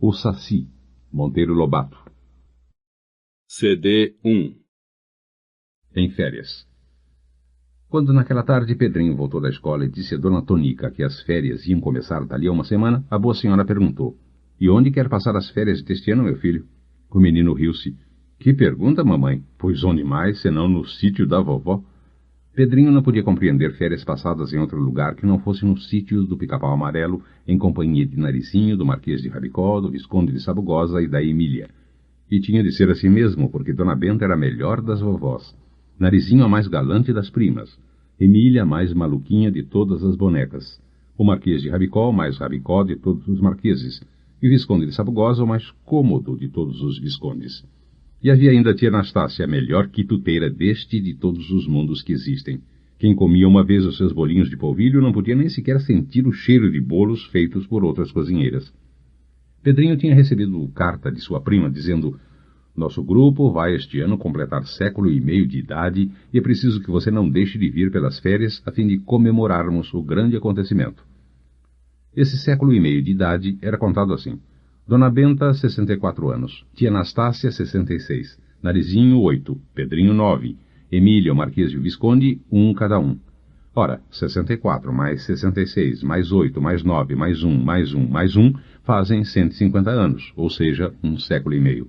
O Saci, Monteiro Lobato. CD 1. Em férias. Quando naquela tarde Pedrinho voltou da escola e disse a Dona Tonica que as férias iam começar dali a uma semana, a boa senhora perguntou: "E onde quer passar as férias deste ano, meu filho?" O menino riu-se. "Que pergunta, mamãe? Pois onde mais, senão no sítio da vovó?" Pedrinho não podia compreender férias passadas em outro lugar que não fosse no sítio do Pica-Pau Amarelo, em companhia de Narizinho, do Marquês de Rabicó, do Visconde de Sabugosa e da Emília. E tinha de ser assim mesmo, porque Dona Benta era a melhor das vovós, Narizinho a mais galante das primas, Emília a mais maluquinha de todas as bonecas, o Marquês de Rabicó o mais rabicó de todos os marqueses, e o Visconde de Sabugosa o mais cômodo de todos os viscondes. E havia ainda a tia Anastácia, a melhor quituteira deste e de todos os mundos que existem. Quem comia uma vez os seus bolinhos de polvilho não podia nem sequer sentir o cheiro de bolos feitos por outras cozinheiras. Pedrinho tinha recebido carta de sua prima dizendo: "Nosso grupo vai este ano completar século e meio de idade e é preciso que você não deixe de vir pelas férias a fim de comemorarmos o grande acontecimento." Esse século e meio de idade era contado assim: Dona Benta, 64 anos. Tia Anastácia, 66. Narizinho, 8. Pedrinho, 9. Emília, o Marquês e o Visconde, 1 cada um. Ora, 64 mais 66, mais 8, mais 9, mais 1, mais 1, mais 1, fazem 150 anos, ou seja, um século e meio.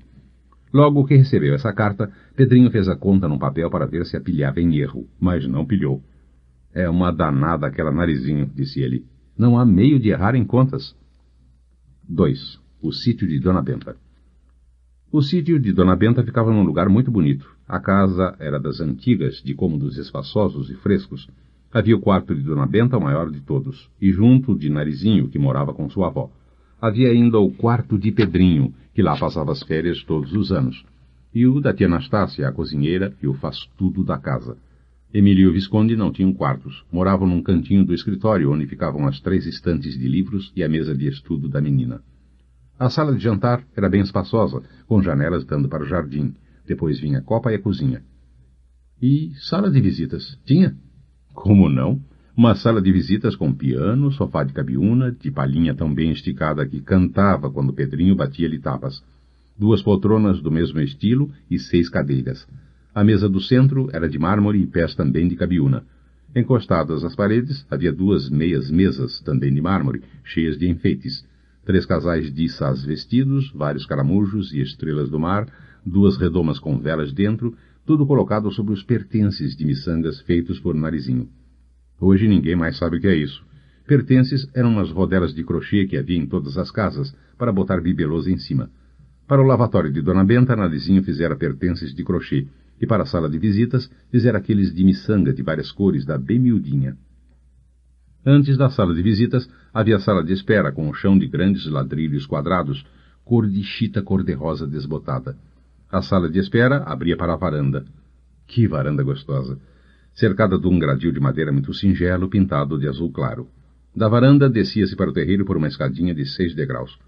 Logo que recebeu essa carta, Pedrinho fez a conta num papel para ver se a pilhava em erro, mas não pilhou. "É uma danada aquela Narizinho", disse ele. "Não há meio de errar em contas." 2. O sítio de Dona Benta. O sítio de Dona Benta ficava num lugar muito bonito. A casa era das antigas, de cômodos espaçosos e frescos. Havia o quarto de Dona Benta, o maior de todos, e junto de Narizinho, que morava com sua avó. Havia ainda o quarto de Pedrinho, que lá passava as férias todos os anos, e o da tia Anastácia, a cozinheira e o faz-tudo da casa. Emília e o Visconde não tinham quartos. Moravam num cantinho do escritório, onde ficavam as 3 estantes de livros e a mesa de estudo da menina. A sala de jantar era bem espaçosa, com janelas dando para o jardim. Depois vinha a copa e a cozinha. E sala de visitas? Tinha? Como não? Uma sala de visitas com piano, sofá de cabiúna, de palhinha tão bem esticada que cantava quando Pedrinho batia-lhe tapas. 2 poltronas do mesmo estilo e 6 cadeiras. A mesa do centro era de mármore e pés também de cabiúna. Encostadas às paredes, havia 2 meias mesas, também de mármore, cheias de enfeites. 3 casais de içás vestidos, vários caramujos e estrelas do mar, 2 redomas com velas dentro, tudo colocado sobre os pertences de miçangas feitos por Narizinho. Hoje ninguém mais sabe o que é isso. Pertences eram umas rodelas de crochê que havia em todas as casas, para botar bibelôs em cima. Para o lavatório de Dona Benta, Narizinho fizera pertences de crochê, e para a sala de visitas, fizera aqueles de miçanga de várias cores, da bem miudinha. Antes da sala de visitas, havia a sala de espera, com o chão de grandes ladrilhos quadrados, cor de chita cor-de-rosa desbotada. A sala de espera abria para a varanda. Que varanda gostosa! Cercada de um gradil de madeira muito singelo, pintado de azul claro. Da varanda, descia-se para o terreiro por uma escadinha de 6 degraus.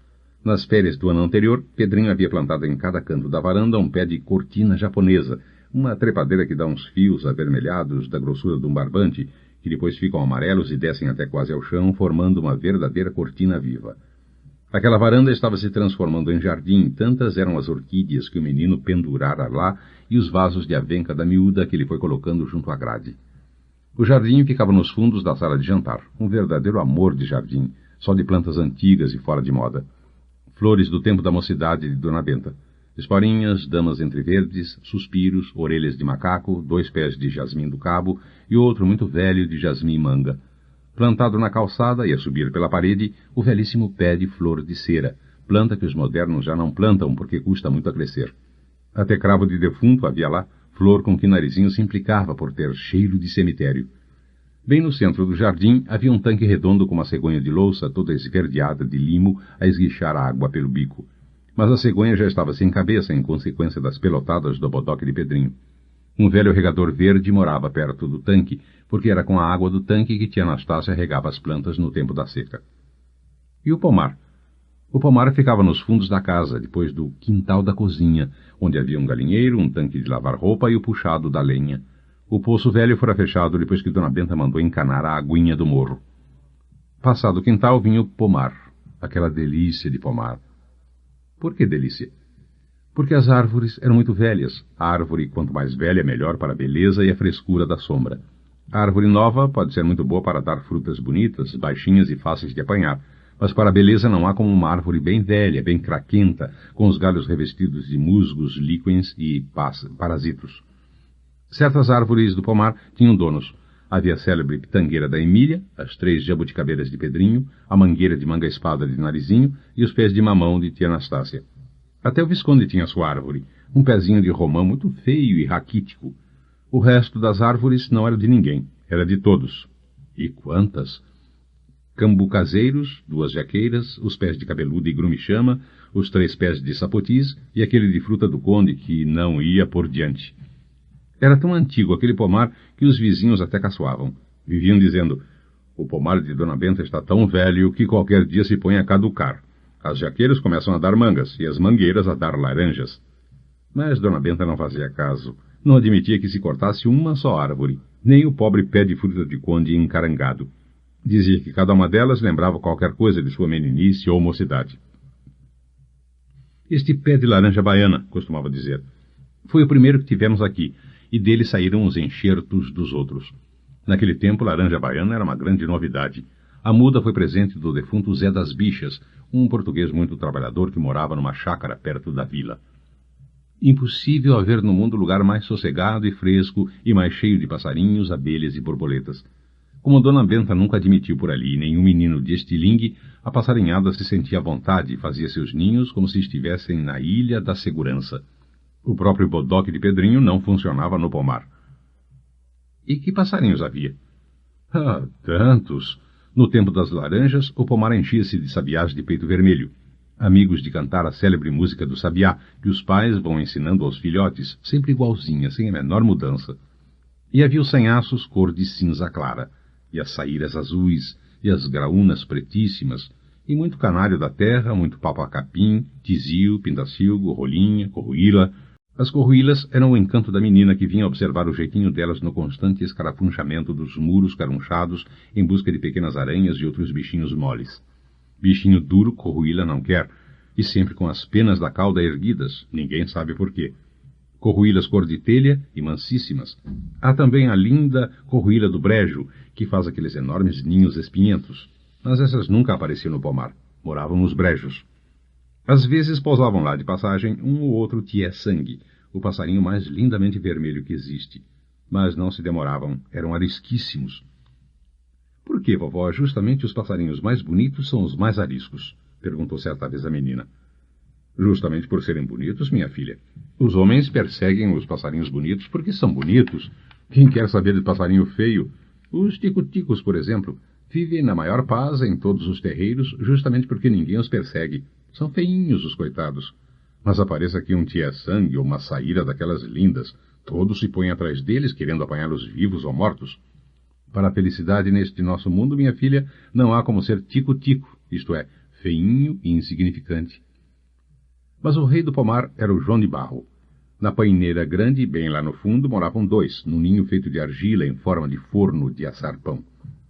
Nas férias do ano anterior, Pedrinho havia plantado em cada canto da varanda um pé de cortina japonesa, uma trepadeira que dá uns fios avermelhados da grossura de um barbante, que depois ficam amarelos e descem até quase ao chão, formando uma verdadeira cortina viva. Aquela varanda estava se transformando em jardim, tantas eram as orquídeas que o menino pendurara lá e os vasos de avenca da miúda que ele foi colocando junto à grade. O jardim ficava nos fundos da sala de jantar, um verdadeiro amor de jardim, só de plantas antigas e fora de moda. Flores do tempo da mocidade de Dona Benta. Esporinhas, damas entre verdes, suspiros, orelhas de macaco, 2 pés de jasmim do cabo e outro muito velho de jasmim manga. Plantado na calçada e a subir pela parede, o velhíssimo pé de flor de cera, planta que os modernos já não plantam porque custa muito a crescer. Até cravo de defunto havia lá, flor com que Narizinho se implicava por ter cheiro de cemitério. Bem no centro do jardim havia um tanque redondo com uma cegonha de louça toda esverdeada de limo a esguichar a água pelo bico. Mas a cegonha já estava sem cabeça em consequência das pelotadas do bodoque de Pedrinho. Um velho regador verde morava perto do tanque, porque era com a água do tanque que tia Anastácia regava as plantas no tempo da seca. E o pomar? O pomar ficava nos fundos da casa, depois do quintal da cozinha, onde havia um galinheiro, um tanque de lavar roupa e o puxado da lenha. O poço velho fora fechado depois que Dona Benta mandou encanar a aguinha do morro. Passado o quintal vinha o pomar, aquela delícia de pomar. Por que delícia? Porque as árvores eram muito velhas. A árvore, quanto mais velha, melhor para a beleza e a frescura da sombra. A árvore nova pode ser muito boa para dar frutas bonitas, baixinhas e fáceis de apanhar, mas para a beleza não há como uma árvore bem velha, bem craquenta, com os galhos revestidos de musgos, líquens e parasitos. Certas árvores do pomar tinham donos. Havia a célebre pitangueira da Emília, as 3 jabuticabeiras de Pedrinho, a mangueira de manga-espada de Narizinho e os pés de mamão de tia Anastácia. Até o Visconde tinha sua árvore, um pezinho de romã muito feio e raquítico. O resto das árvores não era de ninguém, era de todos. E quantas! Cambucaseiros, 2 jaqueiras, os pés de cabeludo e grume-chama, os 3 pés de sapotis e aquele de fruta do conde que não ia por diante. Era tão antigo aquele pomar que os vizinhos até caçoavam. Viviam dizendo, o pomar de Dona Benta está tão velho que qualquer dia se põe a caducar. As jaqueiras começam a dar mangas e as mangueiras a dar laranjas. Mas Dona Benta não fazia caso. Não admitia que se cortasse uma só árvore, nem o pobre pé de fruta de conde encarangado. Dizia que cada uma delas lembrava qualquer coisa de sua meninice ou mocidade. Este pé de laranja baiana, costumava dizer, foi o primeiro que tivemos aqui, e dele saíram os enxertos dos outros. Naquele tempo, laranja baiana era uma grande novidade. A muda foi presente do defunto Zé das Bichas, um português muito trabalhador que morava numa chácara perto da vila. Impossível haver no mundo lugar mais sossegado e fresco e mais cheio de passarinhos, abelhas e borboletas. Como Dona Benta nunca admitiu por ali nenhum menino de estilingue, a passarinhada se sentia à vontade e fazia seus ninhos como se estivessem na Ilha da Segurança. O próprio bodoque de Pedrinho não funcionava no pomar. E que passarinhos havia? Ah, tantos! No tempo das laranjas, o pomar enchia-se de sabiás de peito vermelho, amigos de cantar a célebre música do sabiá, que os pais vão ensinando aos filhotes, sempre igualzinha, sem a menor mudança. E havia os sanhaços cor de cinza clara, e as saíras azuis, e as graúnas pretíssimas, e muito canário da terra, muito papacapim, tizio, pindacilgo, rolinha, corruíla. As corruílas eram o encanto da menina que vinha observar o jeitinho delas no constante escarafunchamento dos muros carunchados em busca de pequenas aranhas e outros bichinhos moles. Bichinho duro, corruíla não quer, e sempre com as penas da cauda erguidas, ninguém sabe por quê. Corruílas cor de telha e mansíssimas. Há também a linda corruíla do brejo, que faz aqueles enormes ninhos espinhentos. Mas essas nunca apareciam no pomar, moravam nos brejos. Às vezes pousavam lá de passagem um ou outro tié-sangue, o passarinho mais lindamente vermelho que existe. Mas não se demoravam, eram arisquíssimos. Por que, vovó, justamente os passarinhos mais bonitos são os mais ariscos? Perguntou certa vez a menina. Justamente por serem bonitos, minha filha. Os homens perseguem os passarinhos bonitos porque são bonitos. Quem quer saber de passarinho feio? Os tico-ticos, por exemplo, vivem na maior paz em todos os terreiros justamente porque ninguém os persegue. São feinhos os coitados. Mas apareça aqui um tié-sangue ou uma saíra daquelas lindas. Todos se põem atrás deles, querendo apanhá-los vivos ou mortos. Para a felicidade neste nosso mundo, minha filha, não há como ser tico-tico, isto é, feinho e insignificante. Mas o rei do pomar era o João de Barro. Na paineira grande, bem lá no fundo, moravam 2, num ninho feito de argila em forma de forno de assar pão.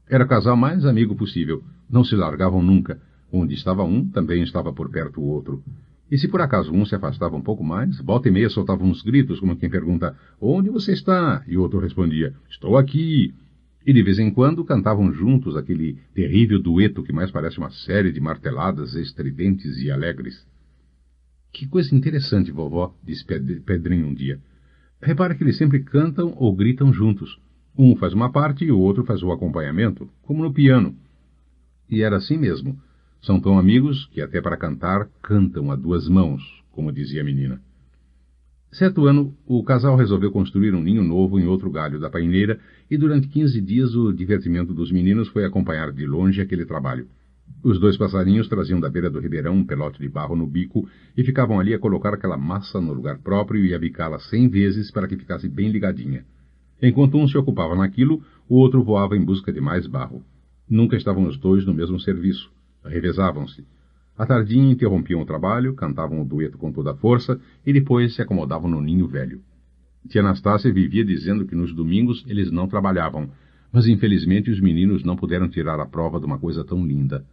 Era o casal mais amigo possível, não se largavam nunca. Onde estava um, também estava por perto o outro. E se por acaso um se afastava um pouco mais, volta e meia soltava uns gritos, como quem pergunta, onde você está? E o outro respondia, estou aqui. E de vez em quando cantavam juntos aquele terrível dueto que mais parece uma série de marteladas estridentes e alegres. Que coisa interessante, vovó, disse Pedrinho um dia. Repara que eles sempre cantam ou gritam juntos. Um faz uma parte e o outro faz o acompanhamento, como no piano. E era assim mesmo. São tão amigos que até para cantar cantam a 2 mãos, como dizia a menina. Certo ano, o casal resolveu construir um ninho novo em outro galho da paineira e durante 15 dias o divertimento dos meninos foi acompanhar de longe aquele trabalho. Os 2 passarinhos traziam da beira do ribeirão um pelote de barro no bico e ficavam ali a colocar aquela massa no lugar próprio e a bicá-la 100 vezes para que ficasse bem ligadinha. Enquanto um se ocupava naquilo, o outro voava em busca de mais barro. Nunca estavam os 2 no mesmo serviço. Revezavam-se. À tardinha interrompiam o trabalho, cantavam o dueto com toda a força e depois se acomodavam no ninho velho. Tia Anastácia vivia dizendo que nos domingos eles não trabalhavam, mas infelizmente os meninos não puderam tirar a prova de uma coisa tão linda.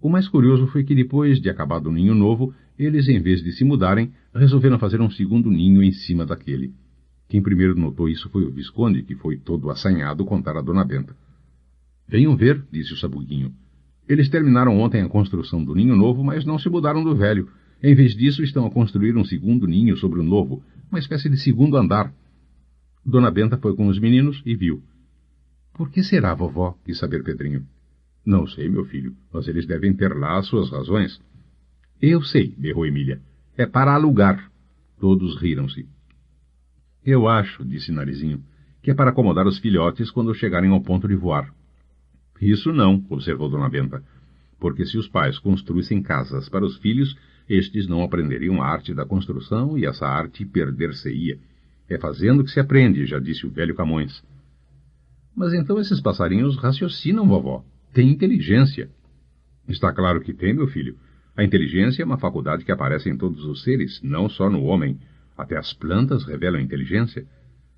O mais curioso foi que depois de acabado o ninho novo, eles, em vez de se mudarem, resolveram fazer um segundo ninho em cima daquele. Quem primeiro notou isso foi o Visconde, que foi todo assanhado contar a Dona Benta. Venham ver, disse o Sabuguinho. Eles terminaram ontem a construção do ninho novo, mas não se mudaram do velho. Em vez disso, estão a construir um segundo ninho sobre o novo, uma espécie de segundo andar. Dona Benta foi com os meninos e viu. Por que será, vovó? Quis saber Pedrinho. Não sei, meu filho, mas eles devem ter lá as suas razões. Eu sei, berrou Emília. É para alugar. Todos riram-se. Eu acho, disse Narizinho, que é para acomodar os filhotes quando chegarem ao ponto de voar. Isso não, observou Dona Benta, porque se os pais construíssem casas para os filhos, estes não aprenderiam a arte da construção e essa arte perder-se-ia. É fazendo que se aprende, já disse o velho Camões. Mas então esses passarinhos raciocinam, vovó. Têm inteligência. Está claro que tem, meu filho. A inteligência é uma faculdade que aparece em todos os seres, não só no homem. Até as plantas revelam inteligência.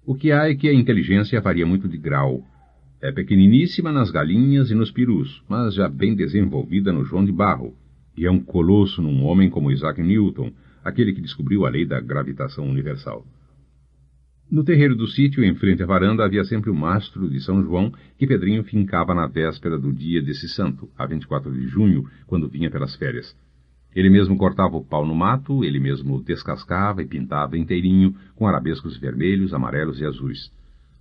O que há é que a inteligência varia muito de grau. É pequeniníssima nas galinhas e nos perus, mas já bem desenvolvida no João de Barro. E é um colosso num homem como Isaac Newton, aquele que descobriu a lei da gravitação universal. No terreiro do sítio, em frente à varanda, havia sempre o mastro de São João, que Pedrinho fincava na véspera do dia desse santo, a 24 de junho, quando vinha pelas férias. Ele mesmo cortava o pau no mato, ele mesmo descascava e pintava inteirinho, com arabescos vermelhos, amarelos e azuis.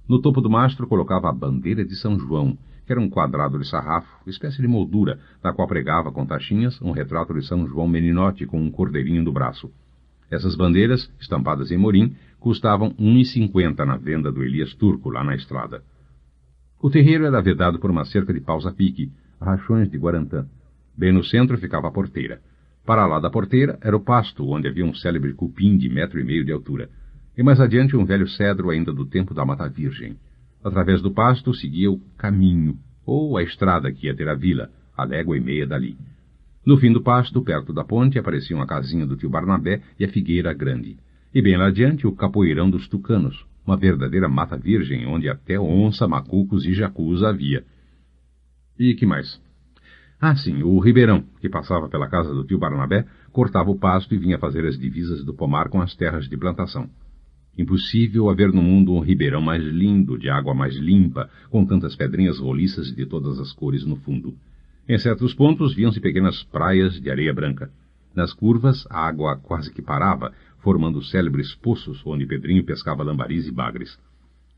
No topo do mastro colocava a bandeira de São João, que era um quadrado de sarrafo, espécie de moldura, na qual pregava com tachinhas um retrato de São João Meninote com um cordeirinho do braço. Essas bandeiras, estampadas em morim, custavam R$1,50 na venda do Elias Turco, lá na estrada. O terreiro era vedado por uma cerca de paus a pique, rachões de Guarantã. Bem no centro ficava a porteira. Para lá da porteira era o pasto, onde havia um célebre cupim de 1,5 metros de altura. E mais adiante um velho cedro ainda do tempo da Mata Virgem. Através do pasto seguia o caminho, ou a estrada que ia ter a vila, a 1,5 léguas dali. No fim do pasto, perto da ponte, apareciam a casinha do tio Barnabé e a figueira grande. E bem lá adiante o capoeirão dos tucanos, uma verdadeira mata virgem, onde até onça, macucos e jacus havia. E que mais? Ah, sim, o ribeirão, que passava pela casa do tio Barnabé, cortava o pasto e vinha fazer as divisas do pomar com as terras de plantação. Impossível haver no mundo um ribeirão mais lindo, de água mais limpa, com tantas pedrinhas roliças de todas as cores no fundo. Em certos pontos viam-se pequenas praias de areia branca. Nas curvas, a água quase que parava, formando célebres poços onde Pedrinho pescava lambaris e bagres.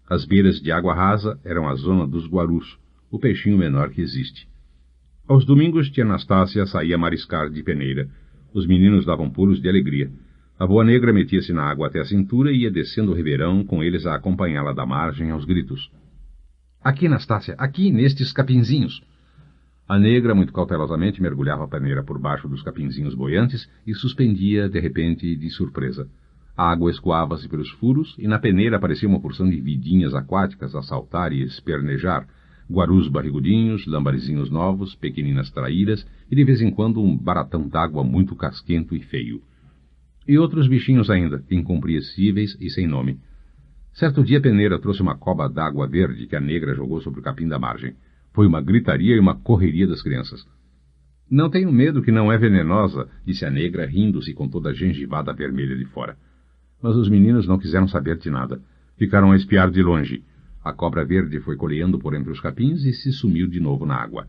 As beiras de água rasa eram a zona dos guarus, o peixinho menor que existe. Aos domingos, tia Anastácia saía a mariscar de peneira. Os meninos davam pulos de alegria. A boa negra metia-se na água até a cintura e ia descendo o ribeirão, com eles a acompanhá-la da margem aos gritos. Aqui, Anastácia, aqui, nestes capinzinhos. A negra, muito cautelosamente, mergulhava a peneira por baixo dos capinzinhos boiantes e suspendia, de repente, de surpresa. A água escoava-se pelos furos e na peneira aparecia uma porção de vidinhas aquáticas a saltar e espernejar, guarus barrigudinhos, lambarizinhos novos, pequeninas traíras e, de vez em quando, um baratão d'água muito casquento e feio. E outros bichinhos ainda, incompreensíveis e sem nome. Certo dia a peneira trouxe uma coba d'água verde que a negra jogou sobre o capim da margem. Foi uma gritaria e uma correria das crianças. Não tenho medo que não é venenosa, disse a negra, rindo-se com toda a gengivada vermelha de fora. Mas os meninos não quiseram saber de nada. Ficaram a espiar de longe. A cobra verde foi coleando por entre os capins e se sumiu de novo na água.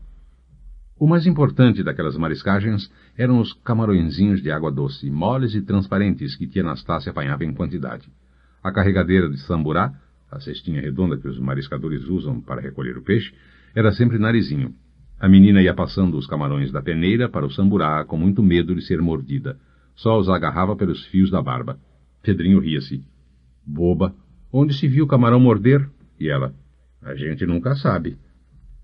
O mais importante daquelas mariscagens eram os camarõezinhos de água doce, moles e transparentes, que tia Anastácia apanhava em quantidade. A carregadeira de samburá, a cestinha redonda que os mariscadores usam para recolher o peixe, era sempre Narizinho. A menina ia passando os camarões da peneira para o samburá com muito medo de ser mordida. Só os agarrava pelos fios da barba. Pedrinho ria-se. Boba, onde se viu o camarão morder? E ela, a gente nunca sabe.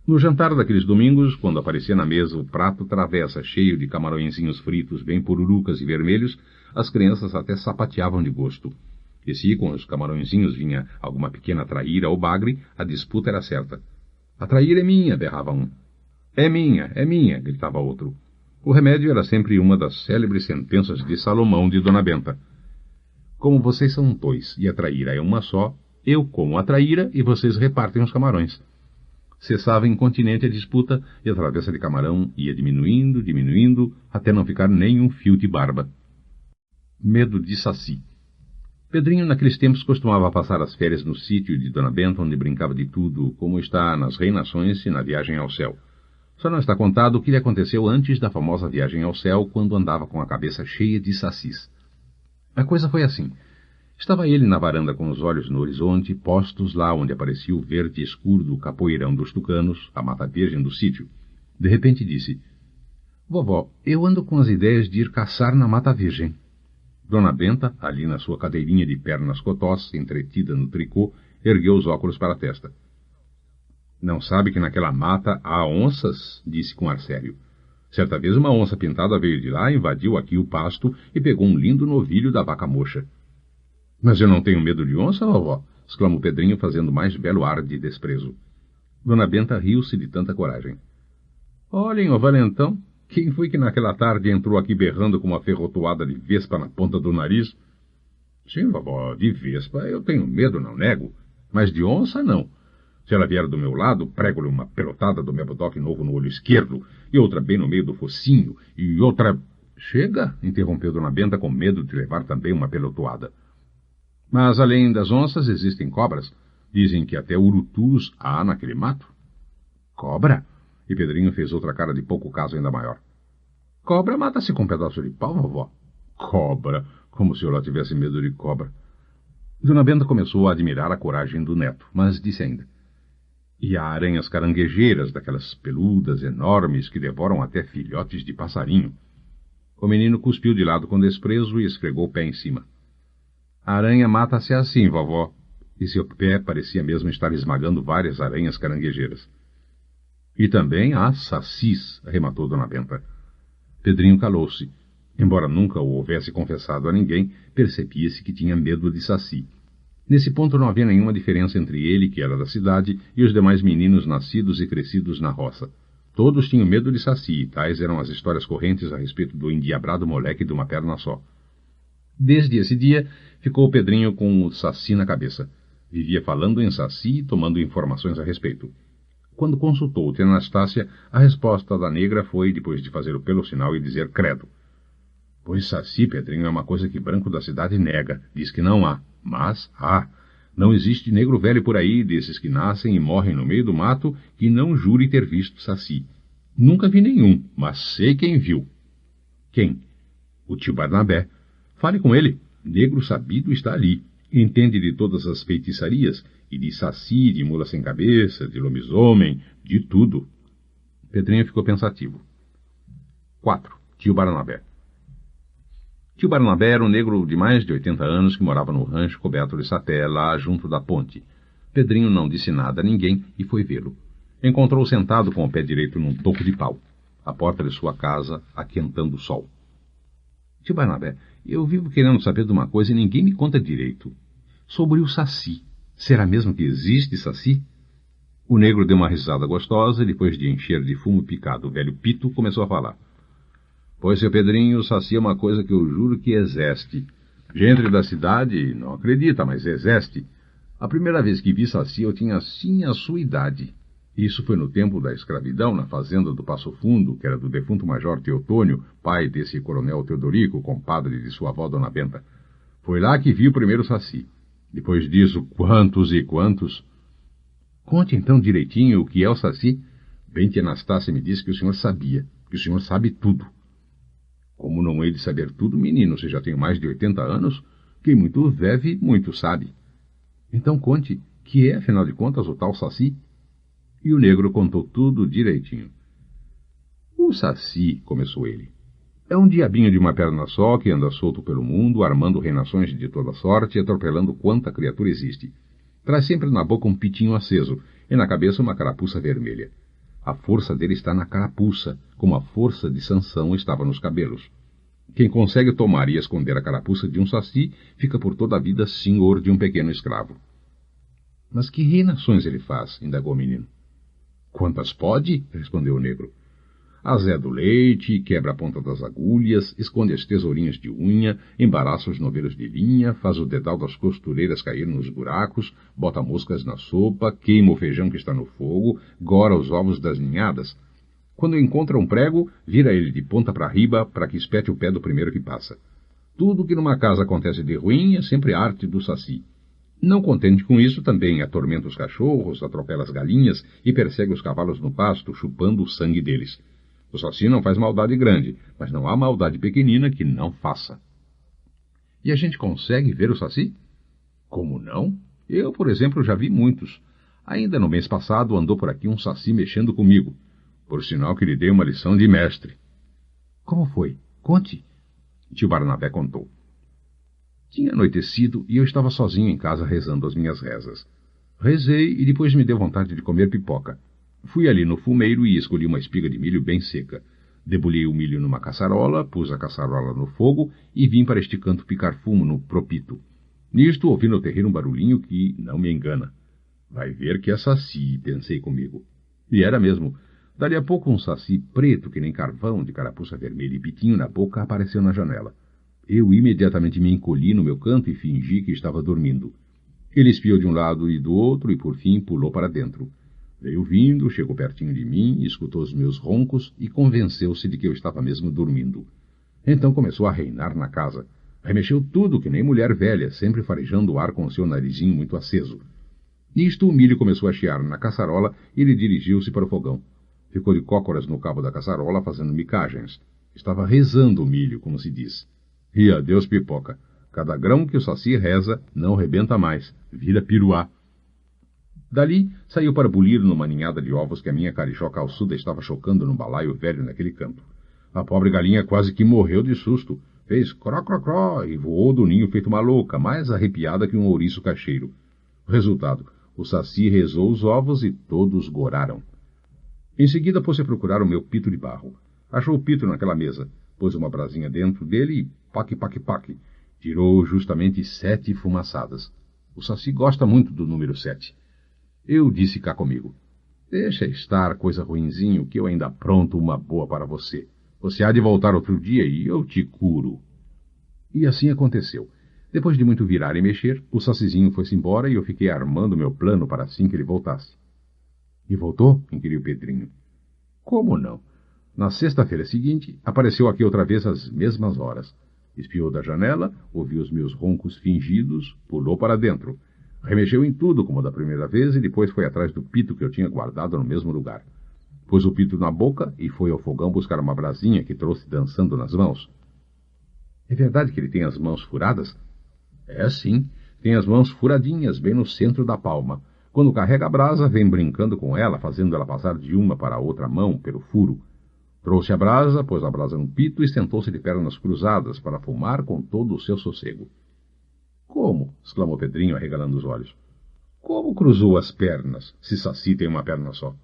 No jantar daqueles domingos, quando aparecia na mesa o prato travessa cheio de camarõezinhos fritos bem pururucas e vermelhos, as crianças até sapateavam de gosto. E se com os camarõezinhos vinha alguma pequena traíra ou bagre, a disputa era certa. A traíra é minha, berrava um. É minha, gritava outro. O remédio era sempre uma das célebres sentenças de Salomão de Dona Benta. Como vocês são dois e a traíra é uma só, eu como a traíra e vocês repartem os camarões. Cessava incontinente a disputa e a travessa de camarão ia diminuindo, diminuindo, até não ficar nem um fio de barba. Medo de Saci. Pedrinho, naqueles tempos, costumava passar as férias no sítio de Dona Benta, onde brincava de tudo, como está nas Reinações e na Viagem ao Céu. Só não está contado o que lhe aconteceu antes da famosa Viagem ao Céu, quando andava com a cabeça cheia de sacis. A coisa foi assim. Estava ele na varanda com os olhos no horizonte, postos lá onde aparecia o verde escuro do capoeirão dos tucanos, a mata virgem do sítio. De repente disse: "Vovó, eu ando com as ideias de ir caçar na mata virgem." Dona Benta, ali na sua cadeirinha de pernas cotós, entretida no tricô, ergueu os óculos para a testa. "Não sabe que naquela mata há onças?" disse com ar sério. "Certa vez uma onça pintada veio de lá, invadiu aqui o pasto e pegou um lindo novilho da vaca moxa." "Mas eu não tenho medo de onça, vovó!" exclamou Pedrinho, fazendo mais belo ar de desprezo. Dona Benta riu-se de tanta coragem. "Olhem, ô valentão, quem foi que naquela tarde entrou aqui berrando com uma ferrotoada de vespa na ponta do nariz?" "Sim, vovó, de vespa eu tenho medo, não nego, mas de onça não. Se ela vier do meu lado, prego-lhe uma pelotada do meu bodoque novo no olho esquerdo, e outra bem no meio do focinho, e outra..." "Chega!" interrompeu Dona Benta, com medo de levar também uma pelotoada. "Mas além das onças existem cobras. Dizem que até urutus há naquele mato." "Cobra?" E Pedrinho fez outra cara de pouco caso ainda maior. "Cobra mata-se com um pedaço de pau, vovó." "Cobra? Como se eu lá tivesse medo de cobra." Dona Benta começou a admirar a coragem do neto, mas disse ainda: "E há aranhas caranguejeiras, daquelas peludas enormes que devoram até filhotes de passarinho." O menino cuspiu de lado com desprezo e esfregou o pé em cima. "A aranha mata-se assim, vovó." E seu pé parecia mesmo estar esmagando várias aranhas caranguejeiras. "E também há sacis", arrematou Dona Benta. Pedrinho calou-se. Embora nunca o houvesse confessado a ninguém, percebia-se que tinha medo de saci. Nesse ponto não havia nenhuma diferença entre ele, que era da cidade, e os demais meninos nascidos e crescidos na roça. Todos tinham medo de saci, e tais eram as histórias correntes a respeito do endiabrado moleque de uma perna só. Desde esse dia, ficou Pedrinho com o saci na cabeça. Vivia falando em saci e tomando informações a respeito. Quando consultou tia Anastácia, a resposta da negra foi, depois de fazer o pelo sinal e dizer credo. "Pois saci, Pedrinho, é uma coisa que branco da cidade nega, diz que não há. Mas há. Não existe negro velho por aí, desses que nascem e morrem no meio do mato, que não jure ter visto saci. Nunca vi nenhum, mas sei quem viu." "Quem?" "O tio Barnabé. Fale com ele. Negro sabido está ali. Entende de todas as feitiçarias, e de saci, de mula sem cabeça, de lobisomem, de tudo." Pedrinho ficou pensativo. 4. Tio Barnabé. Tio Barnabé era um negro de mais de 80 anos que morava no rancho coberto de saté, lá junto da ponte. Pedrinho não disse nada a ninguém e foi vê-lo. Encontrou-o sentado com o pé direito num toco de pau, à porta de sua casa, aquentando o sol. "Tio Barnabé, eu vivo querendo saber de uma coisa e ninguém me conta direito. Sobre o saci. Será mesmo que existe saci?" O negro deu uma risada gostosa e, depois de encher de fumo picado o velho pito, começou a falar. "Pois, seu Pedrinho, o saci é uma coisa que eu juro que existe. Gente da cidade não acredita, mas existe. A primeira vez que vi saci eu tinha assim a sua idade. Isso foi no tempo da escravidão, na fazenda do Passo Fundo, que era do defunto major Teotônio, pai desse coronel Teodorico, compadre de sua avó Dona Benta. Foi lá que vi o primeiro saci. Depois disso, quantos e quantos." "Conte então direitinho o que é o saci." "Bem que Anastácia me disse que o senhor sabia, que o senhor sabe tudo." "Como não hei de saber tudo, menino? Você já tem mais de 80 anos? Quem muito vive, muito sabe." "Então conte, que é, afinal de contas, o tal saci?" E o negro contou tudo direitinho. "O saci", começou ele, "é um diabinho de uma perna só que anda solto pelo mundo, armando reinações de toda sorte e atropelando quanta criatura existe. Traz sempre na boca um pitinho aceso e na cabeça uma carapuça vermelha. A força dele está na carapuça, como a força de Sansão estava nos cabelos. Quem consegue tomar e esconder a carapuça de um saci fica por toda a vida senhor de um pequeno escravo." "Mas que reinações ele faz?" indagou o menino. "Quantas pode?" respondeu o negro. Azeda o leite, quebra a ponta das agulhas, esconde as tesourinhas de unha, embaraça os novelos de linha, faz o dedal das costureiras cair nos buracos, bota moscas na sopa, queima o feijão que está no fogo, gora os ovos das ninhadas. Quando encontra um prego, vira ele de ponta para riba para que espete o pé do primeiro que passa. Tudo que numa casa acontece de ruim é sempre arte do Saci. Não contente com isso, também atormenta os cachorros, atropela as galinhas e persegue os cavalos no pasto, chupando o sangue deles. O Saci não faz maldade grande, mas não há maldade pequenina que não faça. E a gente consegue ver o Saci? Como não? Eu, por exemplo, já vi muitos. Ainda no mês passado andou por aqui um Saci mexendo comigo. Por sinal que lhe dei uma lição de mestre. Como foi? Conte. Tio Barnabé contou. Tinha anoitecido e eu estava sozinho em casa rezando as minhas rezas. Rezei e depois me deu vontade de comer pipoca. Fui ali no fumeiro e escolhi uma espiga de milho bem seca. Debulhei o milho numa caçarola, pus a caçarola no fogo e vim para este canto picar fumo no propito. Nisto ouvi no terreiro um barulhinho que não me engana. Vai ver que é Saci, pensei comigo. E era mesmo. Dali a pouco um Saci preto que nem carvão, de carapuça vermelha e pitinho na boca, apareceu na janela. Eu imediatamente me encolhi no meu canto e fingi que estava dormindo. Ele espiou de um lado e do outro e, por fim, pulou para dentro. Veio vindo, chegou pertinho de mim, escutou os meus roncos e convenceu-se de que eu estava mesmo dormindo. Então começou a reinar na casa. Remexeu tudo que nem mulher velha, sempre farejando o ar com seu narizinho muito aceso. Nisto o milho começou a chiar na caçarola e ele dirigiu-se para o fogão. Ficou de cócoras no cabo da caçarola fazendo micagens. Estava rezando o milho, como se diz. E adeus pipoca. Cada grão que o Saci reza não rebenta mais, vira piruá. Dali, saiu para bulir numa ninhada de ovos que a minha carichó calçuda estava chocando num balaio velho naquele campo. A pobre galinha quase que morreu de susto. Fez cró-cró-cró e voou do ninho feito uma louca, mais arrepiada que um ouriço cacheiro. Resultado, o Saci rezou os ovos e todos goraram. Em seguida, pôs-se a procurar o meu pito de barro. Achou o pito naquela mesa, pôs uma brasinha dentro dele e paque-paque-paque. Tirou justamente 7 fumaçadas. O Saci gosta muito do número 7. Eu disse cá comigo. Deixa estar, coisa ruinzinho, que eu ainda apronto uma boa para você. Você há de voltar outro dia e eu te curo. E assim aconteceu. Depois de muito virar e mexer, o Sacizinho foi-se embora e eu fiquei armando meu plano para assim que ele voltasse. E voltou? Inquiriu Pedrinho. Como não? Na sexta-feira seguinte, apareceu aqui outra vez às mesmas horas. Espiou da janela, ouviu os meus roncos fingidos, pulou para dentro. Remexeu em tudo, como da primeira vez, e depois foi atrás do pito que eu tinha guardado no mesmo lugar. Pôs o pito na boca e foi ao fogão buscar uma brasinha que trouxe dançando nas mãos. É verdade que ele tem as mãos furadas? É sim, tem as mãos furadinhas, bem no centro da palma. Quando carrega a brasa, vem brincando com ela, fazendo ela passar de uma para a outra mão pelo furo. Trouxe a brasa, pôs a brasa no pito e sentou-se de pernas cruzadas para fumar com todo o seu sossego. Como? Exclamou Pedrinho, arregalando os olhos. Como cruzou as pernas, se Saci tem uma perna só?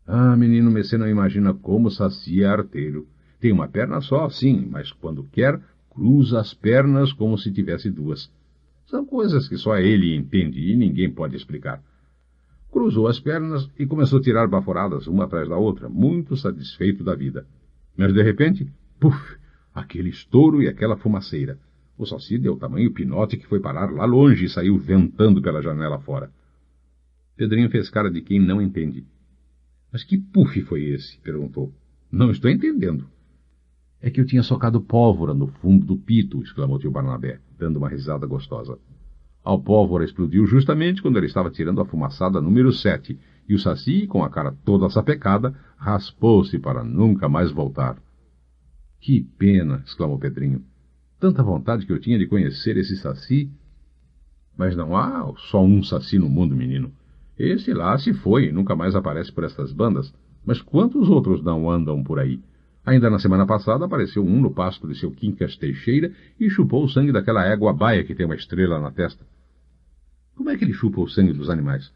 Ah, menino, você não imagina como Saci é arteiro. Tem uma perna só, sim, mas quando quer, cruza as pernas como se tivesse duas. São coisas que só ele entende e ninguém pode explicar. Cruzou as pernas e começou a tirar baforadas uma atrás da outra, muito satisfeito da vida. Mas, de repente, puf, aquele estouro e aquela fumaceira. O Saci deu tamanho pinote que foi parar lá longe e saiu ventando pela janela fora. Pedrinho fez cara de quem não entende. Mas que puf foi esse? Perguntou. Não estou entendendo. É que eu tinha socado pólvora no fundo do pito, exclamou tio Barnabé, dando uma risada gostosa. A pólvora explodiu justamente quando ele estava tirando a fumaçada número 7, e o Saci, com a cara toda sapecada, raspou-se para nunca mais voltar. Que pena, exclamou Pedrinho. Tanta vontade que eu tinha de conhecer esse Saci. Mas não há só um Saci no mundo, menino. Esse lá se foi e nunca mais aparece por estas bandas. Mas quantos outros não andam por aí? Ainda na semana passada apareceu um no pasto de seu Quincas Teixeira e chupou o sangue daquela égua baia que tem uma estrela na testa. Como é que ele chupa o sangue dos animais?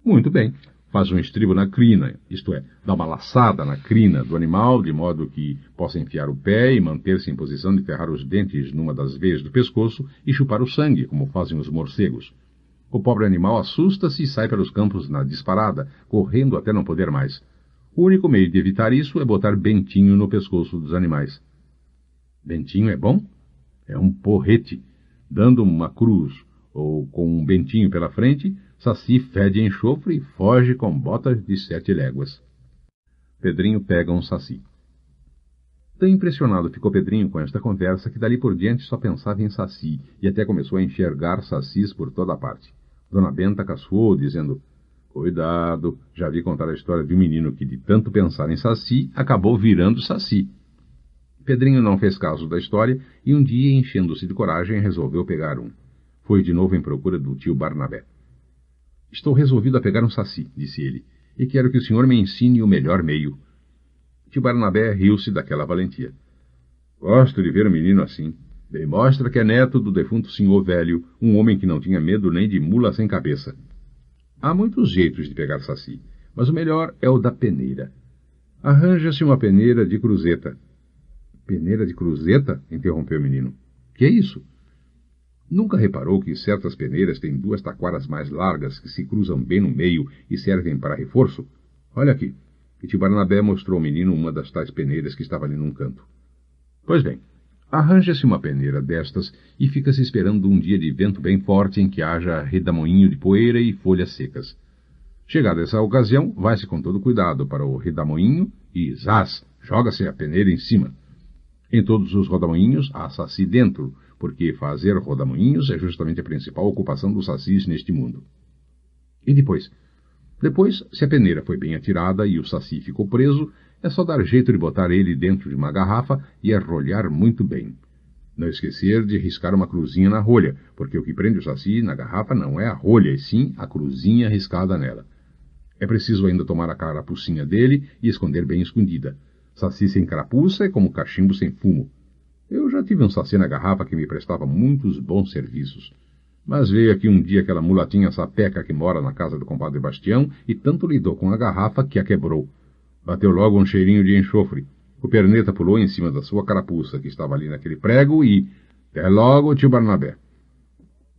Muito bem. Faz um estribo na crina, isto é, dá uma laçada na crina do animal, de modo que possa enfiar o pé e manter-se em posição de ferrar os dentes numa das veias do pescoço e chupar o sangue, como fazem os morcegos. O pobre animal assusta-se e sai pelos campos na disparada, correndo até não poder mais. O único meio de evitar isso é botar Bentinho no pescoço dos animais. Bentinho é bom? É um porrete. Dando uma cruz ou com um Bentinho pela frente, Saci fede enxofre e foge com botas de 7 léguas. Pedrinho pega um Saci. Tão impressionado ficou Pedrinho com esta conversa que dali por diante só pensava em Saci e até começou a enxergar sacis por toda a parte. Dona Benta caçoou, dizendo: cuidado, já vi contar a história de um menino que de tanto pensar em Saci acabou virando Saci. Pedrinho não fez caso da história e um dia, enchendo-se de coragem, resolveu pegar um. Foi de novo em procura do tio Barnabé. Estou resolvido a pegar um Saci, disse ele, e quero que o senhor me ensine o melhor meio. Tio Barnabé riu-se daquela valentia. Gosto de ver um menino assim. Bem mostra que é neto do defunto senhor velho, um homem que não tinha medo nem de mula sem cabeça. Há muitos jeitos de pegar Saci, mas o melhor é o da peneira. Arranja-se uma peneira de cruzeta. Peneira de cruzeta? Interrompeu o menino. Que é isso? Nunca reparou que certas peneiras têm 2 taquaras mais largas que se cruzam bem no meio e servem para reforço? Olha aqui. E tio Barnabé mostrou ao menino uma das tais peneiras que estava ali num canto. Pois bem, arranja-se uma peneira destas e fica-se esperando um dia de vento bem forte em que haja redamoinho de poeira e folhas secas. Chegada essa ocasião, vai-se com todo cuidado para o redamoinho e, zás, joga-se a peneira em cima. Em todos os rodamoinhos há saci dentro, porque fazer rodamoinhos é justamente a principal ocupação dos sacis neste mundo. E depois? Depois, se a peneira foi bem atirada e o saci ficou preso, é só dar jeito de botar ele dentro de uma garrafa e arrolhar muito bem. Não esquecer de riscar uma cruzinha na rolha, porque o que prende o saci na garrafa não é a rolha, e sim a cruzinha riscada nela. É preciso ainda tomar a carapucinha dele e esconder bem escondida. Saci sem carapuça é como cachimbo sem fumo. Eu já tive um saci na garrafa que me prestava muitos bons serviços. Mas veio aqui um dia aquela mulatinha sapeca que mora na casa do compadre Bastião e tanto lidou com a garrafa que a quebrou. Bateu logo um cheirinho de enxofre. O perneta pulou em cima da sua carapuça, que estava ali naquele prego, e... Até logo, tio Barnabé.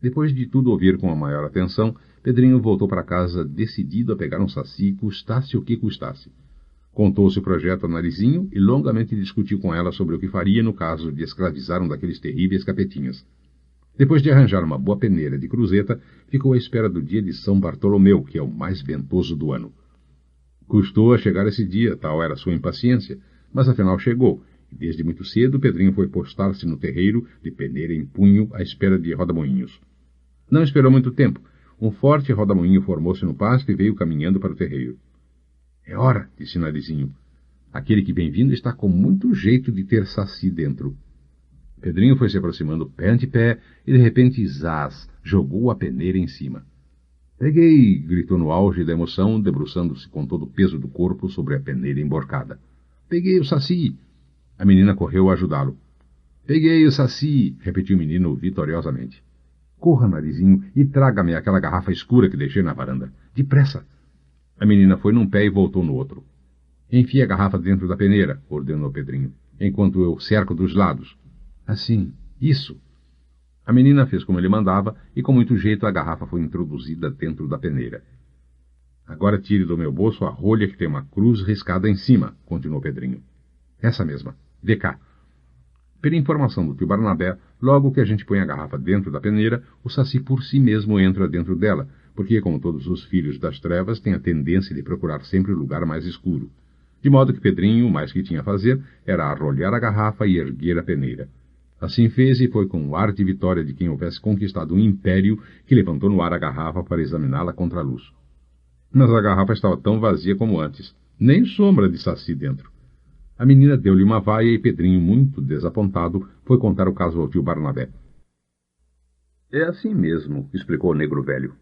Depois de tudo ouvir com a maior atenção, Pedrinho voltou para casa decidido a pegar um saci, custasse o que custasse. Contou-se o projeto a Narizinho e longamente discutiu com ela sobre o que faria no caso de escravizar um daqueles terríveis capetinhas. Depois de arranjar uma boa peneira de cruzeta, ficou à espera do dia de São Bartolomeu, que é o mais ventoso do ano. Custou a chegar esse dia, tal era sua impaciência, mas afinal chegou, e desde muito cedo Pedrinho foi postar-se no terreiro, de peneira em punho, à espera de rodamoinhos. Não esperou muito tempo. Um forte rodamoinho formou-se no pasto e veio caminhando para o terreiro. É hora, disse Narizinho. Aquele que vem vindo está com muito jeito de ter saci dentro. Pedrinho foi se aproximando pé ante pé e de repente, zás, jogou a peneira em cima. Peguei! Gritou no auge da emoção, debruçando-se com todo o peso do corpo sobre a peneira emborcada. Peguei o saci! A menina correu a ajudá-lo. Peguei o saci! Repetiu o menino vitoriosamente. Corra, Narizinho, e traga-me aquela garrafa escura que deixei na varanda. Depressa! A menina foi num pé e voltou no outro. Enfie a garrafa dentro da peneira, ordenou Pedrinho, enquanto eu cerco dos lados. Assim, isso. A menina fez como ele mandava e com muito jeito a garrafa foi introduzida dentro da peneira. Agora tire do meu bolso a rolha que tem uma cruz riscada em cima, continuou Pedrinho. Essa mesma. Vê cá. Pela informação do tio Barnabé, logo que a gente põe a garrafa dentro da peneira, o saci por si mesmo entra dentro dela, porque, como todos os filhos das trevas, tem a tendência de procurar sempre o lugar mais escuro. De modo que Pedrinho, o mais que tinha a fazer, era arrolhar a garrafa e erguer a peneira. Assim fez e foi com o ar de vitória de quem houvesse conquistado um império que levantou no ar a garrafa para examiná-la contra a luz. Mas a garrafa estava tão vazia como antes, nem sombra de saci dentro. A menina deu-lhe uma vaia e Pedrinho, muito desapontado, foi contar o caso ao tio Barnabé. É assim mesmo, explicou o negro velho.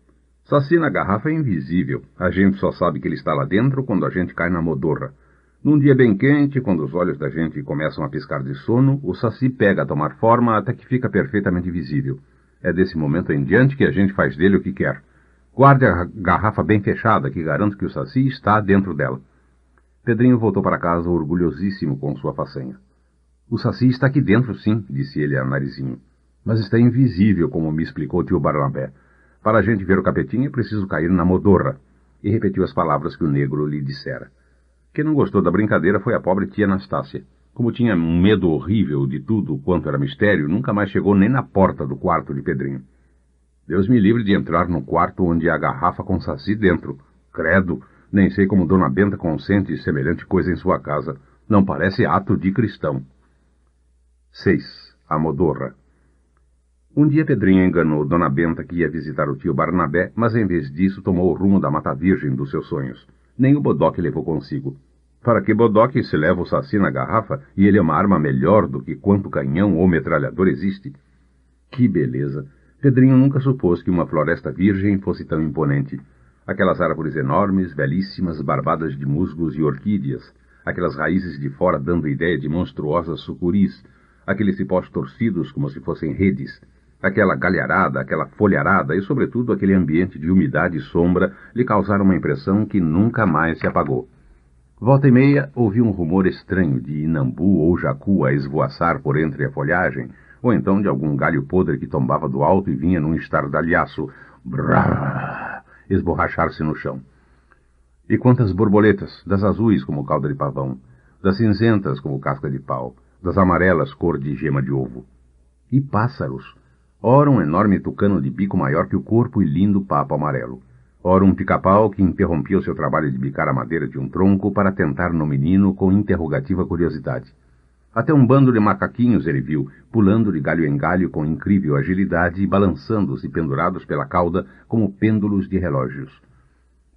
Saci na garrafa é invisível. A gente só sabe que ele está lá dentro quando a gente cai na modorra. Num dia bem quente, quando os olhos da gente começam a piscar de sono, o saci pega a tomar forma até que fica perfeitamente visível. É desse momento em diante que a gente faz dele o que quer. Guarde a garrafa bem fechada, que garanto que o saci está dentro dela. Pedrinho voltou para casa orgulhosíssimo com sua façanha. O saci está aqui dentro, sim, disse ele a Narizinho. Mas está invisível, como me explicou o tio Barnabé. Para a gente ver o capetinho é preciso cair na modorra. E repetiu as palavras que o negro lhe dissera. Quem não gostou da brincadeira foi a pobre tia Anastácia. Como tinha um medo horrível de tudo quanto era mistério, nunca mais chegou nem na porta do quarto de Pedrinho. Deus me livre de entrar no quarto onde há a garrafa com saci dentro. Credo, nem sei como Dona Benta consente semelhante coisa em sua casa. Não parece ato de cristão. 6. A Modorra. Um dia Pedrinho enganou Dona Benta que ia visitar o tio Barnabé, mas em vez disso tomou o rumo da Mata Virgem dos seus sonhos. Nem o bodoque levou consigo. Para que bodoque se leva o saci na garrafa e ele é uma arma melhor do que quanto canhão ou metralhador existe? Que beleza! Pedrinho nunca supôs que uma floresta virgem fosse tão imponente. Aquelas árvores enormes, belíssimas, barbadas de musgos e orquídeas, aquelas raízes de fora dando ideia de monstruosas sucuris, aqueles cipós torcidos como se fossem redes, aquela galharada, aquela folharada e, sobretudo, aquele ambiente de umidade e sombra lhe causaram uma impressão que nunca mais se apagou. Volta e meia, ouvi um rumor estranho de inambu ou jacu a esvoaçar por entre a folhagem, ou então de algum galho podre que tombava do alto e vinha num estardalhaço, brrr, esborrachar-se no chão. E quantas borboletas, das azuis como cauda de pavão, das cinzentas como casca de pau, das amarelas cor de gema de ovo. E pássaros, ora um enorme tucano de bico maior que o corpo e lindo papo amarelo. Ora um pica-pau que interrompia o seu trabalho de bicar a madeira de um tronco para tentar no menino com interrogativa curiosidade. Até um bando de macaquinhos ele viu, pulando de galho em galho com incrível agilidade e balançando-se pendurados pela cauda como pêndulos de relógios.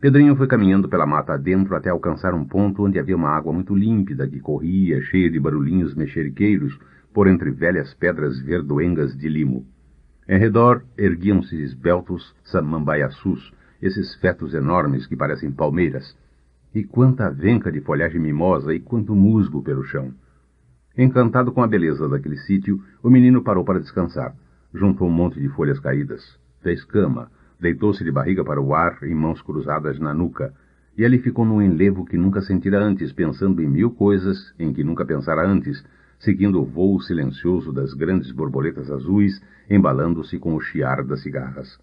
Pedrinho foi caminhando pela mata adentro até alcançar um ponto onde havia uma água muito límpida que corria, cheia de barulhinhos mexeriqueiros, por entre velhas pedras verdoengas de limo. Em redor erguiam-se esbeltos samambaiaçus, esses fetos enormes que parecem palmeiras. E quanta avenca de folhagem mimosa e quanto musgo pelo chão. Encantado com a beleza daquele sítio, o menino parou para descansar, junto a um monte de folhas caídas. Fez cama, deitou-se de barriga para o ar e mãos cruzadas na nuca, e ali ficou num enlevo que nunca sentira antes, pensando em mil coisas em que nunca pensara antes, seguindo o vôo silencioso das grandes borboletas azuis, embalando-se com o chiar das cigarras.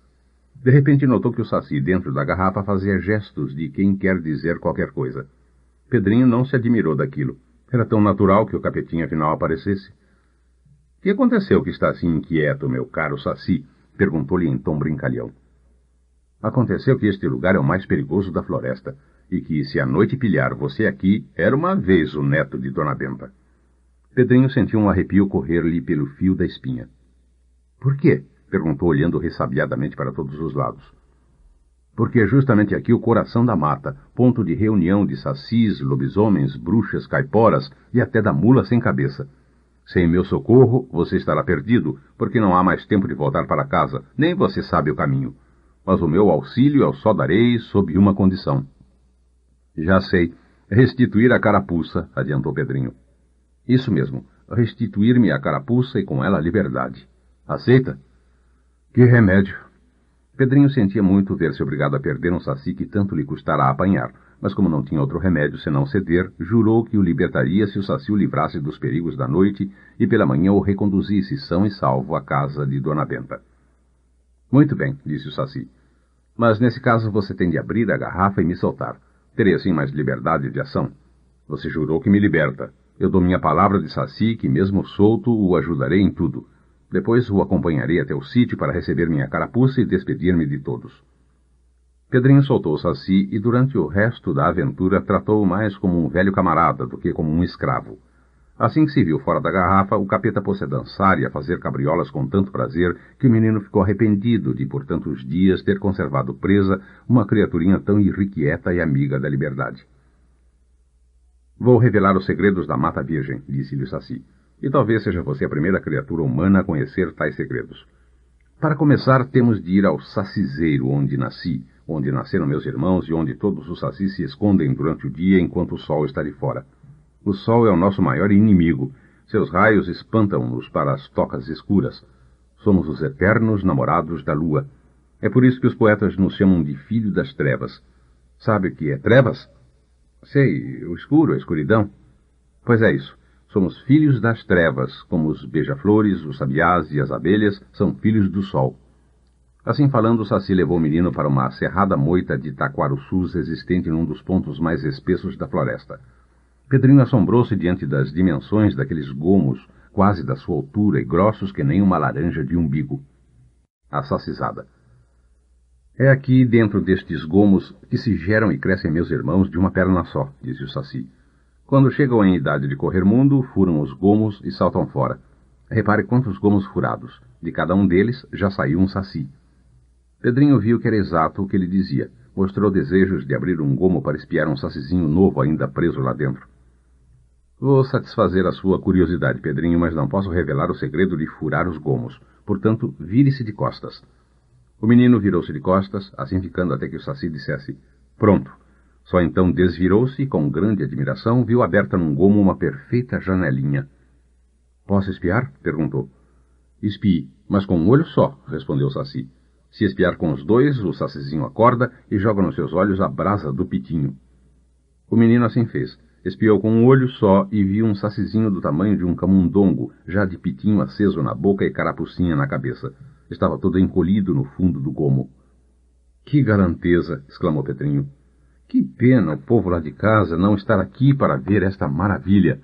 De repente notou que o saci dentro da garrafa fazia gestos de quem quer dizer qualquer coisa. Pedrinho não se admirou daquilo. Era tão natural que o capetinha afinal aparecesse. — Que aconteceu que está assim inquieto, meu caro saci? — perguntou-lhe em tom brincalhão. — Aconteceu que este lugar é o mais perigoso da floresta, e que, se a noite pilhar você aqui, era uma vez o neto de Dona Benta. Pedrinho sentiu um arrepio correr-lhe pelo fio da espinha. — Por quê? — perguntou olhando ressabiadamente para todos os lados. — Porque é justamente aqui o coração da mata, ponto de reunião de sacis, lobisomens, bruxas, caiporas e até da mula sem cabeça. Sem meu socorro, você estará perdido, porque não há mais tempo de voltar para casa, nem você sabe o caminho. Mas o meu auxílio eu só darei sob uma condição. — Já sei, restituir a carapuça, adiantou Pedrinho. — Isso mesmo, restituir-me a carapuça e com ela a liberdade. Aceita? Que remédio! Pedrinho sentia muito ver-se obrigado a perder um saci que tanto lhe custara apanhar, mas como não tinha outro remédio senão ceder, jurou que o libertaria se o saci o livrasse dos perigos da noite e pela manhã o reconduzisse são e salvo à casa de Dona Benta. — Muito bem, disse o saci. Mas nesse caso você tem de abrir a garrafa e me soltar. Terei assim mais liberdade de ação. Você jurou que me liberta. Eu dou minha palavra de saci que mesmo solto o ajudarei em tudo. Depois o acompanharei até o sítio para receber minha carapuça e despedir-me de todos. Pedrinho soltou o saci e durante o resto da aventura tratou-o mais como um velho camarada do que como um escravo. Assim que se viu fora da garrafa, o capeta pôs-se a dançar e a fazer cabriolas com tanto prazer que o menino ficou arrependido de por tantos dias ter conservado presa uma criaturinha tão irrequieta e amiga da liberdade. — Vou revelar os segredos da Mata Virgem, disse-lhe o saci. E talvez seja você a primeira criatura humana a conhecer tais segredos. Para começar, temos de ir ao sacizeiro onde nasci, onde nasceram meus irmãos e onde todos os sacis se escondem durante o dia enquanto o sol está de fora. O sol é o nosso maior inimigo. Seus raios espantam-nos para as tocas escuras. Somos os eternos namorados da lua. É por isso que os poetas nos chamam de filho das trevas. Sabe o que é trevas? Sei, o escuro, a escuridão. Pois é isso. Somos filhos das trevas, como os beija-flores, os sabiás e as abelhas são filhos do sol. Assim falando, o Saci levou o menino para uma cerrada moita de taquaruçus existente num dos pontos mais espessos da floresta. Pedrinho assombrou-se diante das dimensões daqueles gomos, quase da sua altura e grossos que nem uma laranja de umbigo. A sacizada. É aqui, dentro destes gomos, que se geram e crescem meus irmãos de uma perna só, disse o Saci. Quando chegam em idade de correr mundo, furam os gomos e saltam fora. Repare quantos gomos furados. De cada um deles já saiu um Saci. Pedrinho viu que era exato o que ele dizia. Mostrou desejos de abrir um gomo para espiar um sacizinho novo ainda preso lá dentro. Vou satisfazer a sua curiosidade, Pedrinho, mas não posso revelar o segredo de furar os gomos. Portanto, vire-se de costas. O menino virou-se de costas, assim ficando até que o Saci dissesse, pronto. Só então desvirou-se e, com grande admiração, viu aberta num gomo uma perfeita janelinha. Posso espiar? Perguntou. Espie, mas com um olho só, respondeu o Saci. Se espiar com os dois, o sacizinho acorda e joga nos seus olhos a brasa do pitinho. O menino assim fez. Espiou com um olho só e viu um sacizinho do tamanho de um camundongo, já de pitinho aceso na boca e carapucinha na cabeça. Estava todo encolhido no fundo do gomo. Que galanteza! Exclamou Pedrinho. Que pena o povo lá de casa não estar aqui para ver esta maravilha.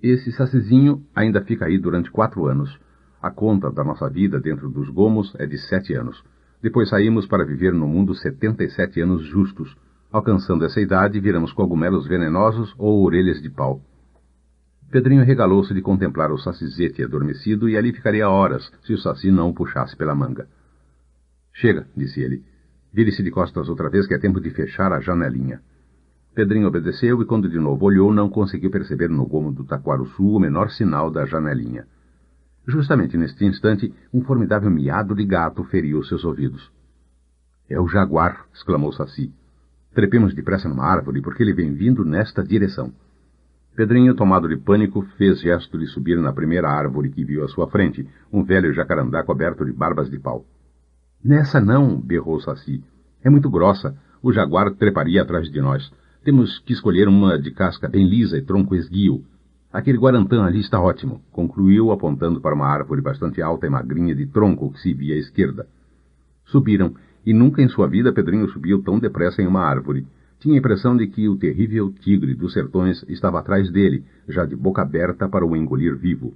Esse sacizinho ainda fica aí durante 4 anos. A conta da nossa vida dentro dos gomos é de 7 anos. Depois saímos para viver no mundo 77 anos justos. Alcançando essa idade, viramos cogumelos venenosos ou orelhas de pau. Pedrinho regalou-se de contemplar o sacizete adormecido e ali ficaria horas, se o Saci não o puxasse pela manga. Chega, disse ele. Vire-se de costas outra vez que é tempo de fechar a janelinha. Pedrinho obedeceu e quando de novo olhou, não conseguiu perceber no gomo do taquaruçu o menor sinal da janelinha. Justamente neste instante, um formidável miado de gato feriu seus ouvidos. É o jaguar, exclamou Saci. Trepemos depressa numa árvore, porque ele vem vindo nesta direção. Pedrinho, tomado de pânico, fez gesto de subir na primeira árvore que viu à sua frente, um velho jacarandá coberto de barbas de pau. Nessa não, berrou Saci. É muito grossa. O jaguar treparia atrás de nós. Temos que escolher uma de casca bem lisa e tronco esguio. Aquele guarantã ali está ótimo, concluiu, apontando para uma árvore bastante alta e magrinha de tronco que se via à esquerda. Subiram, e nunca em sua vida Pedrinho subiu tão depressa em uma árvore. Tinha a impressão de que o terrível tigre dos sertões estava atrás dele, já de boca aberta para o engolir vivo.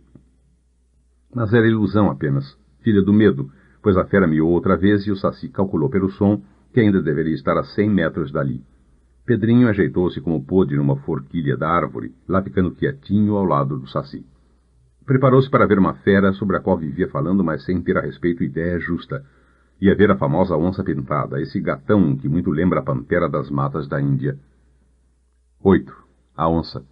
Mas era ilusão apenas, filha do medo, pois a fera miou outra vez e o Saci calculou pelo som que ainda deveria estar a 100 metros dali. Pedrinho ajeitou-se como pôde numa forquilha da árvore, lá ficando quietinho ao lado do Saci. Preparou-se para ver uma fera sobre a qual vivia falando, mas sem ter a respeito ideia justa. Ia ver a famosa onça pintada, esse gatão que muito lembra a pantera das matas da Índia. 8. A onça.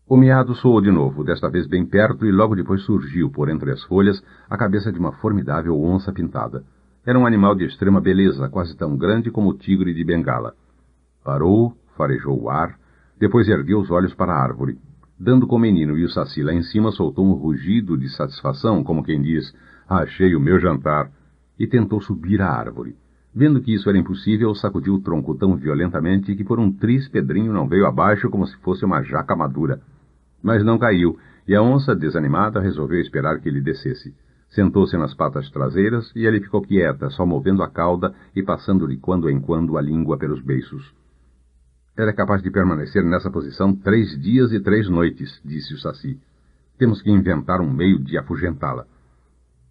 O miado soou de novo, desta vez bem perto, e logo depois surgiu, por entre as folhas, a cabeça de uma formidável onça pintada. Era um animal de extrema beleza, quase tão grande como o tigre de Bengala. Parou, farejou o ar, depois ergueu os olhos para a árvore. Dando com o menino e o Saci lá em cima, soltou um rugido de satisfação, como quem diz, achei o meu jantar, e tentou subir a árvore. Vendo que isso era impossível, sacudiu o tronco tão violentamente que por um triz Pedrinho não veio abaixo como se fosse uma jaca madura. Mas não caiu, e a onça, desanimada, resolveu esperar que ele descesse. Sentou-se nas patas traseiras e ele ficou quieta, só movendo a cauda e passando de quando em quando a língua pelos beiços. Ela é capaz de permanecer nessa posição 3 dias e 3 noites, disse o Saci. Temos que inventar um meio de afugentá-la.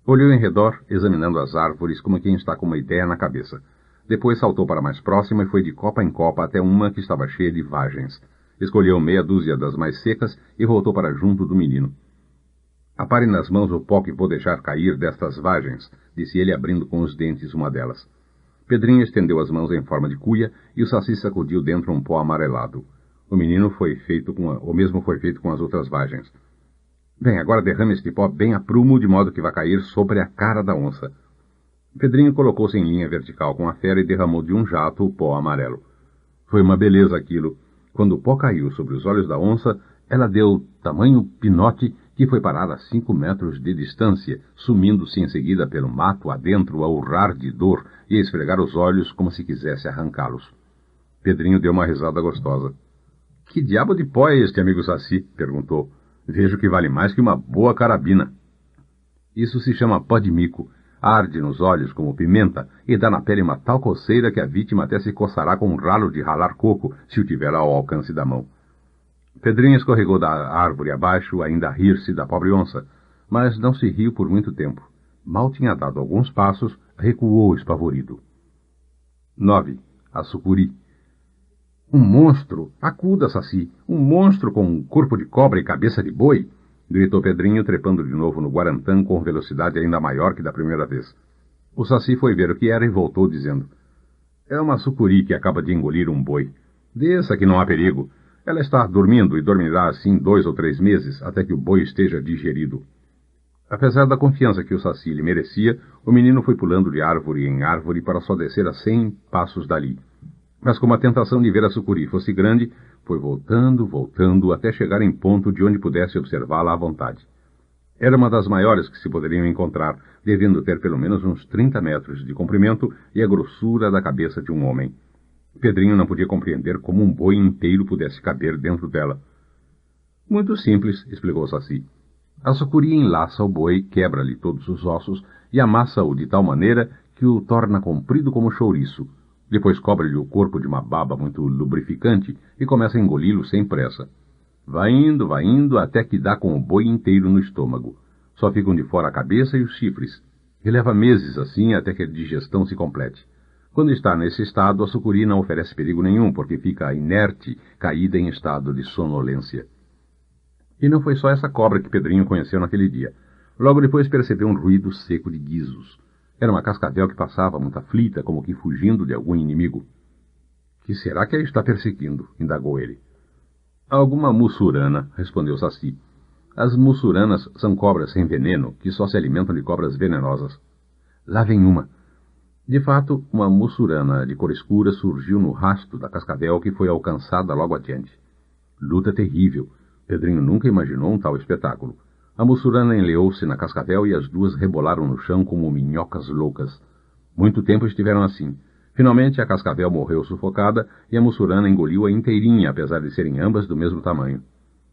Olhou em redor, examinando as árvores como quem está com uma ideia na cabeça. Depois saltou para a mais próxima e foi de copa em copa até uma que estava cheia de vagens. Escolheu meia dúzia das mais secas e voltou para junto do menino. Apare nas mãos o pó que vou deixar cair destas vagens, disse ele abrindo com os dentes uma delas. Pedrinho estendeu as mãos em forma de cuia e o Saci sacudiu dentro um pó amarelado. O menino o mesmo foi feito com as outras vagens. Bem, agora derrame este pó bem a prumo, de modo que vai cair sobre a cara da onça. Pedrinho colocou-se em linha vertical com a fera e derramou de um jato o pó amarelo. Foi uma beleza aquilo. Quando o pó caiu sobre os olhos da onça, ela deu tamanho pinote que foi parar a 5 metros de distância, sumindo-se em seguida pelo mato adentro a urrar de dor e a esfregar os olhos como se quisesse arrancá-los. Pedrinho deu uma risada gostosa. — Que diabo de pó é este, amigo Saci? — perguntou. — Vejo que vale mais que uma boa carabina. — Isso se chama pó de mico. arde nos olhos como pimenta e dá na pele uma tal coceira que a vítima até se coçará com um ralo de ralar coco se o tiver ao alcance da mão. Pedrinho escorregou da árvore abaixo, ainda a rir-se da pobre onça, mas não se riu por muito tempo. Mal tinha dado alguns passos, recuou espavorido. 9. A sucuri. Um monstro! Acuda, Saci! Um monstro com um corpo de cobra e cabeça de boi! Gritou Pedrinho, trepando de novo no guarantã com velocidade ainda maior que da primeira vez. O Saci foi ver o que era e voltou dizendo: é uma sucuri que acaba de engolir um boi. Desça que não há perigo. Ela está dormindo e dormirá assim 2 ou 3 meses, até que o boi esteja digerido. Apesar da confiança que o Saci lhe merecia, o menino foi pulando de árvore em árvore para só descer a 100 passos dali. Mas como a tentação de ver a sucuri fosse grande, foi voltando, até chegar em ponto de onde pudesse observá-la à vontade. Era uma das maiores que se poderiam encontrar, devendo ter pelo menos uns 30 metros de comprimento e a grossura da cabeça de um homem. Pedrinho não podia compreender como um boi inteiro pudesse caber dentro dela. Muito simples, explicou Saci. A sucuri enlaça o boi, quebra-lhe todos os ossos e amassa-o de tal maneira que o torna comprido como chouriço. Depois cobre-lhe o corpo de uma baba muito lubrificante e começa a engoli-lo sem pressa. Vai indo, até que dá com o boi inteiro no estômago. Só ficam de fora a cabeça e os chifres. E leva meses assim até que a digestão se complete. Quando está nesse estado, a sucuri não oferece perigo nenhum, porque fica inerte, caída em estado de sonolência. E não foi só essa cobra que Pedrinho conheceu naquele dia. Logo depois percebeu um ruído seco de guizos. Era uma cascavel que passava muito aflita, como que fugindo de algum inimigo. — Que será que a está perseguindo? — indagou ele. — Alguma mussurana — respondeu Saci. As mussuranas são cobras sem veneno, que só se alimentam de cobras venenosas. Lá vem uma. De fato, uma mussurana de cor escura surgiu no rastro da cascavel, que foi alcançada logo adiante. Luta terrível. Pedrinho nunca imaginou um tal espetáculo. A mussurana enleou-se na cascavel e as duas rebolaram no chão como minhocas loucas. Muito tempo estiveram assim. Finalmente a cascavel morreu sufocada e a mussurana engoliu-a inteirinha, apesar de serem ambas do mesmo tamanho.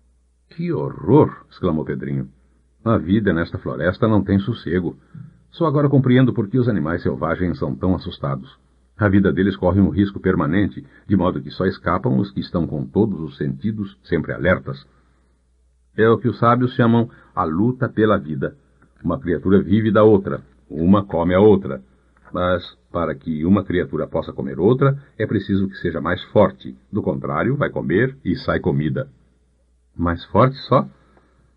— Que horror! — exclamou Pedrinho. — A vida nesta floresta não tem sossego. Só agora compreendo por que os animais selvagens são tão assustados. A vida deles corre um risco permanente, de modo que só escapam os que estão com todos os sentidos sempre alertas. É o que os sábios chamam a luta pela vida. Uma criatura vive da outra, uma come a outra. Mas, para que uma criatura possa comer outra, é preciso que seja mais forte. Do contrário, vai comer e sai comida. Mais forte só?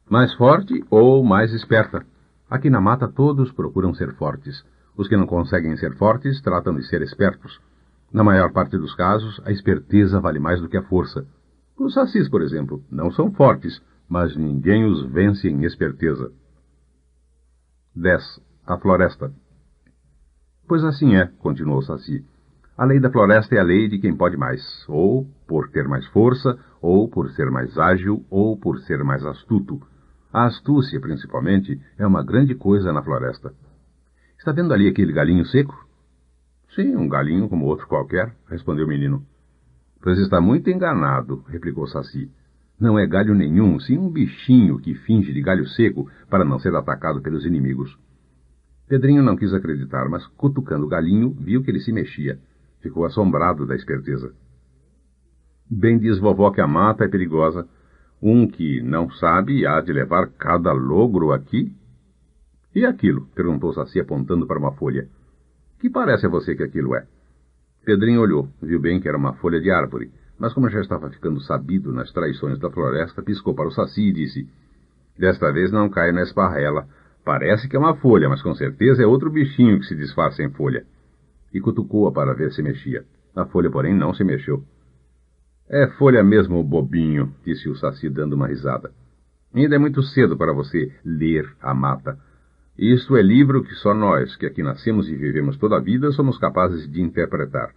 Mais forte ou mais esperta. Aqui na mata todos procuram ser fortes. Os que não conseguem ser fortes tratam de ser espertos. Na maior parte dos casos, a esperteza vale mais do que a força. Os sacis, por exemplo, não são fortes, mas ninguém os vence em esperteza. 10. A floresta. Pois assim é, continuou Saci. A lei da floresta é a lei de quem pode mais, ou por ter mais força, ou por ser mais ágil, ou por ser mais astuto. A astúcia, principalmente, é uma grande coisa na floresta. Está vendo ali aquele galinho seco? Sim, um galinho como outro qualquer, respondeu o menino. Pois está muito enganado, replicou Saci. Não é galho nenhum, sim um bichinho que finge de galho seco para não ser atacado pelos inimigos. Pedrinho não quis acreditar, mas cutucando o galinho, viu que ele se mexia. Ficou assombrado da esperteza. Bem diz vovó que a mata é perigosa. Um que não sabe há de levar cada logro aqui. E aquilo? Perguntou Saci apontando para uma folha. Que parece a você que aquilo é? Pedrinho olhou, viu bem que era uma folha de árvore, mas como já estava ficando sabido nas traições da floresta, piscou para o Saci e disse: Desta vez não caio na esparrela. Parece que é uma folha, mas com certeza é outro bichinho que se disfarça em folha. E cutucou-a para ver se mexia. A folha, porém, não se mexeu. É folha mesmo, bobinho, disse o Saci dando uma risada. Ainda é muito cedo para você ler a mata. Isto é livro que só nós, que aqui nascemos e vivemos toda a vida, somos capazes de interpretar.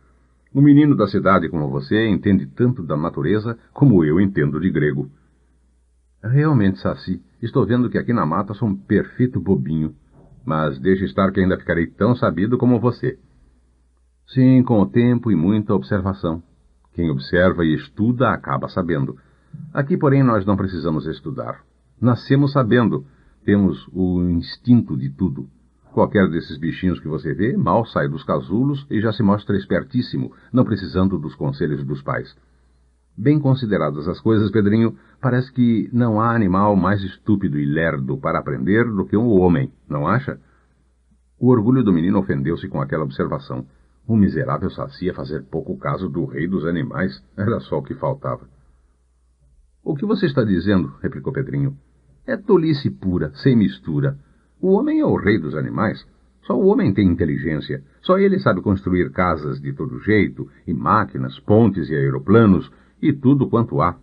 Um menino da cidade como você entende tanto da natureza como eu entendo de grego. Realmente, Saci, estou vendo que aqui na mata sou um perfeito bobinho. Mas deixe estar que ainda ficarei tão sabido como você. Sim, com o tempo e muita observação. Quem observa e estuda acaba sabendo. Aqui, porém, nós não precisamos estudar. Nascemos sabendo. Temos o instinto de tudo. Qualquer desses bichinhos que você vê mal sai dos casulos e já se mostra espertíssimo, não precisando dos conselhos dos pais. Bem consideradas as coisas, Pedrinho, parece que não há animal mais estúpido e lerdo para aprender do que um homem, não acha? O orgulho do menino ofendeu-se com aquela observação. Um miserável saci a fazer pouco caso do rei dos animais. Era só o que faltava. O que você está dizendo? Replicou Pedrinho. É tolice pura, sem mistura. O homem é o rei dos animais. Só o homem tem inteligência. Só ele sabe construir casas de todo jeito, e máquinas, pontes e aeroplanos, e tudo quanto há.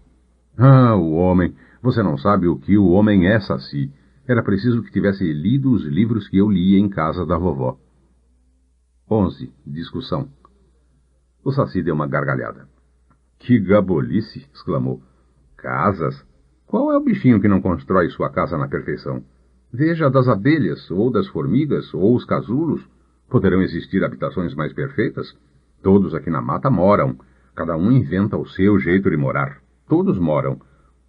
Ah, o homem! Você não sabe o que o homem é, Saci. Era preciso que tivesse lido os livros que eu lia em casa da vovó. 11. Discussão. O Saci deu uma gargalhada. Que gabolice! Exclamou. Casas? Qual é o bichinho que não constrói sua casa na perfeição? Veja a das abelhas, ou das formigas, ou os casulos. Poderão existir habitações mais perfeitas? Todos aqui na mata moram. Cada um inventa o seu jeito de morar. Todos moram.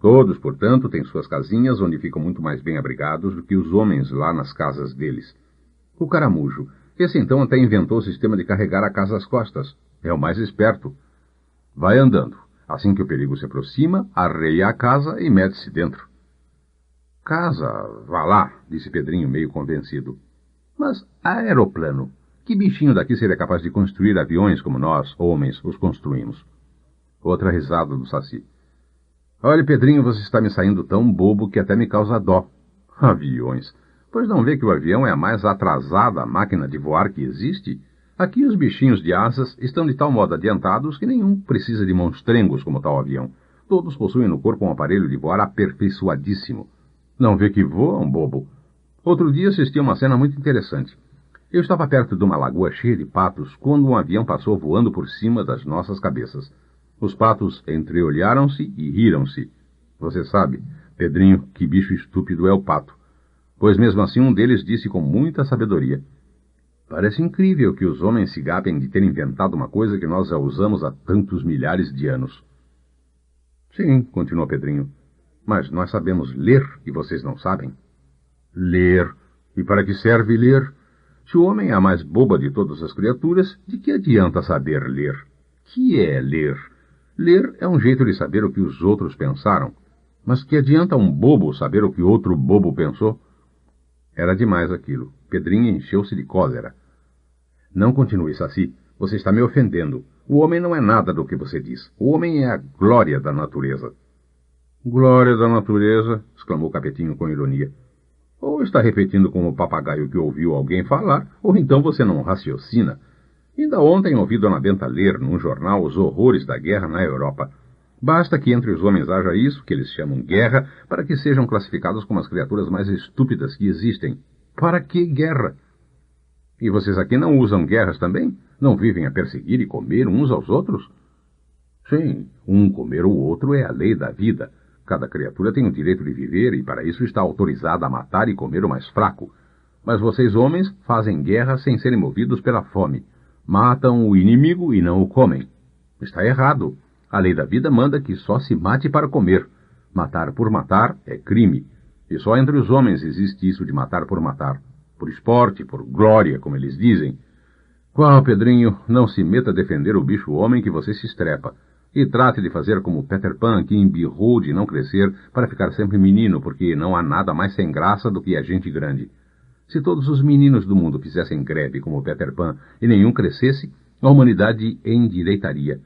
Todos, portanto, têm suas casinhas onde ficam muito mais bem abrigados do que os homens lá nas casas deles. O caramujo. Esse então até inventou o sistema de carregar a casa às costas. É o mais esperto. Vai andando. Assim que o perigo se aproxima, arreia a casa e mete-se dentro. Casa, vá lá, disse Pedrinho meio convencido. Mas aeroplano? Que bichinho daqui seria capaz de construir aviões como nós, homens, os construímos? Outra risada do Saci. Olhe, Pedrinho, você está me saindo tão bobo que até me causa dó. Aviões. Pois não vê que o avião é a mais atrasada máquina de voar que existe? Aqui os bichinhos de asas estão de tal modo adiantados que nenhum precisa de monstrengos como tal avião. Todos possuem no corpo um aparelho de voar aperfeiçoadíssimo. Não vê que voam, bobo? Outro dia assisti a uma cena muito interessante. Eu estava perto de uma lagoa cheia de patos quando um avião passou voando por cima das nossas cabeças. Os patos entreolharam-se e riram-se. Você sabe, Pedrinho, que bicho estúpido é o pato. Pois mesmo assim um deles disse com muita sabedoria. Parece incrível que os homens se gabem de ter inventado uma coisa que nós já usamos há tantos milhares de anos. Sim, continuou Pedrinho, mas nós sabemos ler e vocês não sabem. Ler? E para que serve ler? Se o homem é a mais boba de todas as criaturas, de que adianta saber ler? Que é ler? Ler é um jeito de saber o que os outros pensaram. Mas que adianta um bobo saber o que outro bobo pensou? Era demais aquilo. Pedrinho encheu-se de cólera. Não continue, Saci. Você está me ofendendo. O homem não é nada do que você diz. O homem é a glória da natureza. Glória da natureza, exclamou Capetinho com ironia. Ou está repetindo como o papagaio que ouviu alguém falar, ou então você não raciocina. Ainda ontem ouvi Dona Benta ler num jornal os horrores da guerra na Europa. Basta que entre os homens haja isso, que eles chamam guerra, para que sejam classificados como as criaturas mais estúpidas que existem. Para que guerra? E vocês aqui não usam guerras também? Não vivem a perseguir e comer uns aos outros? Sim, um comer o outro é a lei da vida. Cada criatura tem o direito de viver e para isso está autorizada a matar e comer o mais fraco. Mas vocês, homens, fazem guerra sem serem movidos pela fome. Matam o inimigo e não o comem. Está errado. A lei da vida manda que só se mate para comer. Matar por matar é crime. E só entre os homens existe isso de matar por matar. Por esporte, por glória, como eles dizem. Qual, Pedrinho, não se meta a defender o bicho-homem que você se estrepa. E trate de fazer como Peter Pan, que embirrou de não crescer para ficar sempre menino, porque não há nada mais sem graça do que a gente grande. Se todos os meninos do mundo fizessem greve como Peter Pan e nenhum crescesse, a humanidade endireitaria.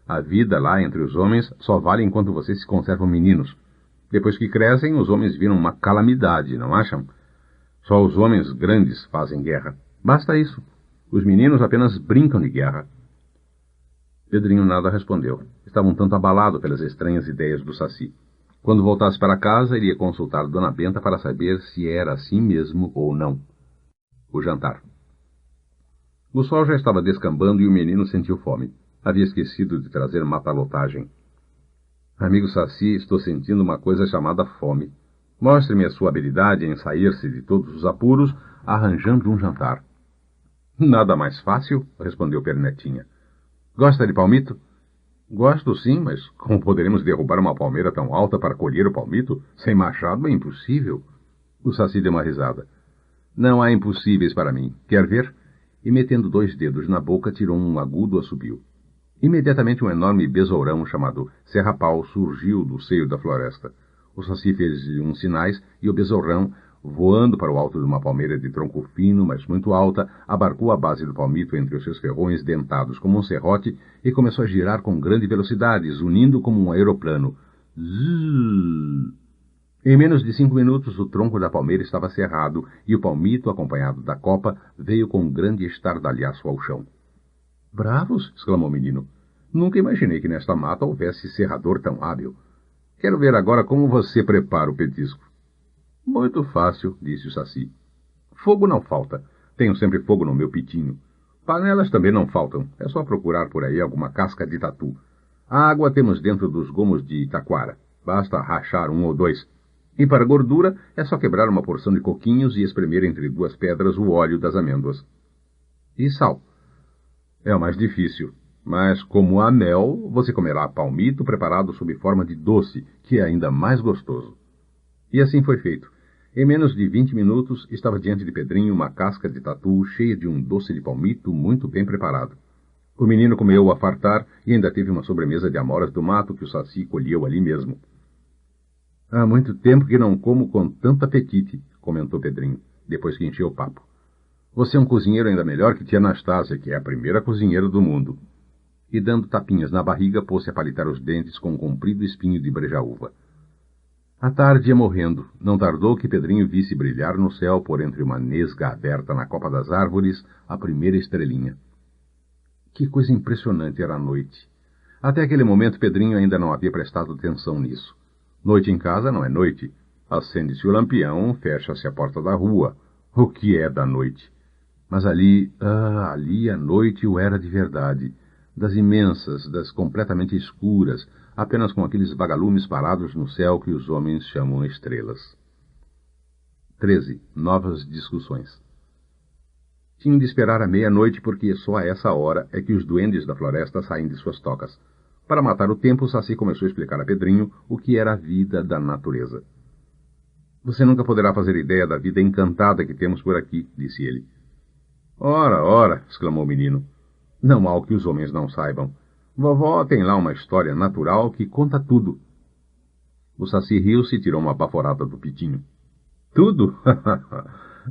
A vida lá entre os homens só vale enquanto vocês se conservam meninos. Depois que crescem, os homens viram uma calamidade, não acham? Só os homens grandes fazem guerra. Basta isso. Os meninos apenas brincam de guerra. Pedrinho nada respondeu. Estava um tanto abalado pelas estranhas ideias do Saci. Quando voltasse para casa, iria consultar Dona Benta para saber se era assim mesmo ou não. O jantar. O sol já estava descambando e o menino sentiu fome. Havia esquecido de trazer matalotagem. Amigo Saci, estou sentindo uma coisa chamada fome. Mostre-me a sua habilidade em sair-se de todos os apuros, arranjando um jantar. Nada mais fácil, respondeu Pernetinha. Gosta de palmito? Gosto sim, mas como poderemos derrubar uma palmeira tão alta para colher o palmito? Sem machado é impossível. O Saci deu uma risada. Não há impossíveis para mim. Quer ver? E metendo 2 dedos na boca, tirou um agudo assobio. Imediatamente um enorme besourão chamado serrapau surgiu do seio da floresta. O Saci fez uns sinais e o besourão, voando para o alto de uma palmeira de tronco fino, mas muito alta, abarcou a base do palmito entre os seus ferrões dentados como um serrote e começou a girar com grande velocidade, zunindo como um aeroplano. Zzz. Em menos de 5 minutos, o tronco da palmeira estava cerrado e o palmito, acompanhado da copa, veio com um grande estardalhaço ao chão. Bravos! Exclamou o menino. Nunca imaginei que nesta mata houvesse serrador tão hábil. Quero ver agora como você prepara o petisco. Muito fácil, disse o Saci. Fogo não falta. Tenho sempre fogo no meu pitinho. Panelas também não faltam. É só procurar por aí alguma casca de tatu. A água temos dentro dos gomos de taquara. Basta rachar 1 ou 2. E para gordura, é só quebrar uma porção de coquinhos e espremer entre 2 pedras o óleo das amêndoas. E sal? É o mais difícil. Mas, como há mel, você comerá palmito preparado sob forma de doce, que é ainda mais gostoso. E assim foi feito. Em menos de 20 minutos, estava diante de Pedrinho uma casca de tatu cheia de um doce de palmito muito bem preparado. O menino comeu a fartar e ainda teve uma sobremesa de amoras do mato que o Saci colheu ali mesmo. Há muito tempo que não como com tanto apetite, comentou Pedrinho, depois que encheu o papo. Você é um cozinheiro ainda melhor que tia Anastácia, que é a primeira cozinheira do mundo. E dando tapinhas na barriga, pôs-se a palitar os dentes com um comprido espinho de brejaúva. A tarde ia morrendo. Não tardou que Pedrinho visse brilhar no céu, por entre uma nesga aberta na copa das árvores, a primeira estrelinha. Que coisa impressionante era a noite. Até aquele momento, Pedrinho ainda não havia prestado atenção nisso. Noite em casa não é noite. Acende-se o lampião, fecha-se a porta da rua. O que é da noite? Mas ali a noite o era de verdade. Das imensas, das completamente escuras, apenas com aqueles vagalumes parados no céu que os homens chamam estrelas. 13. Novas discussões. Tinham de esperar a meia-noite porque só a essa hora é que os duendes da floresta saem de suas tocas. Para matar o tempo, o Saci começou a explicar a Pedrinho o que era a vida da natureza. Você nunca poderá fazer ideia da vida encantada que temos por aqui, disse ele. Ora, ora, exclamou o menino. Não há o que os homens não saibam. Vovó tem lá uma história natural que conta tudo. O Saci riu-se e tirou uma baforada do pitinho. Tudo?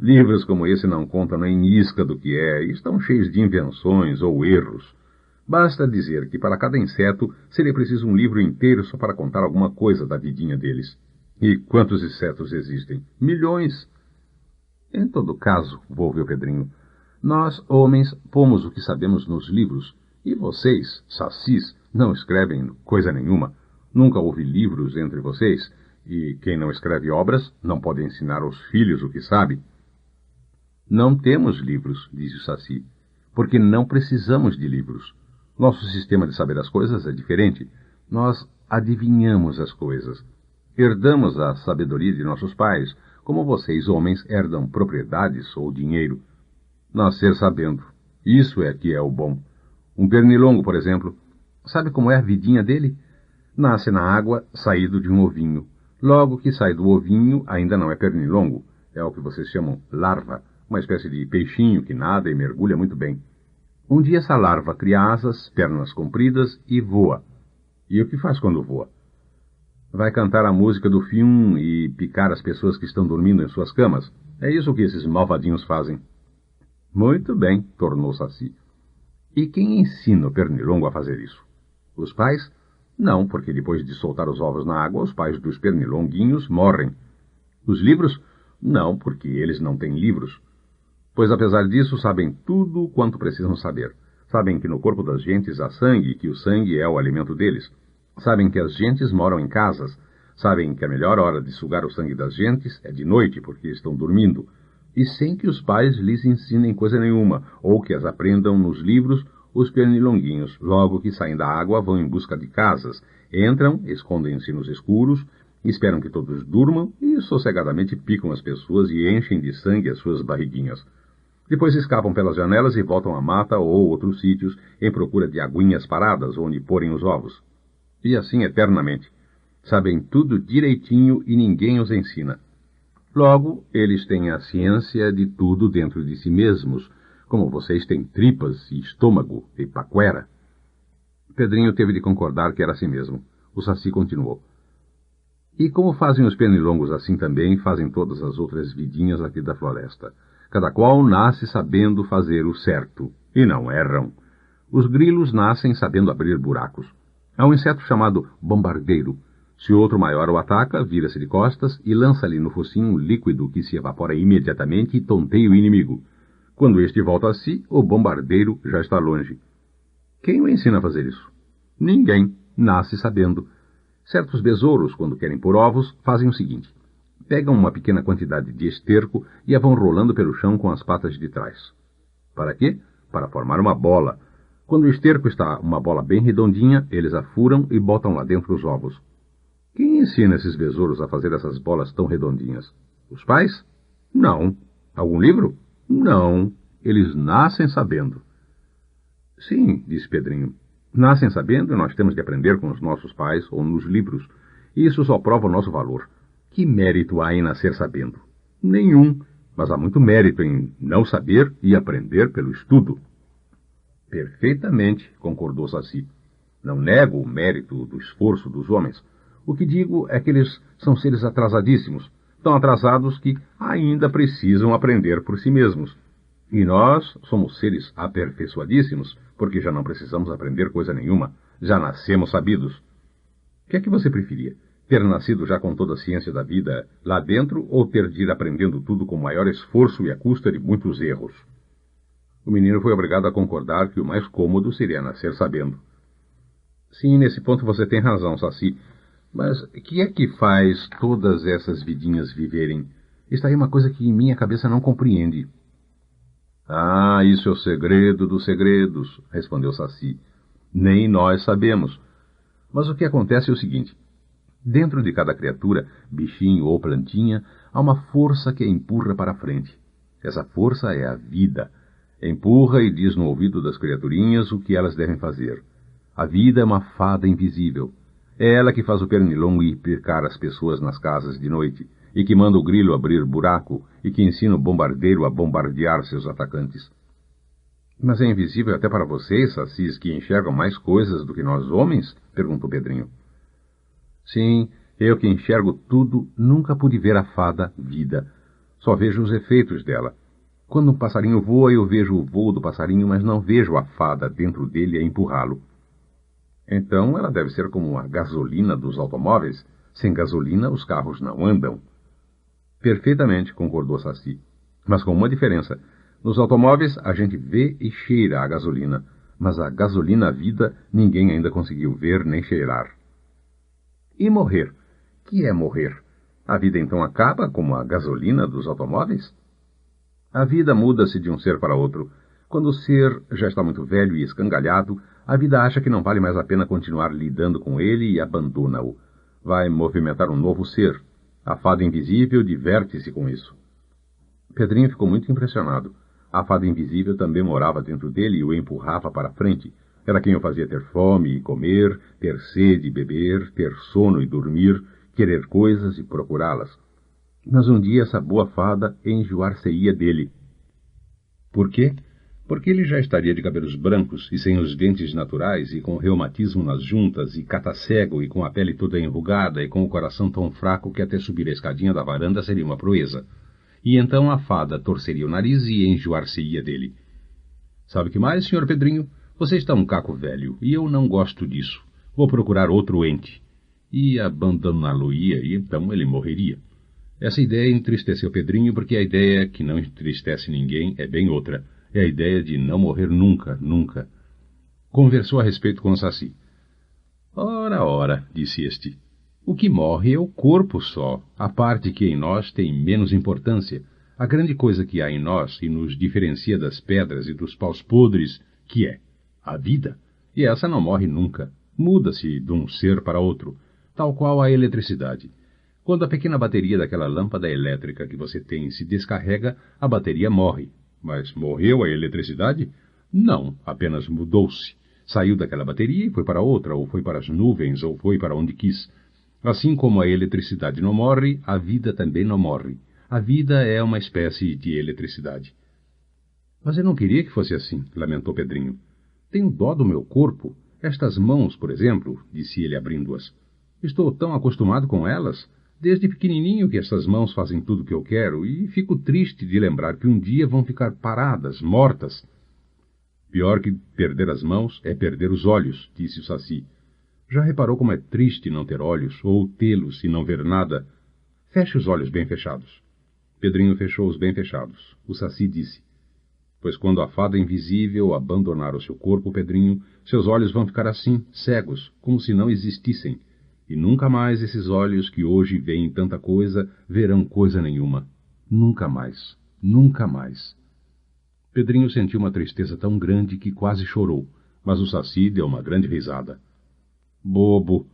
Livros como esse não contam nem isca do que é e estão cheios de invenções ou erros. Basta dizer que para cada inseto seria preciso um livro inteiro só para contar alguma coisa da vidinha deles. E quantos insetos existem? Milhões. Em todo caso, volveu Pedrinho, nós, homens, pomos o que sabemos nos livros, e vocês, sacis, não escrevem coisa nenhuma. Nunca houve livros entre vocês, e quem não escreve obras não pode ensinar aos filhos o que sabe. Não temos livros, disse o Saci, porque não precisamos de livros. Nosso sistema de saber as coisas é diferente. Nós adivinhamos as coisas. Herdamos a sabedoria de nossos pais, como vocês, homens, herdam propriedades ou dinheiro. Nascer sabendo. Isso é que é o bom. Um pernilongo, por exemplo. Sabe como é a vidinha dele? Nasce na água, saído de um ovinho. Logo que sai do ovinho, ainda não é pernilongo. É o que vocês chamam larva, uma espécie de peixinho que nada e mergulha muito bem. Um dia essa larva cria asas, pernas compridas e voa. E o que faz quando voa? Vai cantar a música do fium e picar as pessoas que estão dormindo em suas camas. É isso que esses malvadinhos fazem. Muito bem, tornou Saci. E quem ensina o pernilongo a fazer isso? Os pais? Não, porque depois de soltar os ovos na água, os pais dos pernilonguinhos morrem. Os livros? Não, porque eles não têm livros. Pois apesar disso, sabem tudo quanto precisam saber. Sabem que no corpo das gentes há sangue e que o sangue é o alimento deles. Sabem que as gentes moram em casas. Sabem que a melhor hora de sugar o sangue das gentes é de noite, porque estão dormindo. E sem que os pais lhes ensinem coisa nenhuma, ou que as aprendam nos livros, os pernilonguinhos, logo que saem da água, vão em busca de casas. Entram, escondem-se nos escuros, esperam que todos durmam e sossegadamente picam as pessoas e enchem de sangue as suas barriguinhas. Depois escapam pelas janelas e voltam à mata ou outros sítios em procura de aguinhas paradas onde porem os ovos. E assim eternamente. Sabem tudo direitinho e ninguém os ensina. Logo, eles têm a ciência de tudo dentro de si mesmos, como vocês têm tripas e estômago e paquera. Pedrinho teve de concordar que era assim mesmo. O Saci continuou. E como fazem os pernilongos assim também, fazem todas as outras vidinhas aqui da floresta. Cada qual nasce sabendo fazer o certo, e não erram. Os grilos nascem sabendo abrir buracos. Há um inseto chamado bombardeiro. Se outro maior o ataca, vira-se de costas e lança-lhe no focinho um líquido que se evapora imediatamente e tonteia o inimigo. Quando este volta a si, o bombardeiro já está longe. Quem o ensina a fazer isso? Ninguém. Nasce sabendo. Certos besouros, quando querem pôr ovos, fazem o seguinte. Pegam uma pequena quantidade de esterco e a vão rolando pelo chão com as patas de trás. Para quê? Para formar uma bola. Quando o esterco está uma bola bem redondinha, eles a furam e botam lá dentro os ovos. Quem ensina esses besouros a fazer essas bolas tão redondinhas? Os pais? Não. Algum livro? Não. Eles nascem sabendo. Sim, disse Pedrinho. Nascem sabendo e nós temos de aprender com os nossos pais ou nos livros. Isso só prova o nosso valor. Que mérito há em nascer sabendo? Nenhum, mas há muito mérito em não saber e aprender pelo estudo. Perfeitamente, concordou Saci. Não nego o mérito do esforço dos homens. O que digo é que eles são seres atrasadíssimos, tão atrasados que ainda precisam aprender por si mesmos. E nós somos seres aperfeiçoadíssimos, porque já não precisamos aprender coisa nenhuma, já nascemos sabidos. O que é que você preferia? Ter nascido já com toda a ciência da vida lá dentro ou ter de ir aprendendo tudo com maior esforço e à custa de muitos erros? O menino foi obrigado a concordar que o mais cômodo seria nascer sabendo. Sim, nesse ponto você tem razão, Saci. Mas o que é que faz todas essas vidinhas viverem? Está aí uma coisa que minha cabeça não compreende. Ah, isso é o segredo dos segredos, respondeu Saci. Nem nós sabemos. Mas o que acontece é o seguinte. Dentro de cada criatura, bichinho ou plantinha, há uma força que a empurra para a frente. Essa força é a vida. Empurra e diz no ouvido das criaturinhas o que elas devem fazer. A vida é uma fada invisível. É ela que faz o pernilongo ir picar as pessoas nas casas de noite, e que manda o grilo abrir buraco, e que ensina o bombardeiro a bombardear seus atacantes. Mas é invisível até para vocês, sacis, que enxergam mais coisas do que nós homens? Perguntou Pedrinho. Sim, eu que enxergo tudo, nunca pude ver a fada vida. Só vejo os efeitos dela. Quando um passarinho voa, eu vejo o voo do passarinho, mas não vejo a fada dentro dele a empurrá-lo. Então ela deve ser como a gasolina dos automóveis. Sem gasolina, os carros não andam. Perfeitamente, concordou Saci. Mas com uma diferença. Nos automóveis, a gente vê e cheira a gasolina, mas a gasolina vida ninguém ainda conseguiu ver nem cheirar. E morrer? Que é morrer? A vida então acaba como a gasolina dos automóveis? A vida muda-se de um ser para outro. Quando o ser já está muito velho e escangalhado, a vida acha que não vale mais a pena continuar lidando com ele e abandona-o. Vai movimentar um novo ser. A fada invisível diverte-se com isso. Pedrinho ficou muito impressionado. A fada invisível também morava dentro dele e o empurrava para a frente. Era quem o fazia ter fome e comer, ter sede e beber, ter sono e dormir, querer coisas e procurá-las. Mas um dia essa boa fada enjoar-se-ia dele. Por quê? Porque ele já estaria de cabelos brancos e sem os dentes naturais e com reumatismo nas juntas e catacego e com a pele toda enrugada e com o coração tão fraco que até subir a escadinha da varanda seria uma proeza. E então a fada torceria o nariz e enjoar-se-ia dele. Sabe o que mais, senhor Pedrinho? Você está um caco velho e eu não gosto disso. Vou procurar outro ente. E abandoná-lo-ia e então ele morreria. Essa ideia entristeceu Pedrinho porque a ideia que não entristece ninguém é bem outra. É a ideia de não morrer nunca, nunca. Conversou a respeito com o Saci. Ora, disse este. O que morre é o corpo só, a parte que em nós tem menos importância. A grande coisa que há em nós e nos diferencia das pedras e dos paus podres, que é a vida. E essa não morre nunca. Muda-se de um ser para outro, tal qual a eletricidade. Quando a pequena bateria daquela lâmpada elétrica que você tem se descarrega, a bateria morre. Mas morreu a eletricidade? Não, apenas mudou-se. Saiu daquela bateria e foi para outra, ou foi para as nuvens, ou foi para onde quis. Assim como a eletricidade não morre, a vida também não morre. A vida é uma espécie de eletricidade. Mas eu não queria que fosse assim, lamentou Pedrinho. Tenho dó do meu corpo. Estas mãos, por exemplo, disse ele abrindo-as. Estou tão acostumado com elas, desde pequenininho que essas mãos fazem tudo o que eu quero, e fico triste de lembrar que um dia vão ficar paradas, mortas. Pior que perder as mãos é perder os olhos, disse o Saci. Já reparou como é triste não ter olhos, ou tê-los e não ver nada? Feche os olhos bem fechados. Pedrinho fechou-os bem fechados. O Saci disse: pois quando a fada invisível abandonar o seu corpo, Pedrinho, seus olhos vão ficar assim, cegos, como se não existissem. E nunca mais esses olhos que hoje veem tanta coisa, verão coisa nenhuma. Nunca mais. Nunca mais. Pedrinho sentiu uma tristeza tão grande que quase chorou, mas o Saci deu uma grande risada. Bobo!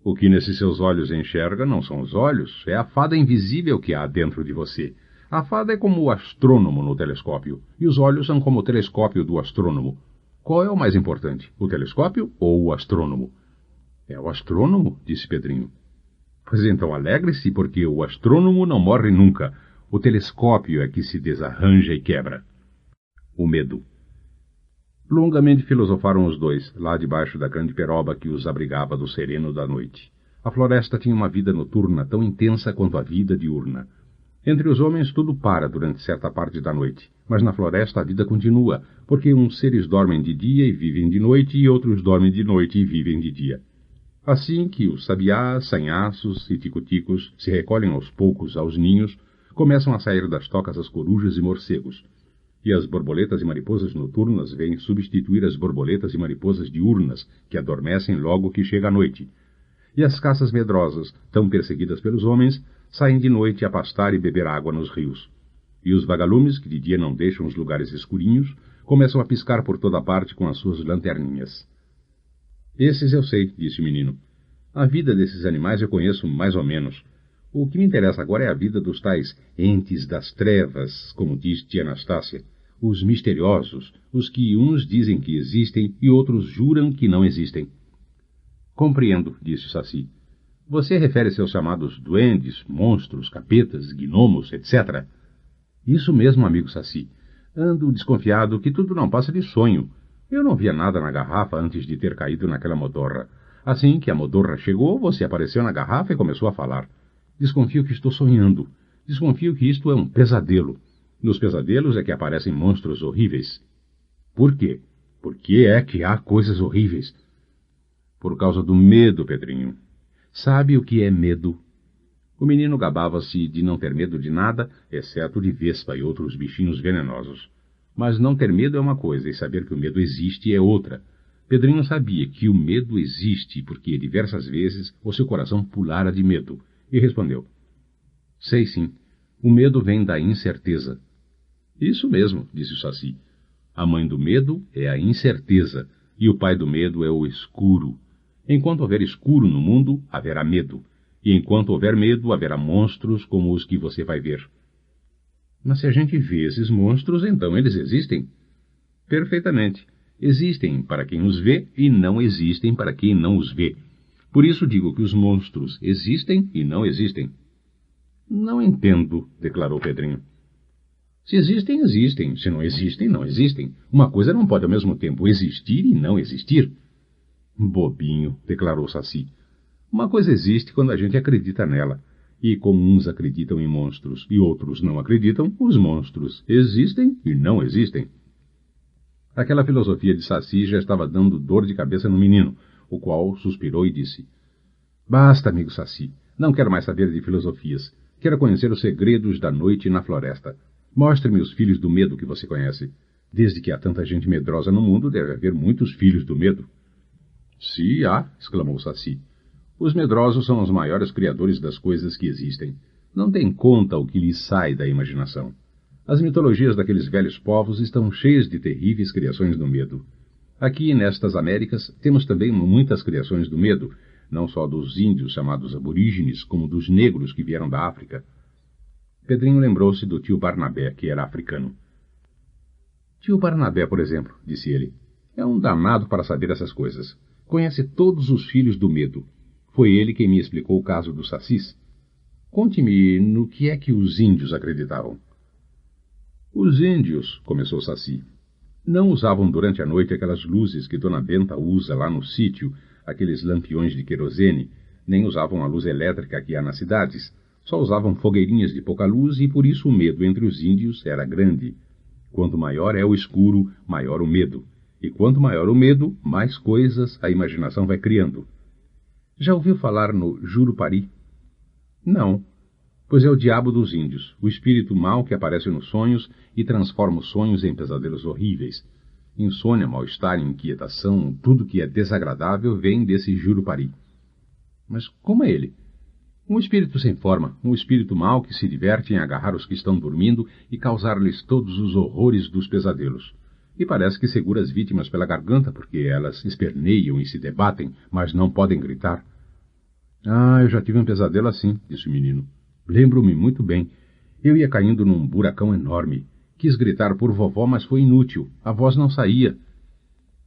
O que nesses seus olhos enxerga não são os olhos, é a fada invisível que há dentro de você. A fada é como o astrônomo no telescópio, e os olhos são como o telescópio do astrônomo. Qual é o mais importante, o telescópio ou o astrônomo? É o astrônomo, disse Pedrinho. Pois então alegre-se, porque o astrônomo não morre nunca. O telescópio é que se desarranja e quebra. O medo. Longamente filosofaram os dois, lá debaixo da grande peroba que os abrigava do sereno da noite. A floresta tinha uma vida noturna tão intensa quanto a vida diurna. Entre os homens tudo para durante certa parte da noite, mas na floresta a vida continua, porque uns seres dormem de dia e vivem de noite, e outros dormem de noite e vivem de dia. Assim que os sabiás, sanhaços e ticuticos se recolhem aos poucos aos ninhos, começam a sair das tocas as corujas e morcegos, e as borboletas e mariposas noturnas vêm substituir as borboletas e mariposas diurnas, que adormecem logo que chega a noite. E as caças medrosas, tão perseguidas pelos homens, saem de noite a pastar e beber água nos rios. E os vagalumes, que de dia não deixam os lugares escurinhos, começam a piscar por toda parte com as suas lanterninhas. Esses eu sei, disse o menino. A vida desses animais eu conheço mais ou menos. O que me interessa agora é a vida dos tais entes das trevas, como diz tia Anastácia. Os misteriosos, os que uns dizem que existem e outros juram que não existem. Compreendo, disse o Saci. Você refere-se aos chamados duendes, monstros, capetas, gnomos, etc. Isso mesmo, amigo Saci. Ando desconfiado que tudo não passa de sonho. Eu não via nada na garrafa antes de ter caído naquela modorra. Assim que a modorra chegou, você apareceu na garrafa e começou a falar. Desconfio que estou sonhando. Desconfio que isto é um pesadelo. Nos pesadelos é que aparecem monstros horríveis. Por quê? Por que é que há coisas horríveis? Por causa do medo, Pedrinho. Sabe o que é medo? O menino gabava-se de não ter medo de nada, exceto de vespa e outros bichinhos venenosos. Mas não ter medo é uma coisa, e saber que o medo existe é outra. Pedrinho sabia que o medo existe, porque diversas vezes o seu coração pulara de medo, e respondeu. Sei sim, o medo vem da incerteza. Isso mesmo, disse o Saci. A mãe do medo é a incerteza, e o pai do medo é o escuro. Enquanto houver escuro no mundo, haverá medo. E enquanto houver medo, haverá monstros como os que você vai ver. Mas se a gente vê esses monstros, então eles existem? Perfeitamente. Existem para quem os vê e não existem para quem não os vê. Por isso digo que os monstros existem e não existem. Não entendo, declarou Pedrinho. Se existem, existem. Se não existem, não existem. Uma coisa não pode ao mesmo tempo existir e não existir. Bobinho, declarou Saci. Uma coisa existe quando a gente acredita nela. E como uns acreditam em monstros e outros não acreditam, os monstros existem e não existem. Aquela filosofia de Saci já estava dando dor de cabeça no menino, o qual suspirou e disse. Basta, amigo Saci. Não quero mais saber de filosofias. Quero conhecer os segredos da noite na floresta. Mostre-me os filhos do medo que você conhece. Desde que há tanta gente medrosa no mundo, deve haver muitos filhos do medo. Se há, exclamou Saci. Os medrosos são os maiores criadores das coisas que existem. Não têm conta o que lhes sai da imaginação. As mitologias daqueles velhos povos estão cheias de terríveis criações do medo. Aqui, nestas Américas, temos também muitas criações do medo, não só dos índios chamados aborígenes, como dos negros que vieram da África. Pedrinho lembrou-se do tio Barnabé, que era africano. Tio Barnabé, por exemplo, disse ele, é um danado para saber essas coisas. Conhece todos os filhos do medo. Foi ele quem me explicou o caso dos sacis. Conte-me no que é que os índios acreditavam. Os índios, começou Saci, não usavam durante a noite aquelas luzes que Dona Benta usa lá no sítio, aqueles lampiões de querosene, nem usavam a luz elétrica que há nas cidades. Só usavam fogueirinhas de pouca luz e por isso o medo entre os índios era grande. Quanto maior é o escuro, maior o medo. E quanto maior o medo, mais coisas a imaginação vai criando. Já ouviu falar no Jurupari? Não, pois é o diabo dos índios, o espírito mau que aparece nos sonhos e transforma os sonhos em pesadelos horríveis. Insônia, mal-estar, inquietação, tudo que é desagradável vem desse Jurupari. Mas como é ele? Um espírito sem forma, um espírito mau que se diverte em agarrar os que estão dormindo e causar-lhes todos os horrores dos pesadelos. E parece que segura as vítimas pela garganta, porque elas esperneiam e se debatem, mas não podem gritar. Ah, eu já tive um pesadelo assim, disse o menino. Lembro-me muito bem. Eu ia caindo num buracão enorme. Quis gritar por vovó, mas foi inútil. A voz não saía.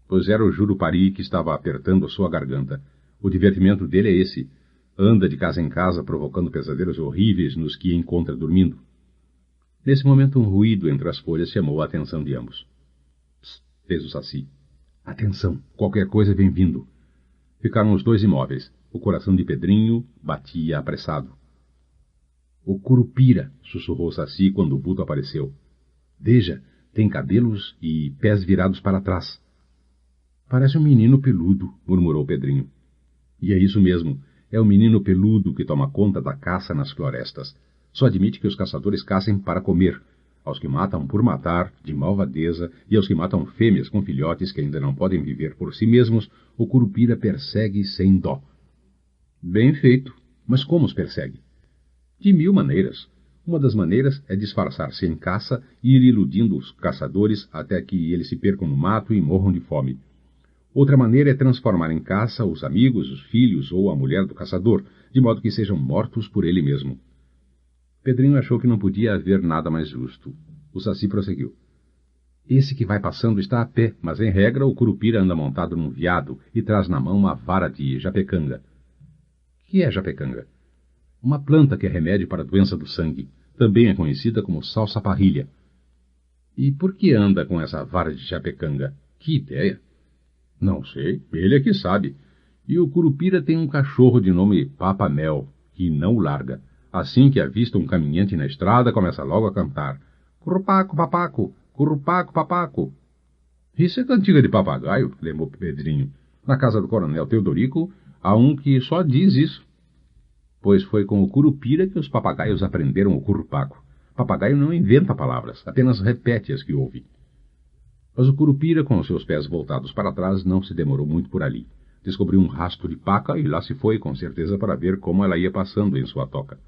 Pois era o Jurupari que estava apertando a sua garganta. O divertimento dele é esse. Anda de casa em casa provocando pesadelos horríveis nos que encontra dormindo. Nesse momento um ruído entre as folhas chamou a atenção de ambos. Psst, fez o Saci. Atenção, qualquer coisa vem vindo. Ficaram os dois imóveis. O coração de Pedrinho batia apressado. O Curupira, sussurrou Saci quando o vulto apareceu. Veja, tem cabelos e pés virados para trás. Parece um menino peludo, murmurou Pedrinho. E é isso mesmo. É o menino peludo que toma conta da caça nas florestas. Só admite que os caçadores caçem para comer. Aos que matam por matar, de malvadeza, e aos que matam fêmeas com filhotes que ainda não podem viver por si mesmos, o Curupira persegue sem dó. Bem feito. Mas como os persegue? De 1000 maneiras. Uma das maneiras é disfarçar-se em caça e ir iludindo os caçadores até que eles se percam no mato e morram de fome. Outra maneira é transformar em caça os amigos, os filhos ou a mulher do caçador, de modo que sejam mortos por ele mesmo. Pedrinho achou que não podia haver nada mais justo. O Saci prosseguiu. Esse que vai passando está a pé, mas em regra o Curupira anda montado num veado e traz na mão uma vara de japecanga. Que é japecanga? Uma planta que é remédio para a doença do sangue. Também é conhecida como salsa-parrilha. E por que anda com essa vara de japecanga? Que ideia! Não sei, ele é que sabe. E o Curupira tem um cachorro de nome Papa-Mel, que não o larga. Assim que avista um caminhante na estrada, começa logo a cantar. Curupaco, papaco, curupaco, papaco. Isso é cantiga de papagaio, lembrou Pedrinho. Na casa do coronel Teodorico, há um que só diz isso. Pois foi com o Curupira que os papagaios aprenderam o curupaco. Papagaio não inventa palavras, apenas repete as que ouve. Mas o Curupira, com os seus pés voltados para trás, não se demorou muito por ali. Descobriu um rastro de paca e lá se foi, com certeza, para ver como ela ia passando em sua toca.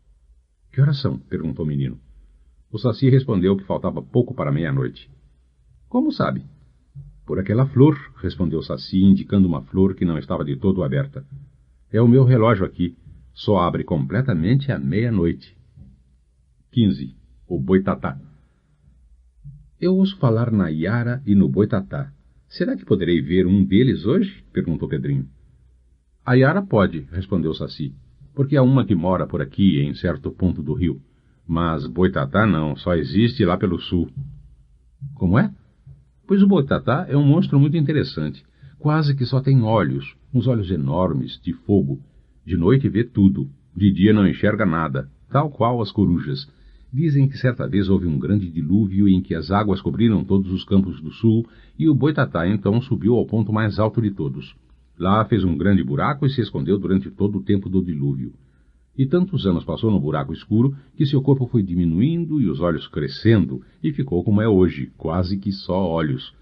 — Que horas são? — perguntou o menino. O Saci respondeu que faltava pouco para meia-noite. — Como sabe? — Por aquela flor — respondeu o Saci, indicando uma flor que não estava de todo aberta. — É o meu relógio aqui. Só abre completamente à meia-noite. 15. O Boitatá. Eu ouço falar na Iara e no Boitatá. Será que poderei ver um deles hoje? Perguntou Pedrinho. A Iara pode, respondeu Saci, porque há uma que mora por aqui, em certo ponto do rio. Mas Boitatá não, só existe lá pelo sul. Como é? Pois o Boitatá é um monstro muito interessante. Quase que só tem olhos, uns olhos enormes, de fogo. De noite vê tudo, de dia não enxerga nada, tal qual as corujas. Dizem que certa vez houve um grande dilúvio em que as águas cobriram todos os campos do sul e o Boitatá então subiu ao ponto mais alto de todos. Lá fez um grande buraco e se escondeu durante todo o tempo do dilúvio. E tantos anos passou no buraco escuro que seu corpo foi diminuindo e os olhos crescendo e ficou como é hoje, quase que só olhos.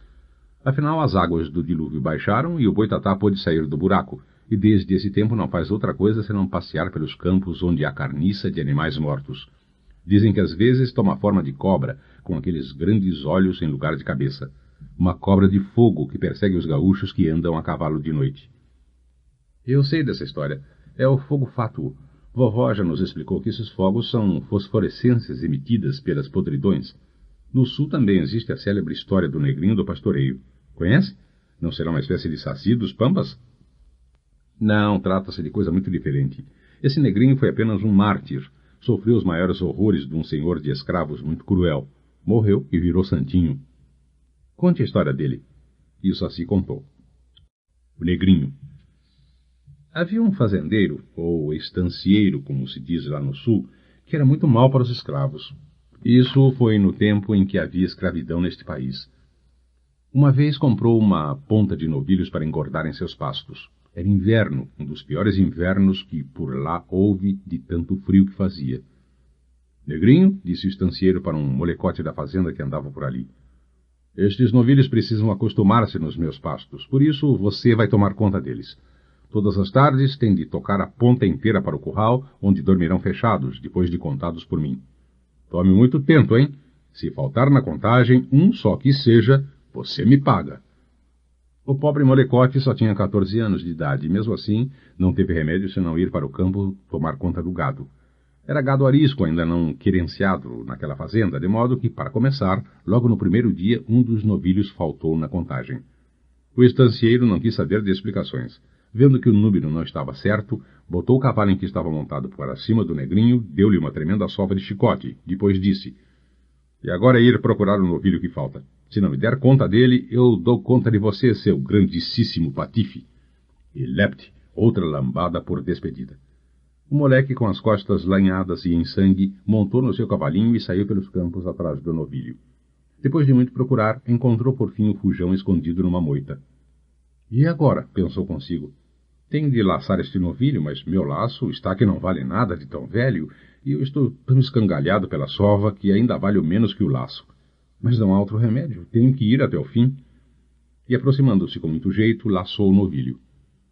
Afinal, as águas do dilúvio baixaram e o Boitatá pôde sair do buraco, e desde esse tempo não faz outra coisa senão passear pelos campos onde há carniça de animais mortos. Dizem que às vezes toma forma de cobra, com aqueles grandes olhos em lugar de cabeça. Uma cobra de fogo que persegue os gaúchos que andam a cavalo de noite. Eu sei dessa história. É o fogo fátuo. Vovó já nos explicou que esses fogos são fosforescências emitidas pelas podridões. No sul também existe a célebre história do negrinho do pastoreio. Conhece? Não será uma espécie de saci dos pampas? Não, trata-se de coisa muito diferente. Esse negrinho foi apenas um mártir. sofreu os maiores horrores de um senhor de escravos muito cruel. Morreu e virou santinho. Conte a história dele. E o Saci contou. O Negrinho. Havia um fazendeiro, ou estancieiro, como se diz lá no sul, que era muito mau para os escravos. Isso foi no tempo em que havia escravidão neste país. Uma vez comprou uma ponta de novilhos para engordar em seus pastos. Era inverno, um dos piores invernos que por lá houve de tanto frio que fazia. Negrinho, disse o estancieiro para um molecote da fazenda que andava por ali. Estes novilhos precisam acostumar-se nos meus pastos, por isso você vai tomar conta deles. Todas as tardes tem de tocar a ponta inteira para o curral, onde dormirão fechados, depois de contados por mim. Tome muito tempo, hein? Se faltar na contagem, um só que seja, você me paga. O pobre molecote só tinha 14 anos de idade e, mesmo assim, não teve remédio senão ir para o campo tomar conta do gado. Era gado arisco, ainda não querenciado naquela fazenda, de modo que, para começar, logo no primeiro dia, um dos novilhos faltou na contagem. O estancieiro não quis saber de explicações. Vendo que o número não estava certo, botou o cavalo em que estava montado para cima do Negrinho, deu-lhe uma tremenda sova de chicote, depois disse: E agora é ir procurar o novilho que falta. Se não me der conta dele, eu dou conta de você, seu grandíssimo patife. E lepte, outra lambada por despedida. O moleque, com as costas lanhadas e em sangue, montou no seu cavalinho e saiu pelos campos atrás do novilho. Depois de muito procurar, encontrou por fim o fujão escondido numa moita. E agora? Pensou consigo. Tenho de laçar este novilho, mas meu laço está que não vale nada de tão velho, e eu estou tão escangalhado pela sova que ainda vale o menos que o laço. Mas não há outro remédio, tenho que ir até o fim. E aproximando-se com muito jeito, laçou o novilho.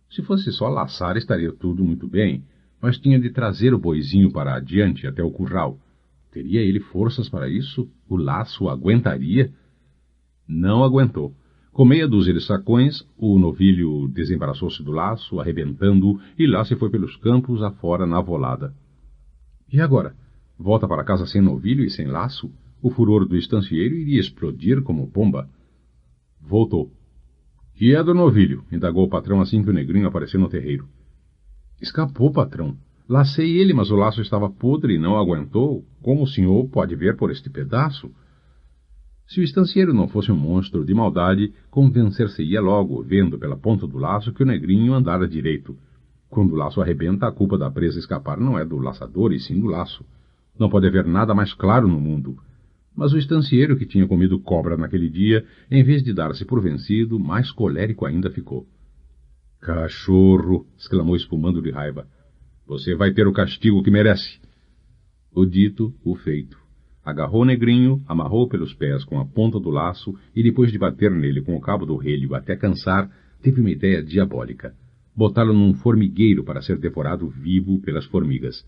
Se fosse só laçar, estaria tudo muito bem, mas tinha de trazer o boizinho para adiante, até o curral. Teria ele forças para isso? O laço aguentaria? Não aguentou. Com meia dúzia de sacões, o novilho desembaraçou-se do laço, arrebentando-o, e lá se foi pelos campos afora na volada. E agora? Volta para casa sem novilho e sem laço? O furor do estancieiro iria explodir como pomba. Voltou. Que é do novilho? Indagou o patrão assim que o Negrinho apareceu no terreiro. Escapou, patrão. Lacei ele, mas o laço estava podre e não aguentou, como o senhor pode ver por este pedaço. Se o estancieiro não fosse um monstro de maldade, convencer-se-ia logo, vendo pela ponta do laço que o Negrinho andara direito. Quando o laço arrebenta, a culpa da presa escapar não é do laçador, e sim do laço. Não pode haver nada mais claro no mundo. Mas o estancieiro, que tinha comido cobra naquele dia, em vez de dar-se por vencido, mais colérico ainda ficou. Cachorro! Exclamou espumando de raiva. Você vai ter o castigo que merece. O dito, o feito. Agarrou o Negrinho, amarrou pelos pés com a ponta do laço e, depois de bater nele com o cabo do relho até cansar, teve uma ideia diabólica. Botá-lo num formigueiro para ser devorado vivo pelas formigas.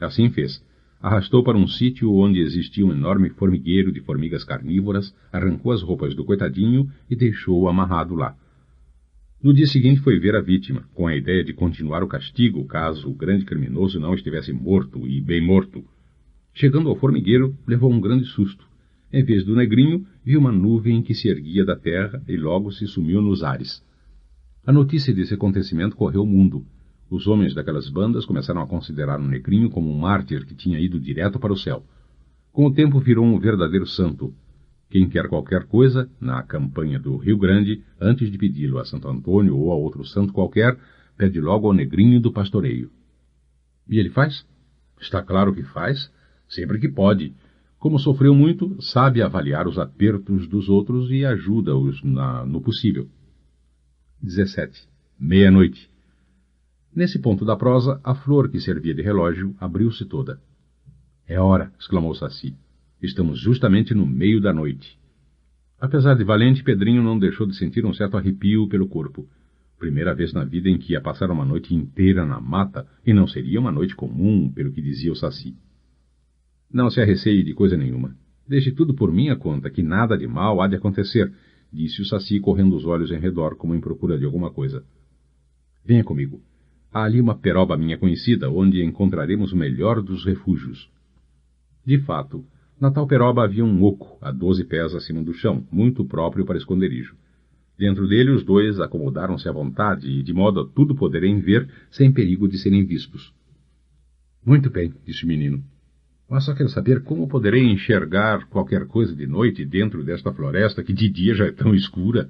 Assim fez. Arrastou para um sítio onde existia um enorme formigueiro de formigas carnívoras, arrancou as roupas do coitadinho e deixou-o amarrado lá. No dia seguinte foi ver a vítima, com a ideia de continuar o castigo caso o grande criminoso não estivesse morto e bem morto. Chegando ao formigueiro, levou um grande susto. Em vez do Negrinho, viu uma nuvem que se erguia da terra e logo se sumiu nos ares. A notícia desse acontecimento correu o mundo. Os homens daquelas bandas começaram a considerar o Negrinho como um mártir que tinha ido direto para o céu. Com o tempo virou um verdadeiro santo. Quem quer qualquer coisa, na campanha do Rio Grande, antes de pedi-lo a Santo Antônio ou a outro santo qualquer, pede logo ao Negrinho do pastoreio. E ele faz? Está claro que faz. Sempre que pode. Como sofreu muito, sabe avaliar os apertos dos outros e ajuda-os no possível. 17. Meia-noite. Nesse ponto da prosa, a flor que servia de relógio abriu-se toda. É hora, exclamou Saci. Estamos justamente no meio da noite. Apesar de valente, Pedrinho não deixou de sentir um certo arrepio pelo corpo. Primeira vez na vida em que ia passar uma noite inteira na mata, e não seria uma noite comum, pelo que dizia o Saci. Não se arreceie de coisa nenhuma. Deixe tudo por minha conta, que nada de mal há de acontecer, disse o Saci, correndo os olhos em redor, como em procura de alguma coisa. Venha comigo. Há ali uma peroba minha conhecida, onde encontraremos o melhor dos refúgios. De fato, na tal peroba havia um oco, a 12 pés acima do chão, muito próprio para esconderijo. Dentro dele, os dois acomodaram-se à vontade e de modo a tudo poderem ver, sem perigo de serem vistos. Muito bem, disse o menino. Mas só quero saber como poderei enxergar qualquer coisa de noite dentro desta floresta que de dia já é tão escura.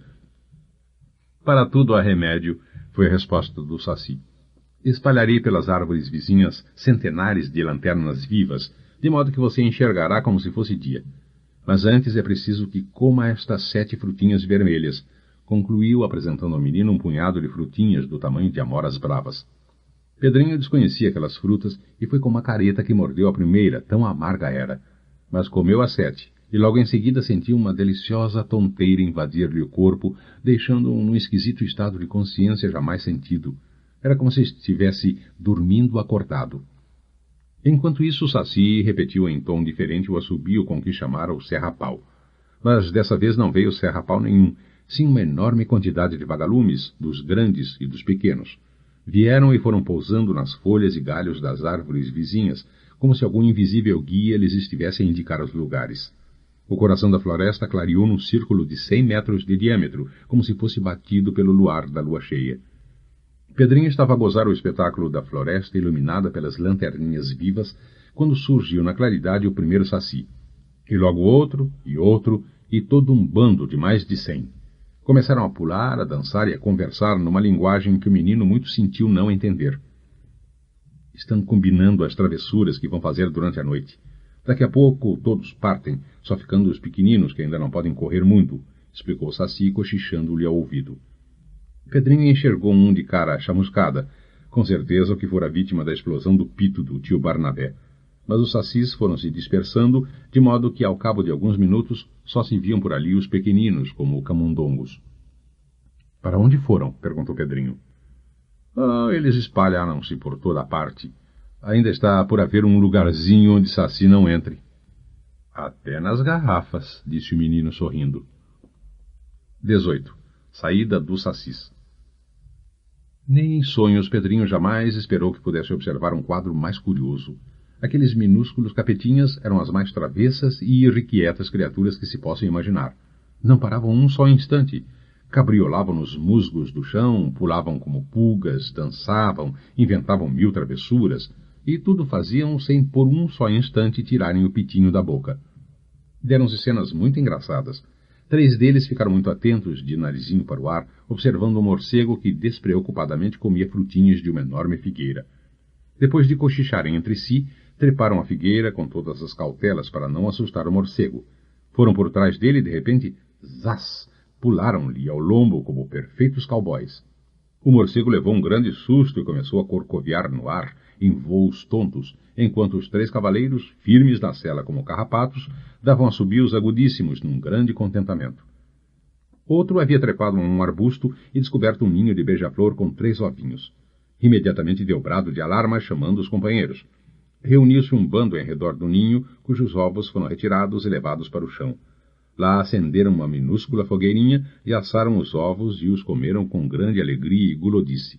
Para tudo há remédio, foi a resposta do Saci. Espalharei pelas árvores vizinhas centenares de lanternas vivas, de modo que você enxergará como se fosse dia. Mas antes é preciso que coma estas 7 frutinhas vermelhas, concluiu apresentando ao menino um punhado de frutinhas do tamanho de amoras bravas. Pedrinho desconhecia aquelas frutas e foi com uma careta que mordeu a primeira, tão amarga era. Mas comeu as 7, e logo em seguida sentiu uma deliciosa tonteira invadir-lhe o corpo, deixando-o num esquisito estado de consciência jamais sentido. Era como se estivesse dormindo acordado. Enquanto isso, o Saci repetiu em tom diferente o assobio com que chamara o serra-pau. Mas dessa vez não veio serra-pau nenhum, sim uma enorme quantidade de vagalumes, dos grandes e dos pequenos. Vieram e foram pousando nas folhas e galhos das árvores vizinhas, como se algum invisível guia lhes estivesse a indicar os lugares. O coração da floresta clareou num círculo de 100 metros de diâmetro, como se fosse batido pelo luar da lua cheia. Pedrinho estava a gozar o espetáculo da floresta iluminada pelas lanterninhas vivas, quando surgiu na claridade o primeiro Saci. E logo outro, e todo um bando de mais de 100. Começaram a pular, a dançar e a conversar numa linguagem que o menino muito sentiu não entender. Estão combinando as travessuras que vão fazer durante a noite. Daqui a pouco todos partem, só ficando os pequeninos que ainda não podem correr muito, explicou Saci, cochichando-lhe ao ouvido. Pedrinho enxergou um de cara chamuscada, com certeza o que fora vítima da explosão do pito do tio Barnabé. Mas os sacis foram se dispersando, de modo que, ao cabo de alguns minutos, só se viam por ali os pequeninos, como camundongos. — Para onde foram? — perguntou Pedrinho. — Eles espalharam-se por toda a parte. Ainda está por haver um lugarzinho onde Saci não entre. — Até nas garrafas, disse o menino sorrindo. 18. Saída dos sacis. Nem em sonhos Pedrinho jamais esperou que pudesse observar um quadro mais curioso. Aqueles minúsculos capetinhas eram as mais travessas e irrequietas criaturas que se possam imaginar. Não paravam um só instante. Cabriolavam nos musgos do chão, pulavam como pulgas, dançavam, inventavam 1000 travessuras, e tudo faziam sem por um só instante tirarem o pitinho da boca. Deram-se cenas muito engraçadas. 3 deles ficaram muito atentos, de narizinho para o ar, observando um morcego que despreocupadamente comia frutinhas de uma enorme figueira. Depois de cochicharem entre si, treparam a figueira com todas as cautelas para não assustar o morcego. Foram por trás dele e, de repente, zás, pularam-lhe ao lombo como perfeitos cowboys. O morcego levou um grande susto e começou a corcoviar no ar, em voos tontos, enquanto os 3 cavaleiros, firmes na sela como carrapatos, davam assobios agudíssimos num grande contentamento. Outro havia trepado em um arbusto e descoberto um ninho de beija-flor com 3 ovinhos. Imediatamente deu brado de alarma, chamando os companheiros. Reuniu-se um bando em redor do ninho, cujos ovos foram retirados e levados para o chão. Lá acenderam uma minúscula fogueirinha e assaram os ovos e os comeram com grande alegria e gulodice.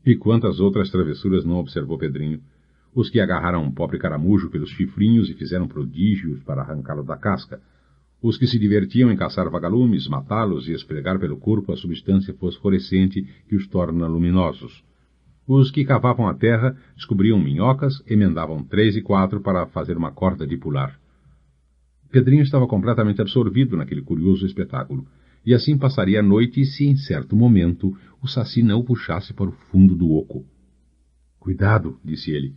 E quantas outras travessuras não observou Pedrinho? Os que agarraram um pobre caramujo pelos chifrinhos e fizeram prodígios para arrancá-lo da casca. Os que se divertiam em caçar vagalumes, matá-los e esfregar pelo corpo a substância fosforescente que os torna luminosos. Os que cavavam a terra descobriam minhocas, emendavam 3 e 4 para fazer uma corda de pular. Pedrinho estava completamente absorvido naquele curioso espetáculo, e assim passaria a noite se, em certo momento, o Saci não o puxasse para o fundo do oco. — Cuidado, disse ele.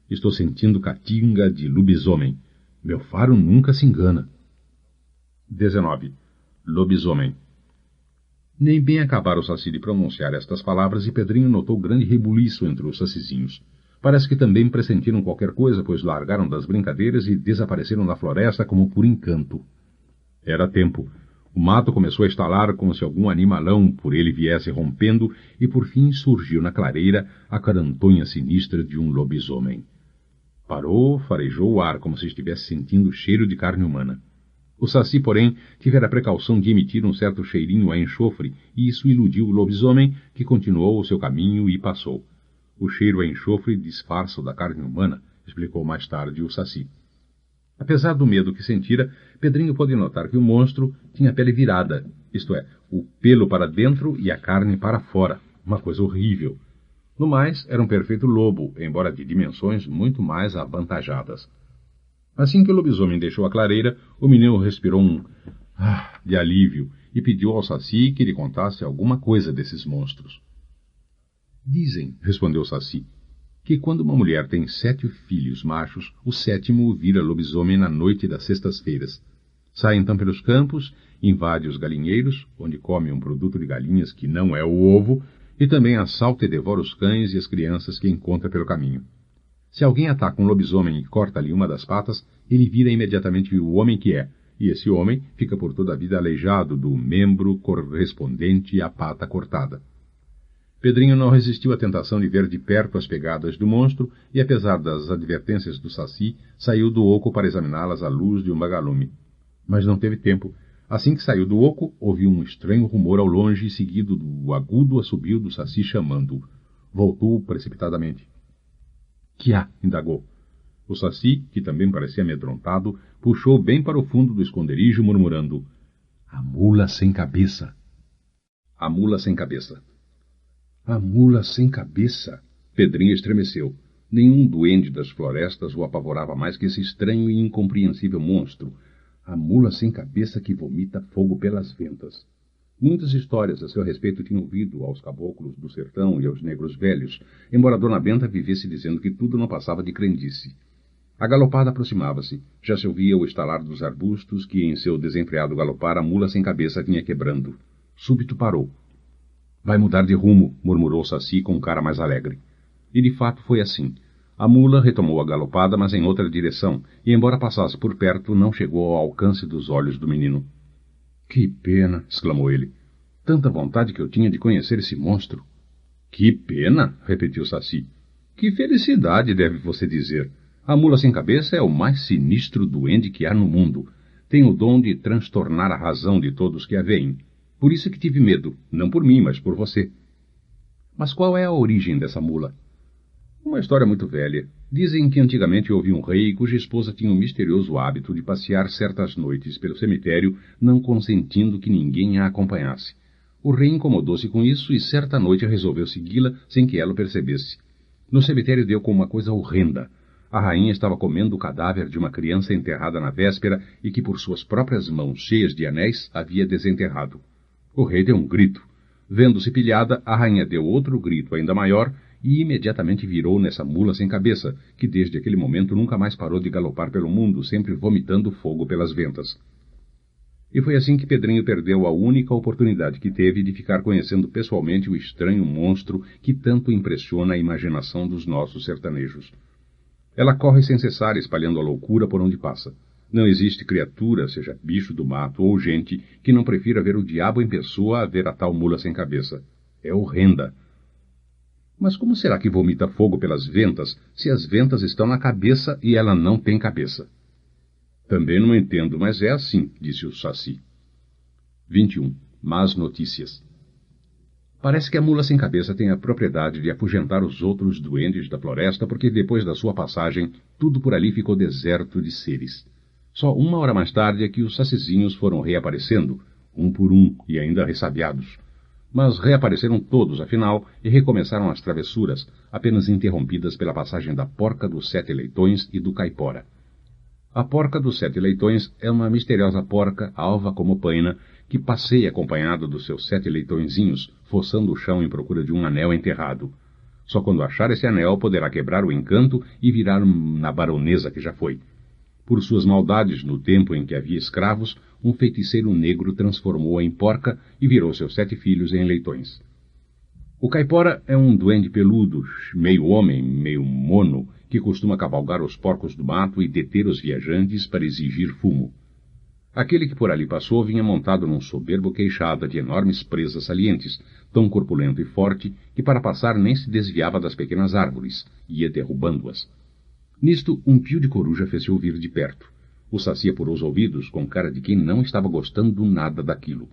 Estou sentindo catinga de lobisomem. Meu faro nunca se engana. 19. Lobisomem. Nem bem acabara o Saci de pronunciar estas palavras e Pedrinho notou grande rebuliço entre os sacizinhos. Parece que também pressentiram qualquer coisa, pois largaram das brincadeiras e desapareceram da floresta como por encanto. Era tempo. O mato começou a estalar como se algum animalão por ele viesse rompendo e por fim surgiu na clareira a carantonha sinistra de um lobisomem. Parou, farejou o ar como se estivesse sentindo o cheiro de carne humana. O Saci, porém, tivera a precaução de emitir um certo cheirinho a enxofre, e isso iludiu o lobisomem, que continuou o seu caminho e passou. O cheiro a enxofre disfarça o da carne humana, explicou mais tarde o Saci. Apesar do medo que sentira, Pedrinho pôde notar que o monstro tinha a pele virada, isto é, o pelo para dentro e a carne para fora, uma coisa horrível. No mais, era um perfeito lobo, embora de dimensões muito mais avantajadas. Assim que o lobisomem deixou a clareira, o menino respirou de alívio e pediu ao Saci que lhe contasse alguma coisa desses monstros. Dizem, respondeu o Saci, que quando uma mulher tem 7 filhos machos, o 7º vira lobisomem na noite das sextas-feiras. Sai então pelos campos, invade os galinheiros, onde come um produto de galinhas que não é o ovo, e também assalta e devora os cães e as crianças que encontra pelo caminho. Se alguém ataca um lobisomem e corta-lhe uma das patas, ele vira imediatamente o homem que é, e esse homem fica por toda a vida aleijado do membro correspondente à pata cortada. Pedrinho não resistiu à tentação de ver de perto as pegadas do monstro e, apesar das advertências do Saci, saiu do oco para examiná-las à luz de um vagalume. Mas não teve tempo. Assim que saiu do oco, ouviu um estranho rumor ao longe, seguido do agudo assobio do Saci chamando-o. Voltou precipitadamente. — Que há? — indagou. O Saci, que também parecia amedrontado, puxou bem para o fundo do esconderijo, murmurando: — A mula sem cabeça. A mula sem cabeça. A mula sem cabeça. Pedrinho estremeceu. Nenhum duende das florestas o apavorava mais que esse estranho e incompreensível monstro. A mula sem cabeça que vomita fogo pelas ventas. Muitas histórias a seu respeito tinha ouvido aos caboclos do sertão e aos negros velhos, embora Dona Benta vivesse dizendo que tudo não passava de crendice. A galopada aproximava-se. Já se ouvia o estalar dos arbustos que, em seu desenfreado galopar, a mula sem cabeça vinha quebrando. Súbito parou. — Vai mudar de rumo, murmurou Saci com cara mais alegre. E de fato foi assim. A mula retomou a galopada, mas em outra direção, e embora passasse por perto, não chegou ao alcance dos olhos do menino. — Que pena! — exclamou ele. — Tanta vontade que eu tinha de conhecer esse monstro. — Que pena! — repetiu Saci. — Que felicidade, deve você dizer. A mula sem cabeça é o mais sinistro duende que há no mundo. Tem o dom de transtornar a razão de todos que a veem. Por isso é que tive medo, não por mim, mas por você. Mas qual é a origem dessa mula? Uma história muito velha. Dizem que antigamente houve um rei cuja esposa tinha o misterioso hábito de passear certas noites pelo cemitério, não consentindo que ninguém a acompanhasse. O rei incomodou-se com isso e certa noite resolveu segui-la sem que ela o percebesse. No cemitério deu com uma coisa horrenda. A rainha estava comendo o cadáver de uma criança enterrada na véspera e que por suas próprias mãos cheias de anéis havia desenterrado. O rei deu um grito. Vendo-se pilhada, a rainha deu outro grito ainda maior e imediatamente virou nessa mula sem cabeça, que desde aquele momento nunca mais parou de galopar pelo mundo, sempre vomitando fogo pelas ventas. E foi assim que Pedrinho perdeu a única oportunidade que teve de ficar conhecendo pessoalmente o estranho monstro que tanto impressiona a imaginação dos nossos sertanejos. Ela corre sem cessar, espalhando a loucura por onde passa. Não existe criatura, seja bicho do mato ou gente, que não prefira ver o diabo em pessoa a ver a tal mula sem cabeça. É horrenda. Mas como será que vomita fogo pelas ventas, se as ventas estão na cabeça e ela não tem cabeça? Também não entendo, mas é assim, disse o Saci. 21. Más notícias. Parece que a mula sem cabeça tem a propriedade de afugentar os outros duendes da floresta, porque depois da sua passagem, tudo por ali ficou deserto de seres. Só 1 hora mais tarde é que os sacizinhos foram reaparecendo, um por um e ainda ressabiados. Mas reapareceram todos, afinal, e recomeçaram as travessuras, apenas interrompidas pela passagem da porca dos 7 leitões e do caipora. A porca dos 7 leitões é uma misteriosa porca, alva como paina, que passeia acompanhada dos seus 7 leitõezinhos, fossando o chão em procura de um anel enterrado. Só quando achar esse anel poderá quebrar o encanto e virar na baronesa que já foi. Por suas maldades, no tempo em que havia escravos, um feiticeiro negro transformou-a em porca e virou seus 7 filhos em leitões. O caipora é um duende peludo, meio homem, meio mono, que costuma cavalgar os porcos do mato e deter os viajantes para exigir fumo. Aquele que por ali passou vinha montado num soberbo queixada de enormes presas salientes, tão corpulento e forte que para passar nem se desviava das pequenas árvores, ia derrubando-as. Nisto, um pio de coruja fez-se ouvir de perto. O Saci apurou os ouvidos com cara de quem não estava gostando nada daquilo.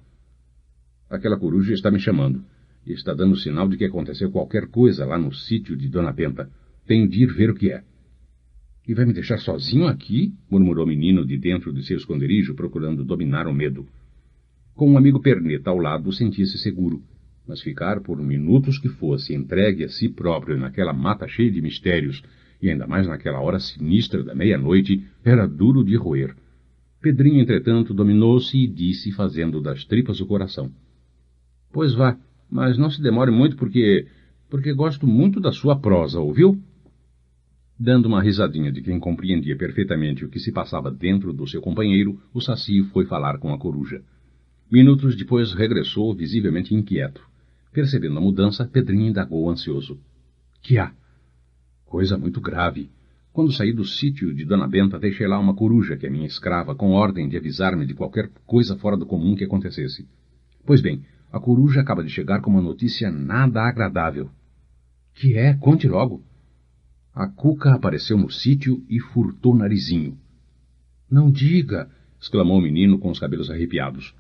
Aquela coruja está me chamando, e está dando sinal de que aconteceu qualquer coisa lá no sítio de Dona Benta. Tenho de ir ver o que é. — E vai me deixar sozinho aqui? — murmurou o menino de dentro de seu esconderijo, procurando dominar o medo. Com um amigo perneta ao lado, sentia-se seguro. Mas ficar por minutos que fosse entregue a si próprio naquela mata cheia de mistérios, e ainda mais naquela hora sinistra da meia-noite, era duro de roer. Pedrinho, entretanto, dominou-se e disse, fazendo das tripas o coração: Pois vá, mas não se demore muito porque gosto muito da sua prosa, ouviu? Dando uma risadinha de quem compreendia perfeitamente o que se passava dentro do seu companheiro, o Saci foi falar com a coruja. Minutos depois regressou, visivelmente inquieto. Percebendo a mudança, Pedrinho indagou ansioso: Que há? Coisa muito grave. Quando saí do sítio de Dona Benta, deixei lá uma coruja, que é minha escrava, com ordem de avisar-me de qualquer coisa fora do comum que acontecesse. Pois bem, a coruja acaba de chegar com uma notícia nada agradável. Que é? Conte logo. A Cuca apareceu no sítio e furtou Narizinho. Não diga! Exclamou o menino com os cabelos arrepiados.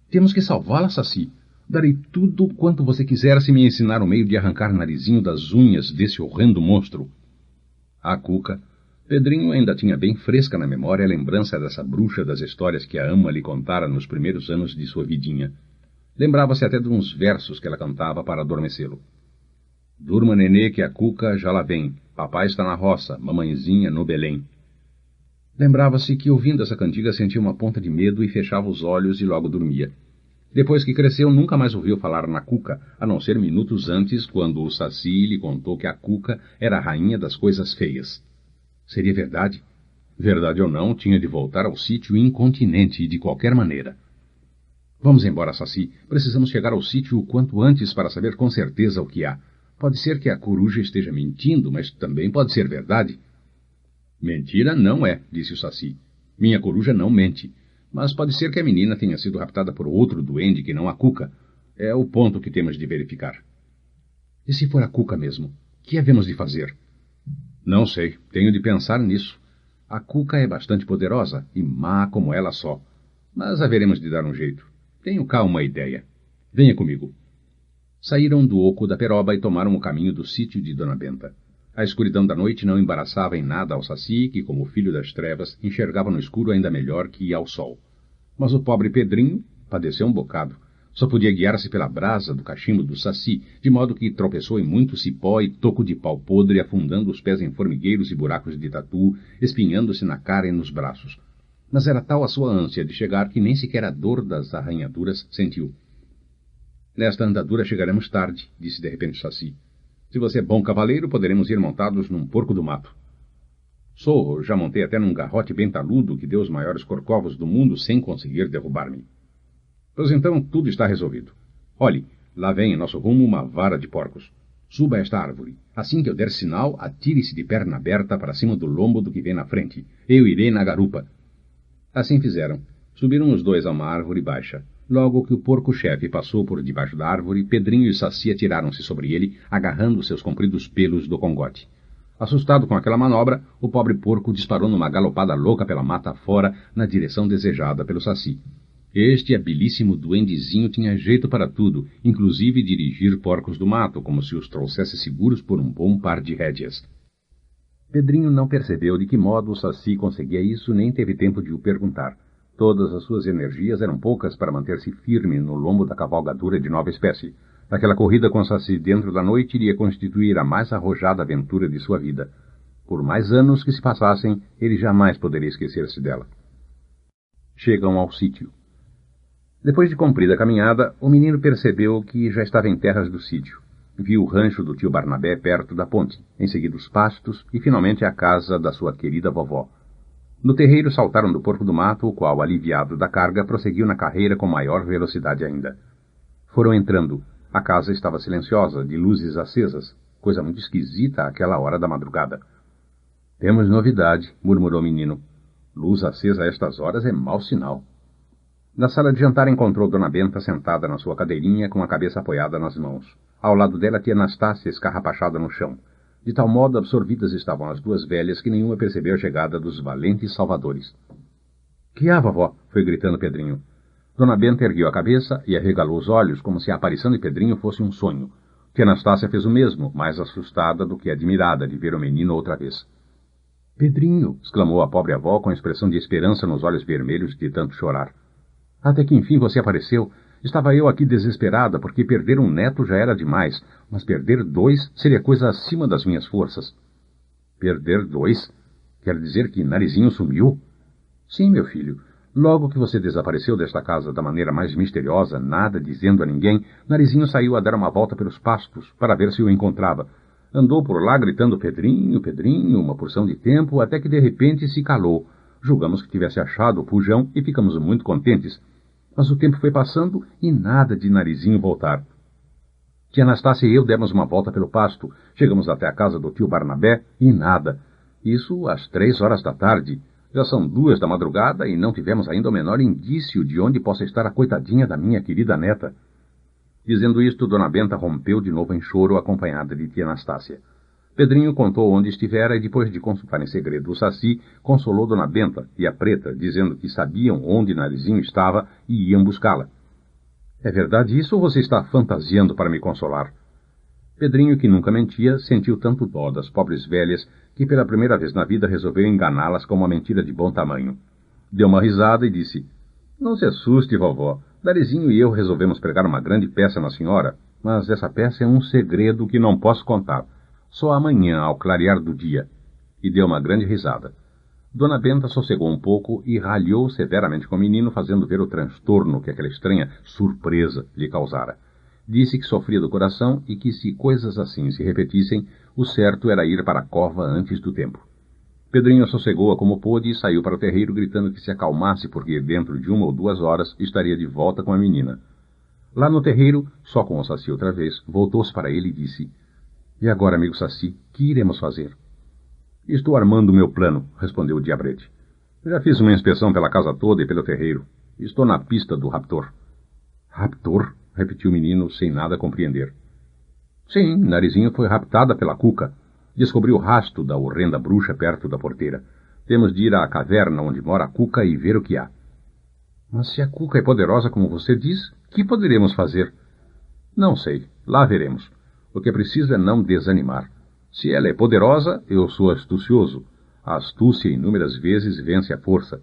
Temos que salvá-la, Saci. Darei tudo quanto você quiser se me ensinar o meio de arrancar Narizinho das unhas desse horrendo monstro. A Cuca. Pedrinho ainda tinha bem fresca na memória a lembrança dessa bruxa das histórias que a ama lhe contara nos primeiros anos de sua vidinha. Lembrava-se até de uns versos que ela cantava para adormecê-lo. Durma, nenê, que a Cuca já lá vem. Papai está na roça, mamãezinha no Belém. Lembrava-se que, ouvindo essa cantiga, sentia uma ponta de medo e fechava os olhos e logo dormia. Depois que cresceu, nunca mais ouviu falar na Cuca, a não ser minutos antes, quando o Saci lhe contou que a Cuca era a rainha das coisas feias. Seria verdade? Verdade ou não, tinha de voltar ao sítio incontinente e de qualquer maneira. Vamos embora, Saci. Precisamos chegar ao sítio o quanto antes para saber com certeza o que há. Pode ser que a coruja esteja mentindo, mas também pode ser verdade. Mentira não é, disse o Saci. Minha coruja não mente. Mas pode ser que a menina tenha sido raptada por outro duende que não a Cuca. É o ponto que temos de verificar. E se for a Cuca mesmo? Que havemos de fazer? Não sei. Tenho de pensar nisso. A Cuca é bastante poderosa e má como ela só. Mas haveremos de dar um jeito. Tenho cá uma ideia. Venha comigo. Saíram do oco da peroba e tomaram o caminho do sítio de Dona Benta. A escuridão da noite não embaraçava em nada ao Saci, que, como filho das trevas, enxergava no escuro ainda melhor que ao sol. Mas o pobre Pedrinho padeceu um bocado. Só podia guiar-se pela brasa do cachimbo do Saci, de modo que tropeçou em muito cipó e toco de pau podre, afundando os pés em formigueiros e buracos de tatu, espinhando-se na cara e nos braços. Mas era tal a sua ânsia de chegar que nem sequer a dor das arranhaduras sentiu. Nesta andadura chegaremos tarde, disse de repente o Saci. Se você é bom cavaleiro, poderemos ir montados num porco do mato. Sou, já montei até num garrote bem taludo que deu os maiores corcovos do mundo sem conseguir derrubar-me. Pois então tudo está resolvido. Olhe, lá vem em nosso rumo uma vara de porcos. Suba a esta árvore. Assim que eu der sinal, atire-se de perna aberta para cima do lombo do que vem na frente. Eu irei na garupa. Assim fizeram. Subiram os dois a uma árvore baixa. Logo que o porco-chefe passou por debaixo da árvore, Pedrinho e Saci atiraram-se sobre ele, agarrando seus compridos pelos do congote. Assustado com aquela manobra, o pobre porco disparou numa galopada louca pela mata fora, na direção desejada pelo Saci. Este habilíssimo duendezinho tinha jeito para tudo, inclusive dirigir porcos do mato, como se os trouxesse seguros por um bom par de rédeas. Pedrinho não percebeu de que modo o Saci conseguia isso, nem teve tempo de o perguntar. Todas as suas energias eram poucas para manter-se firme no lombo da cavalgadura de nova espécie. Aquela corrida com Saci dentro da noite iria constituir a mais arrojada aventura de sua vida. Por mais anos que se passassem, ele jamais poderia esquecer-se dela. Chegam ao sítio. Depois de cumprida a caminhada, o menino percebeu que já estava em terras do sítio. Viu o rancho do tio Barnabé perto da ponte, em seguida os pastos e finalmente a casa da sua querida vovó. No terreiro saltaram do porco do mato, o qual, aliviado da carga, prosseguiu na carreira com maior velocidade ainda. Foram entrando. A casa estava silenciosa, de luzes acesas, coisa muito esquisita àquela hora da madrugada. Temos novidade, murmurou o menino. Luz acesa a estas horas é mau sinal. Na sala de jantar encontrou Dona Benta sentada na sua cadeirinha, com a cabeça apoiada nas mãos. Ao lado dela, tia Anastácia escarrapachada no chão. De tal modo absorvidas estavam as duas velhas que nenhuma percebeu a chegada dos valentes salvadores. — Que há, vovó? — foi gritando Pedrinho. Dona Benta ergueu a cabeça e arregalou os olhos, como se a aparição de Pedrinho fosse um sonho. Tia Anastácia fez o mesmo, mais assustada do que admirada de ver o menino outra vez. — Pedrinho! — exclamou a pobre avó com expressão de esperança nos olhos vermelhos de tanto chorar. — Até que enfim você apareceu. Estava eu aqui desesperada, porque perder um neto já era demais, mas perder 2 seria coisa acima das minhas forças. Perder 2? Quer dizer que Narizinho sumiu? Sim, meu filho. Logo que você desapareceu desta casa da maneira mais misteriosa, nada dizendo a ninguém, Narizinho saiu a dar uma volta pelos pastos, para ver se o encontrava. Andou por lá gritando Pedrinho, Pedrinho, uma porção de tempo, até que de repente se calou. Julgamos que tivesse achado o Pujão e ficamos muito contentes. Mas o tempo foi passando e nada de Narizinho voltar. Tia Anastácia e eu demos uma volta pelo pasto. Chegamos até a casa do tio Barnabé e nada. Isso às 3 horas da tarde. Já são 2 da madrugada e não tivemos ainda o menor indício de onde possa estar a coitadinha da minha querida neta. Dizendo isto, Dona Benta rompeu de novo em choro, acompanhada de tia Anastácia. Pedrinho contou onde estivera e, depois de consultar em segredo o Saci, consolou Dona Benta e a Preta, dizendo que sabiam onde Narizinho estava e iam buscá-la. É verdade isso ou você está fantasiando para me consolar? Pedrinho, que nunca mentia, sentiu tanto dó das pobres velhas que pela primeira vez na vida resolveu enganá-las com uma mentira de bom tamanho. Deu uma risada e disse: Não se assuste, vovó. Narizinho e eu resolvemos pregar uma grande peça na senhora, mas essa peça é um segredo que não posso contar. Só amanhã, ao clarear do dia. E deu uma grande risada. Dona Benta sossegou um pouco e ralhou severamente com o menino, fazendo ver o transtorno que aquela estranha surpresa lhe causara. Disse que sofria do coração e que, se coisas assim se repetissem, o certo era ir para a cova antes do tempo. Pedrinho sossegou-a como pôde e saiu para o terreiro gritando que se acalmasse, porque dentro de 1 ou 2 horas estaria de volta com a menina. Lá no terreiro, só com o Saci outra vez, voltou-se para ele e disse: E agora, amigo Saci, que iremos fazer? Estou armando o meu plano, respondeu o diabrete. Já fiz uma inspeção pela casa toda e pelo terreiro. Estou na pista do raptor. Raptor? Repetiu o menino, sem nada compreender. Sim, Narizinho foi raptada pela Cuca. Descobriu o rastro da horrenda bruxa perto da porteira. Temos de ir à caverna onde mora a Cuca e ver o que há. Mas se a Cuca é poderosa como você diz, que poderemos fazer? Não sei. Lá veremos. O que é preciso é não desanimar. Se ela é poderosa, eu sou astucioso. A astúcia inúmeras vezes vence a força.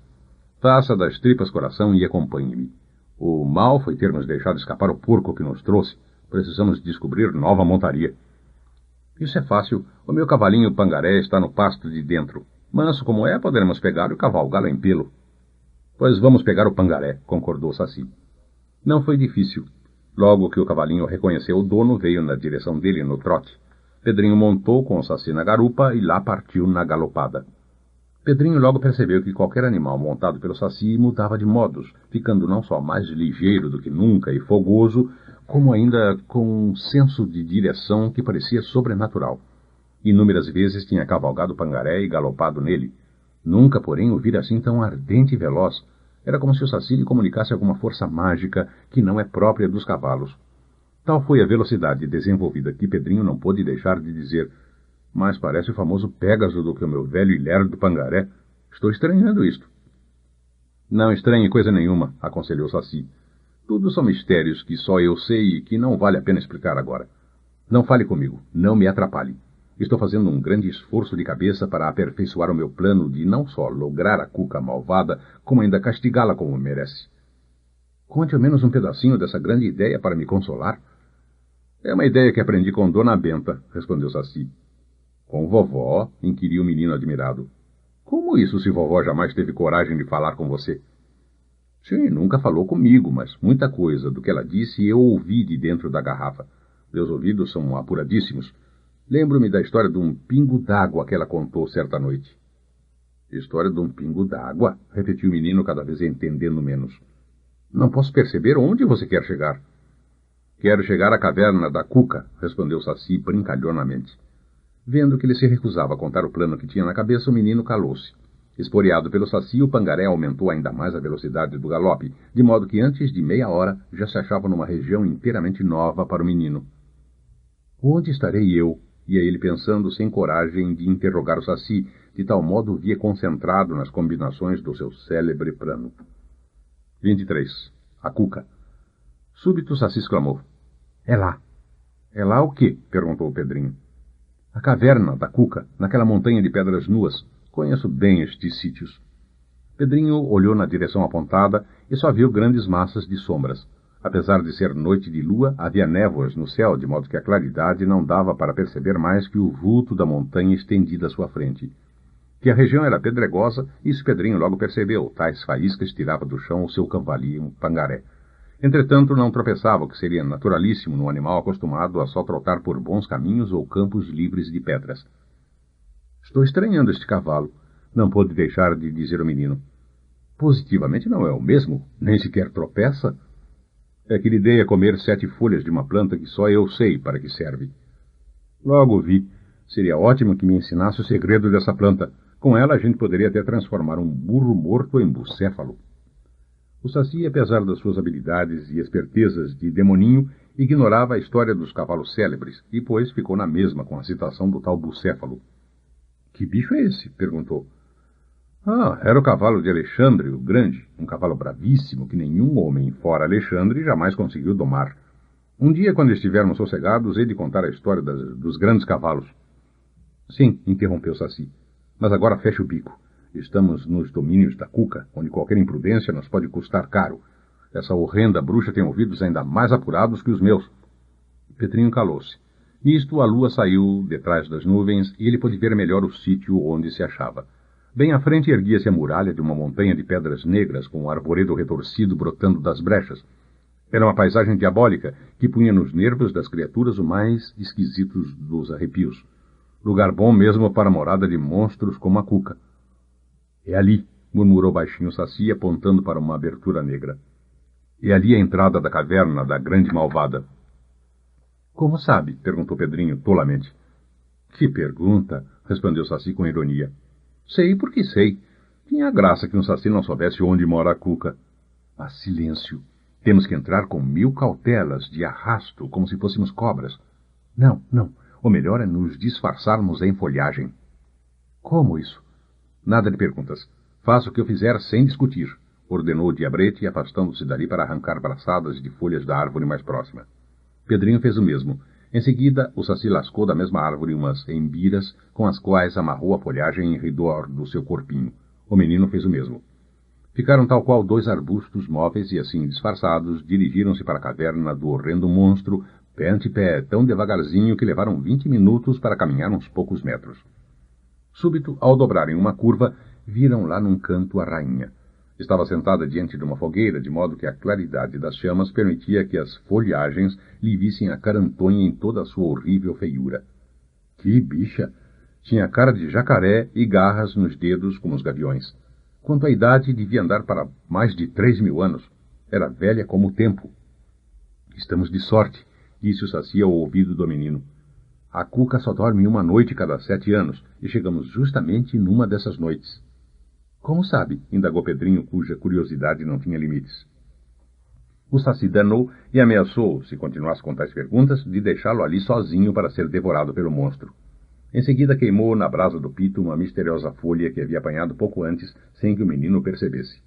Faça das tripas coração e acompanhe-me. O mal foi termos deixado escapar o porco que nos trouxe. Precisamos descobrir nova montaria. Isso é fácil. O meu cavalinho Pangaré está no pasto de dentro. Manso como é, poderemos pegar e cavalgá-lo em pelo. Pois vamos pegar o Pangaré, concordou Saci. Não foi difícil. Logo que o cavalinho reconheceu o dono, veio na direção dele no trote. Pedrinho montou com o Saci na garupa e lá partiu na galopada. Pedrinho logo percebeu que qualquer animal montado pelo Saci mudava de modos, ficando não só mais ligeiro do que nunca e fogoso, como ainda com um senso de direção que parecia sobrenatural. Inúmeras vezes tinha cavalgado o Pangaré e galopado nele. Nunca, porém, o vira assim tão ardente e veloz. Era como se o Saci lhe comunicasse alguma força mágica que não é própria dos cavalos. Tal foi a velocidade desenvolvida que Pedrinho não pôde deixar de dizer: mais parece o famoso Pégaso do que o meu velho e lerdo Pangaré. Estou estranhando isto. Não estranhe coisa nenhuma, aconselhou Saci. Tudo são mistérios que só eu sei e que não vale a pena explicar agora. Não fale comigo, não me atrapalhe. Estou fazendo um grande esforço de cabeça para aperfeiçoar o meu plano de não só lograr a Cuca malvada, como ainda castigá-la como merece. Conte ao menos um pedacinho dessa grande ideia para me consolar. É uma ideia que aprendi com Dona Benta, respondeu Saci. Com vovó? Inquiriu o menino admirado. Como isso, se vovó jamais teve coragem de falar com você? Sim, nunca falou comigo, mas muita coisa do que ela disse eu ouvi de dentro da garrafa. Meus ouvidos são apuradíssimos. Lembro-me da história de um pingo d'água que ela contou certa noite. História de um pingo d'água? Repetiu o menino, cada vez entendendo menos. Não posso perceber onde você quer chegar. Quero chegar à caverna da Cuca, respondeu Saci brincalhonamente. Vendo que ele se recusava a contar o plano que tinha na cabeça, o menino calou-se. Esporeado pelo Saci, o Pangaré aumentou ainda mais a velocidade do galope, de modo que antes de meia hora já se achava numa região inteiramente nova para o menino. Onde estarei eu? Ia ele pensando, sem coragem de interrogar o Saci, de tal modo via concentrado nas combinações do seu célebre plano. 23. A Cuca. Súbito Saci exclamou. É lá. É lá o quê? Perguntou o Pedrinho. A caverna da Cuca, naquela montanha de pedras nuas. Conheço bem estes sítios. Pedrinho olhou na direção apontada e só viu grandes massas de sombras. Apesar de ser noite de lua, havia névoas no céu, de modo que a claridade não dava para perceber mais que o vulto da montanha estendida à sua frente. Que a região era pedregosa, isso Pedrinho logo percebeu, tais faíscas tirava do chão o seu cavalinho pangaré. Entretanto, não tropeçava, o que seria naturalíssimo num animal acostumado a só trotar por bons caminhos ou campos livres de pedras. Estou estranhando este cavalo, não pôde deixar de dizer o menino. Positivamente não é o mesmo, nem sequer tropeça. É que lhe dei a comer 7 folhas de uma planta que só eu sei para que serve. Logo vi. Seria ótimo que me ensinasse o segredo dessa planta. Com ela a gente poderia até transformar um burro morto em bucéfalo. O Saci, apesar das suas habilidades e espertezas de demoninho, ignorava a história dos cavalos célebres e, pois, ficou na mesma com a citação do tal bucéfalo. Que bicho é esse? Perguntou. Era o cavalo de Alexandre, o Grande, um cavalo bravíssimo que nenhum homem, fora Alexandre, jamais conseguiu domar. Um dia, quando estivermos sossegados, hei de contar a história dos grandes cavalos. Sim, interrompeu Saci, mas agora feche o bico. Estamos nos domínios da Cuca, onde qualquer imprudência nos pode custar caro. Essa horrenda bruxa tem ouvidos ainda mais apurados que os meus. Pedrinho calou-se. Nisto, a lua saiu detrás das nuvens e ele pôde ver melhor o sítio onde se achava. Bem à frente erguia-se a muralha de uma montanha de pedras negras com um arvoredo retorcido brotando das brechas. Era uma paisagem diabólica que punha nos nervos das criaturas o mais esquisitos dos arrepios. Lugar bom mesmo para a morada de monstros como a Cuca. É ali, murmurou baixinho Saci, apontando para uma abertura negra. É ali a entrada da caverna da grande malvada. Como sabe? Perguntou Pedrinho, tolamente. Que pergunta? Respondeu Saci com ironia. Sei porque sei. Tinha graça que um Saci não soubesse onde mora a Cuca. Mas silêncio. Temos que entrar com 1000 cautelas, de arrasto, como se fôssemos cobras. Não. O melhor é nos disfarçarmos em folhagem. Como isso? Nada de perguntas. Faça o que eu fizer sem discutir, ordenou o diabrete, afastando-se dali para arrancar braçadas de folhas da árvore mais próxima. Pedrinho fez o mesmo. Em seguida, o Saci lascou da mesma árvore umas embiras, com as quais amarrou a folhagem em redor do seu corpinho. O menino fez o mesmo. Ficaram tal qual 2 arbustos móveis e, assim disfarçados, dirigiram-se para a caverna do horrendo monstro, pé ante pé, tão devagarzinho que levaram 20 minutos para caminhar uns poucos metros. Súbito, ao dobrarem uma curva, viram lá num canto a rainha. Estava sentada diante de uma fogueira, de modo que a claridade das chamas permitia que as folhagens lhe vissem a carantonha em toda a sua horrível feiura. Que bicha! Tinha cara de jacaré e garras nos dedos como os gaviões. Quanto à idade, devia andar para mais de 3.000 anos. Era velha como o tempo. Estamos de sorte, disse o Saci ao ouvido do menino. A Cuca só dorme uma noite cada 7 anos, e chegamos justamente numa dessas noites. Como sabe? Indagou Pedrinho, cuja curiosidade não tinha limites. O Saci danou e ameaçou, se continuasse com tais perguntas, de deixá-lo ali sozinho para ser devorado pelo monstro. Em seguida queimou na brasa do pito uma misteriosa folha que havia apanhado pouco antes, sem que o menino percebesse.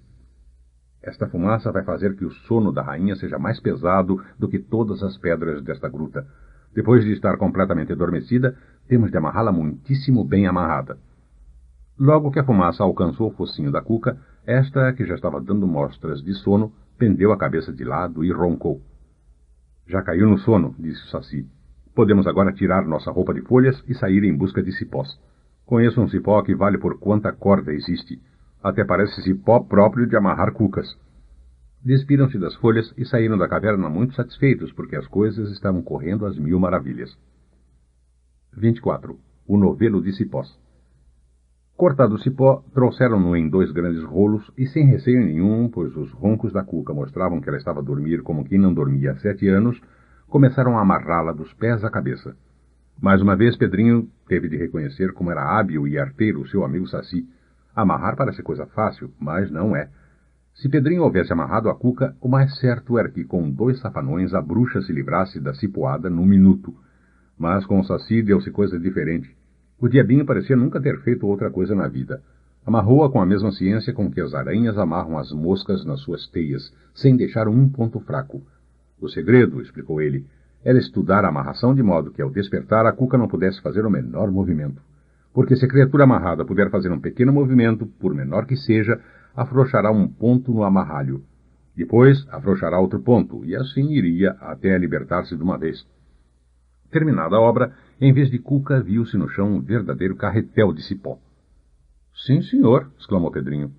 Esta fumaça vai fazer que o sono da rainha seja mais pesado do que todas as pedras desta gruta. Depois de estar completamente adormecida, temos de amarrá-la muitíssimo bem amarrada. Logo que a fumaça alcançou o focinho da Cuca, esta, que já estava dando mostras de sono, pendeu a cabeça de lado e roncou. Já caiu no sono, disse o Saci. Podemos agora tirar nossa roupa de folhas e sair em busca de cipós. Conheço um cipó que vale por quanta corda existe. Até parece cipó próprio de amarrar cucas. Despiram-se das folhas e saíram da caverna muito satisfeitos, porque as coisas estavam correndo às 1000 maravilhas. 24. O novelo de cipós. Cortado o cipó, trouxeram-no em 2 grandes rolos e sem receio nenhum, pois os roncos da Cuca mostravam que ela estava a dormir como quem não dormia há 7 anos, começaram a amarrá-la dos pés à cabeça. Mais uma vez, Pedrinho teve de reconhecer como era hábil e arteiro o seu amigo Saci. Amarrar parece coisa fácil, mas não é. Se Pedrinho houvesse amarrado a Cuca, o mais certo era que com 2 safanões a bruxa se livrasse da cipoada num minuto. Mas com o Saci deu-se coisa diferente. O diabinho parecia nunca ter feito outra coisa na vida. Amarrou-a com a mesma ciência com que as aranhas amarram as moscas nas suas teias, sem deixar um ponto fraco. O segredo, explicou ele, era estudar a amarração de modo que, ao despertar, a Cuca não pudesse fazer o menor movimento. Porque se a criatura amarrada puder fazer um pequeno movimento, por menor que seja, afrouxará um ponto no amarralho. Depois afrouxará outro ponto, e assim iria até libertar-se de uma vez. Terminada a obra, em vez de Cuca, viu-se no chão um verdadeiro carretel de cipó. Sim, senhor, exclamou Pedrinho.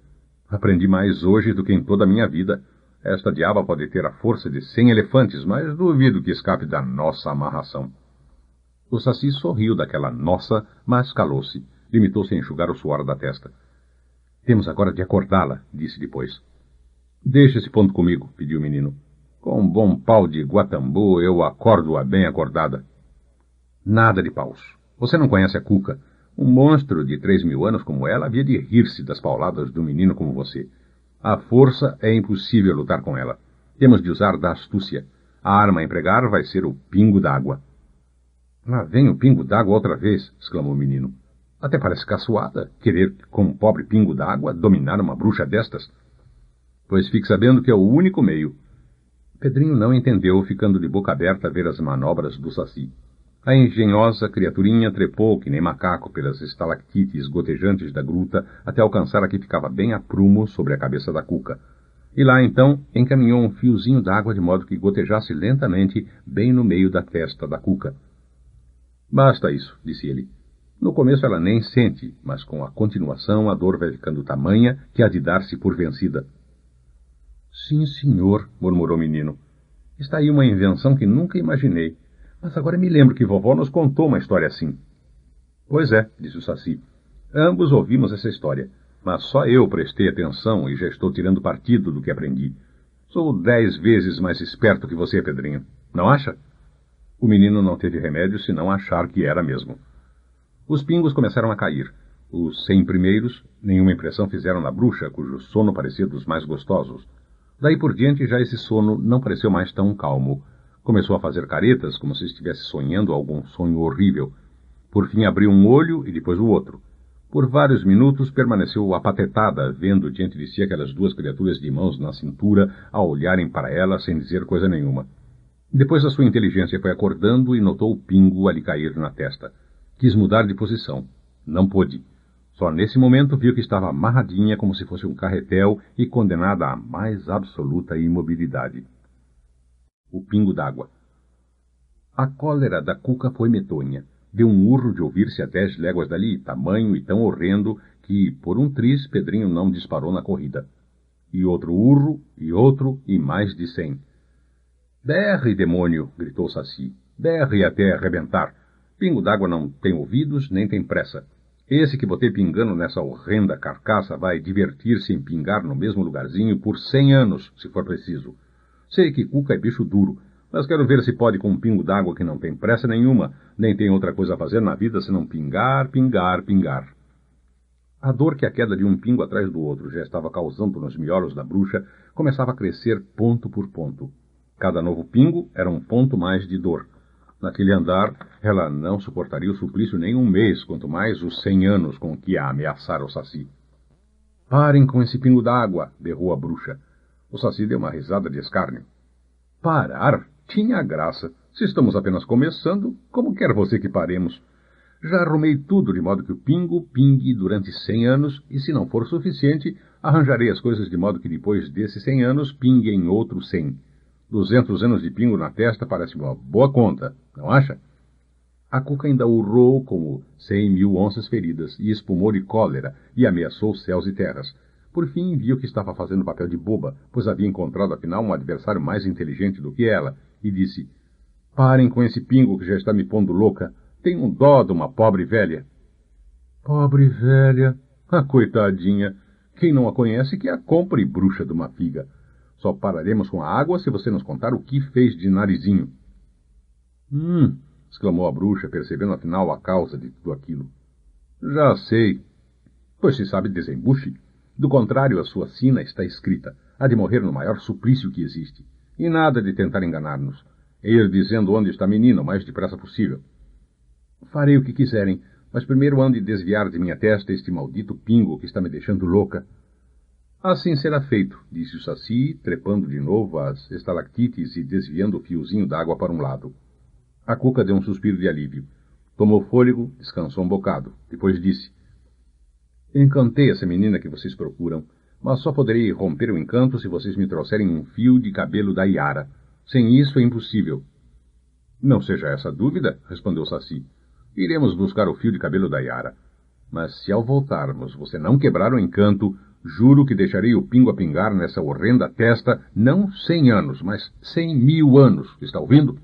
Aprendi mais hoje do que em toda a minha vida. Esta diaba pode ter a força de 100 elefantes, mas duvido que escape da nossa amarração. O Saci sorriu daquela nossa, mas calou-se. Limitou-se a enxugar o suor da testa. Temos agora de acordá-la, disse depois. Deixe esse ponto comigo, pediu o menino. Com um bom pau de guatambu, eu acordo-a bem acordada. Nada de paus. Você não conhece a Cuca. Um monstro de 3.000 anos como ela havia de rir-se das pauladas de um menino como você. À força é impossível lutar com ela. Temos de usar da astúcia. A arma a empregar vai ser o pingo d'água. Lá vem o pingo d'água outra vez, exclamou o menino. Até parece caçoada, querer, com um pobre pingo d'água, dominar uma bruxa destas. Pois fique sabendo que é o único meio. Pedrinho não entendeu, ficando de boca aberta a ver as manobras do Saci. A engenhosa criaturinha trepou, que nem macaco, pelas estalactites gotejantes da gruta, até alcançar a que ficava bem a prumo sobre a cabeça da Cuca. E lá, então, encaminhou um fiozinho d'água de modo que gotejasse lentamente bem no meio da testa da Cuca. Basta isso, disse ele. No começo ela nem sente, mas com a continuação a dor vai ficando tamanha que há de dar-se por vencida. Sim, senhor, murmurou o menino. Está aí uma invenção que nunca imaginei. Mas agora me lembro que vovó nos contou uma história assim. Pois é, disse o Saci. Ambos ouvimos essa história, mas só eu prestei atenção e já estou tirando partido do que aprendi. Sou 10 vezes mais esperto que você, Pedrinho. Não acha? O menino não teve remédio senão achar que era mesmo. Os pingos começaram a cair. Os 100 primeiros nenhuma impressão fizeram na bruxa, cujo sono parecia dos mais gostosos. Daí por diante já esse sono não pareceu mais tão calmo. Começou a fazer caretas, como se estivesse sonhando algum sonho horrível. Por fim abriu um olho e depois o outro. Por vários minutos permaneceu apatetada, vendo diante de si aquelas duas criaturas de mãos na cintura a olharem para ela sem dizer coisa nenhuma. Depois a sua inteligência foi acordando e notou o pingo a lhe cair na testa. Quis mudar de posição. Não pôde. Só nesse momento viu que estava amarradinha como se fosse um carretel e condenada à mais absoluta imobilidade. O pingo d'água. A cólera da Cuca foi medonha. Deu um urro de ouvir-se a 10 léguas dali, tamanho e tão horrendo que, por um triz, Pedrinho não disparou na corrida. E outro urro, e mais de 100. Berre, demônio! Gritou Saci. Berre até arrebentar. Pingo d'água não tem ouvidos, nem tem pressa. Esse que botei pingando nessa horrenda carcaça vai divertir-se em pingar no mesmo lugarzinho por 100 anos, se for preciso. Sei que Cuca é bicho duro, mas quero ver se pode com um pingo d'água que não tem pressa nenhuma, nem tem outra coisa a fazer na vida senão pingar, pingar, pingar. A dor que a queda de um pingo atrás do outro já estava causando nos miolos da bruxa começava a crescer ponto por ponto. Cada novo pingo era um ponto mais de dor. Naquele andar, ela não suportaria o suplício nem um mês, quanto mais os 100 anos com que a ameaçara o Saci. Parem com esse pingo d'água, berrou a bruxa. O Saci deu uma risada de escárnio. Parar? Tinha graça. Se estamos apenas começando, como quer você que paremos? Já arrumei tudo de modo que o pingo pingue durante 100 anos, e se não for suficiente, arranjarei as coisas de modo que depois desses 100 anos pinguem outros 100. 200 anos de pingo na testa parece uma boa conta, não acha? A Cuca ainda urrou como 100.000 onças feridas, e espumou de cólera, e ameaçou céus e terras. Por fim, viu que estava fazendo papel de boba, pois havia encontrado afinal um adversário mais inteligente do que ela, e disse, parem com esse pingo que já está me pondo louca. Tenho um dó de uma pobre velha. Pobre velha? Ah, coitadinha. Quem não a conhece que a compre, bruxa de uma figa. Só pararemos com a água se você nos contar o que fez de narizinho. Exclamou a bruxa, percebendo afinal a causa de tudo aquilo. Já sei. Pois se sabe, desembuche. Do contrário, a sua sina está escrita. Há de morrer no maior suplício que existe. E nada de tentar enganar-nos. É ir dizendo onde está a menina o mais depressa possível. Farei o que quiserem, mas primeiro ande desviar de minha testa este maldito pingo que está me deixando louca. Assim será feito, disse o Saci, trepando de novo as estalactites e desviando o fiozinho d'água para um lado. A Cuca deu um suspiro de alívio. Tomou fôlego, descansou um bocado. Depois disse, encantei essa menina que vocês procuram. Mas só poderei romper o encanto se vocês me trouxerem um fio de cabelo da Yara. Sem isso é impossível. Não seja essa dúvida, respondeu Saci. Iremos buscar o fio de cabelo da Yara. Mas se ao voltarmos você não quebrar o encanto, juro que deixarei o pingo a pingar nessa horrenda testa, não 100 anos, mas 100.000 anos. Está ouvindo?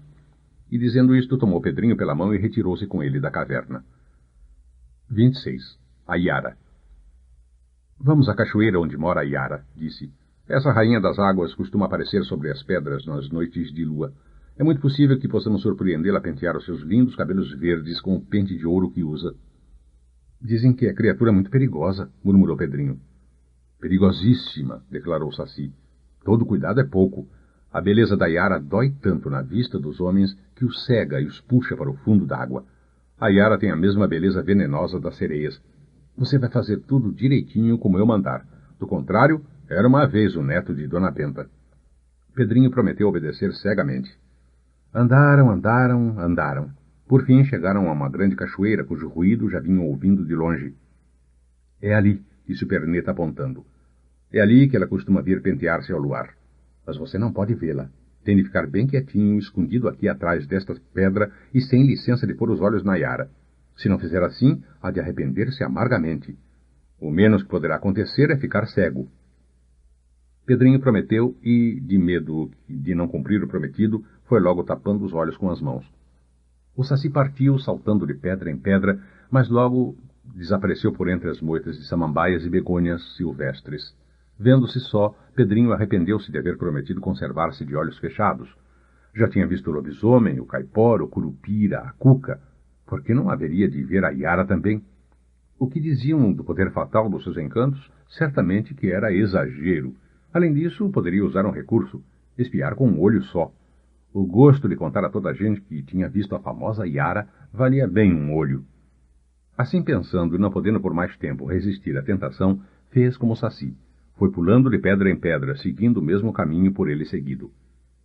E dizendo isto, tomou Pedrinho pela mão e retirou-se com ele da caverna. 26. A Yara. Vamos à cachoeira onde mora a Yara, disse. Essa rainha das águas costuma aparecer sobre as pedras nas noites de lua. É muito possível que possamos surpreendê-la a pentear os seus lindos cabelos verdes com o pente de ouro que usa. Dizem que é criatura muito perigosa, murmurou Pedrinho. Perigosíssima, declarou Saci. Todo cuidado é pouco. A beleza da Yara dói tanto na vista dos homens que os cega e os puxa para o fundo d'água. A Yara tem a mesma beleza venenosa das sereias. Você vai fazer tudo direitinho como eu mandar. Do contrário, era uma vez o neto de Dona Benta. Pedrinho prometeu obedecer cegamente. Andaram, andaram, andaram. Por fim chegaram a uma grande cachoeira, cujo ruído já vinham ouvindo de longe. É ali, disse o Perneta apontando. É ali que ela costuma vir pentear-se ao luar. Mas você não pode vê-la. Tem de ficar bem quietinho, escondido aqui atrás desta pedra e sem licença de pôr os olhos na Yara. Se não fizer assim, há de arrepender-se amargamente. O menos que poderá acontecer é ficar cego. Pedrinho prometeu e, de medo de não cumprir o prometido, foi logo tapando os olhos com as mãos. O Saci partiu, saltando de pedra em pedra, mas logo desapareceu por entre as moitas de samambaias e begônias silvestres. Vendo-se só, Pedrinho arrependeu-se de haver prometido conservar-se de olhos fechados. Já tinha visto o lobisomem, o caipora, o curupira, a cuca. Por que não haveria de ver a Yara também? O que diziam do poder fatal dos seus encantos, certamente que era exagero. Além disso, poderia usar um recurso, espiar com um olho só. O gosto de contar a toda a gente que tinha visto a famosa Yara valia bem um olho. Assim pensando e não podendo por mais tempo resistir à tentação, fez como Saci. Foi pulando de pedra em pedra, seguindo o mesmo caminho por ele seguido.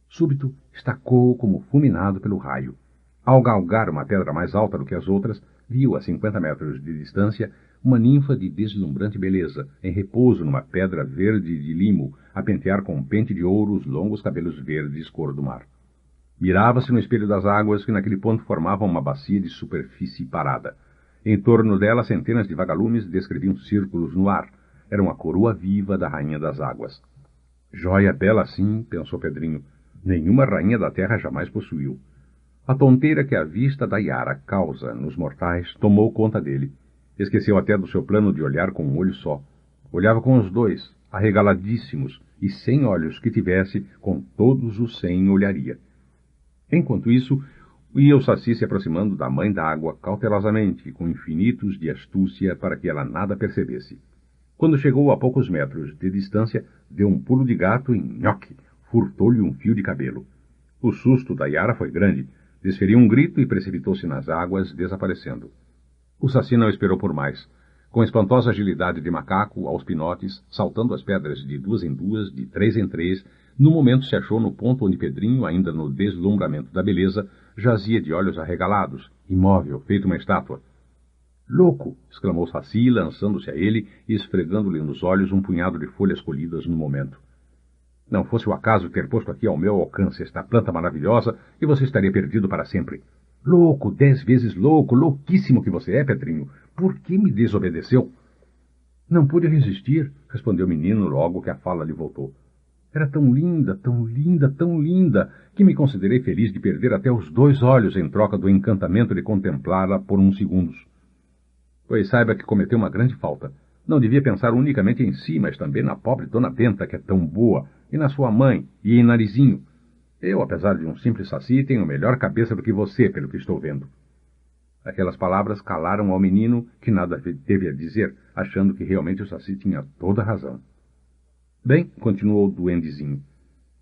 Súbito, estacou como fulminado pelo raio. Ao galgar uma pedra mais alta do que as outras, viu a 50 metros de distância uma ninfa de deslumbrante beleza, em repouso numa pedra verde de limo, a pentear com um pente de ouro os longos cabelos verdes cor do mar. Mirava-se no espelho das águas que naquele ponto formavam uma bacia de superfície parada. Em torno dela, centenas de vagalumes descreviam círculos no ar. Era uma coroa viva da rainha das águas. Joia bela assim, pensou Pedrinho. Nenhuma rainha da terra jamais possuiu. A tonteira que a vista da Yara causa nos mortais tomou conta dele. Esqueceu até do seu plano de olhar com um olho só. Olhava com os dois, arregaladíssimos, e 100 olhos que tivesse, com todos os 100 olharia. Enquanto isso, ia o Saci se aproximando da mãe da água cautelosamente, com infinitos de astúcia para que ela nada percebesse. Quando chegou a poucos metros de distância, deu um pulo de gato e nhoque, furtou-lhe um fio de cabelo. O susto da Yara foi grande. Desferiu um grito e precipitou-se nas águas, desaparecendo. O Saci não esperou por mais. Com espantosa agilidade de macaco, aos pinotes, saltando as pedras de 2 em 2, de 3 em 3, no momento se achou no ponto onde Pedrinho, ainda no deslumbramento da beleza, jazia de olhos arregalados, imóvel, feito uma estátua. Louco! Exclamou Saci, lançando-se a ele e esfregando-lhe nos olhos um punhado de folhas colhidas no momento. Não fosse o acaso ter posto aqui ao meu alcance esta planta maravilhosa, e você estaria perdido para sempre. Louco, 10 vezes louco, louquíssimo que você é, Pedrinho. Por que me desobedeceu? Não pude resistir, respondeu o menino logo que a fala lhe voltou. Era tão linda, tão linda, tão linda, que me considerei feliz de perder até os 2 olhos em troca do encantamento de contemplá-la por uns segundos. Pois saiba que cometeu uma grande falta. Não devia pensar unicamente em si, mas também na pobre Dona Benta, que é tão boa, e na sua mãe, e em Narizinho. Eu, apesar de um simples saci, tenho melhor cabeça do que você, pelo que estou vendo. Aquelas palavras calaram ao menino, que nada teve a dizer, achando que realmente o saci tinha toda a razão. Bem, continuou o duendezinho,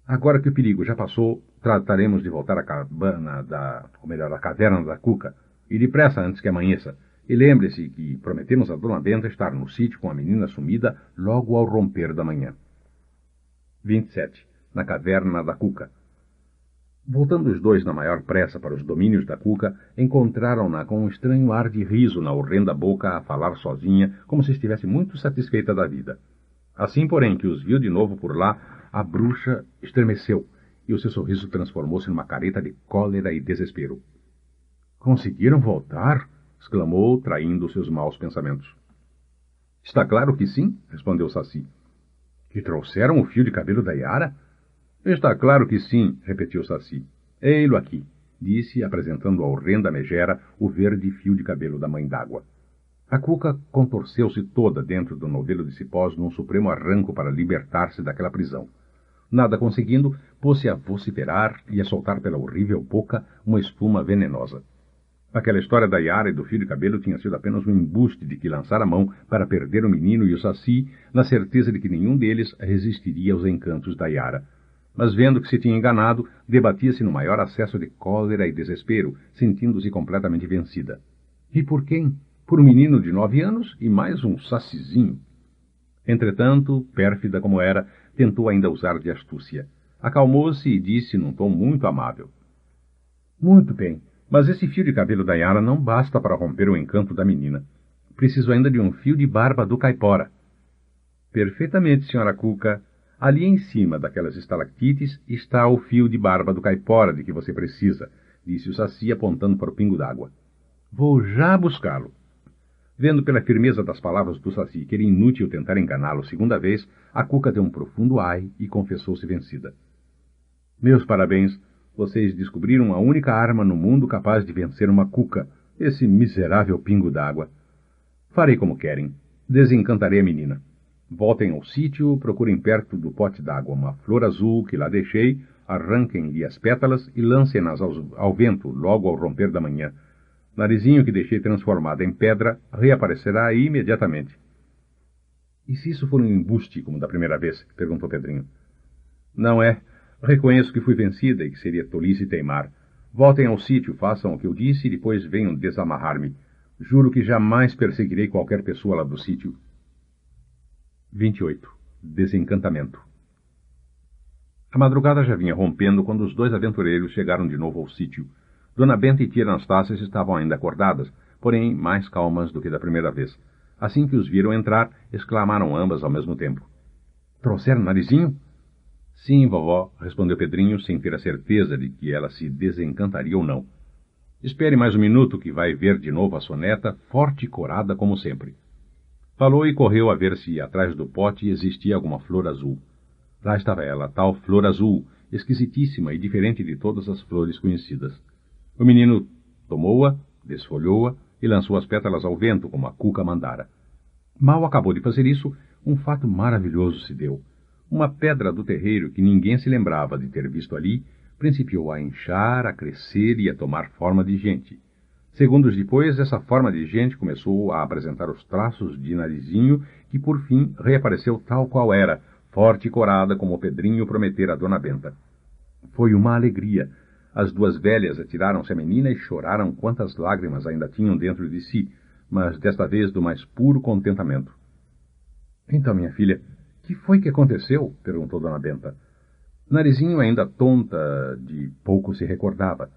agora que o perigo já passou, trataremos de voltar à à caverna da Cuca, e depressa antes que amanheça. E lembre-se que prometemos a Dona Benta estar no sítio com a menina sumida logo ao romper da manhã. 27. Na caverna da Cuca. Voltando os dois na maior pressa para os domínios da Cuca, encontraram-na com um estranho ar de riso na horrenda boca a falar sozinha, como se estivesse muito satisfeita da vida. Assim, porém, que os viu de novo por lá, a bruxa estremeceu, e o seu sorriso transformou-se numa careta de cólera e desespero. Conseguiram voltar? Exclamou, traindo seus maus pensamentos. Está claro que sim, respondeu Saci. Que trouxeram o fio de cabelo da Yara? Está claro que sim, repetiu Saci. Ei-lo aqui, disse, apresentando a horrenda megera o verde fio de cabelo da mãe d'água. A cuca contorceu-se toda dentro do novelo de cipós num supremo arranco para libertar-se daquela prisão. Nada conseguindo, pôs-se a vociferar e a soltar pela horrível boca uma espuma venenosa. Aquela história da Yara e do fio de cabelo tinha sido apenas um embuste de que lançara a mão para perder o menino e o Saci, na certeza de que nenhum deles resistiria aos encantos da Yara. Mas vendo que se tinha enganado, debatia-se no maior acesso de cólera e desespero, sentindo-se completamente vencida. E por quem? Por um menino de 9 anos e mais um sacizinho. Entretanto, pérfida como era, tentou ainda usar de astúcia. Acalmou-se e disse num tom muito amável. Muito bem, mas esse fio de cabelo da Yara não basta para romper o encanto da menina. Preciso ainda de um fio de barba do caipora. Perfeitamente, senhora Cuca. Ali em cima daquelas estalactites está o fio de barba do caipora de que você precisa, disse o Saci apontando para o pingo d'água. Vou já buscá-lo. Vendo pela firmeza das palavras do Saci que era inútil tentar enganá-lo segunda vez, a Cuca deu um profundo ai e confessou-se vencida. Meus parabéns, vocês descobriram a única arma no mundo capaz de vencer uma cuca, esse miserável pingo d'água. Farei como querem. Desencantarei a menina. Voltem ao sítio, procurem perto do pote d'água uma flor azul que lá deixei, arranquem-lhe as pétalas e lancem-nas ao vento logo ao romper da manhã. Narizinho que deixei transformado em pedra reaparecerá aí imediatamente. E se isso for um embuste, como da primeira vez? Perguntou Pedrinho. Não é. Reconheço que fui vencida e que seria tolice teimar. Voltem ao sítio, façam o que eu disse e depois venham desamarrar-me. Juro que jamais perseguirei qualquer pessoa lá do sítio. 28. Desencantamento. A madrugada já vinha rompendo quando os dois aventureiros chegaram de novo ao sítio. Dona Benta e tia Anastácia estavam ainda acordadas, porém mais calmas do que da primeira vez. Assim que os viram entrar, exclamaram ambas ao mesmo tempo. Trouxeram Narizinho? Sim, vovó, respondeu Pedrinho, sem ter a certeza de que ela se desencantaria ou não. Espere mais um minuto que vai ver de novo a soneta, forte e corada como sempre. Falou e correu a ver se atrás do pote existia alguma flor azul. Lá estava ela, tal flor azul, esquisitíssima e diferente de todas as flores conhecidas. O menino tomou-a, desfolhou-a e lançou as pétalas ao vento, como a Cuca mandara. Mal acabou de fazer isso, um fato maravilhoso se deu. Uma pedra do terreiro que ninguém se lembrava de ter visto ali, principiou a inchar, a crescer e a tomar forma de gente. Segundos depois, essa forma de gente começou a apresentar os traços de Narizinho, que por fim reapareceu tal qual era, forte e corada como o Pedrinho prometera a Dona Benta. Foi uma alegria. As duas velhas atiraram-se à menina e choraram quantas lágrimas ainda tinham dentro de si, mas desta vez do mais puro contentamento. Então, minha filha, que foi que aconteceu? Perguntou Dona Benta. Narizinho, ainda tonta, de pouco se recordava.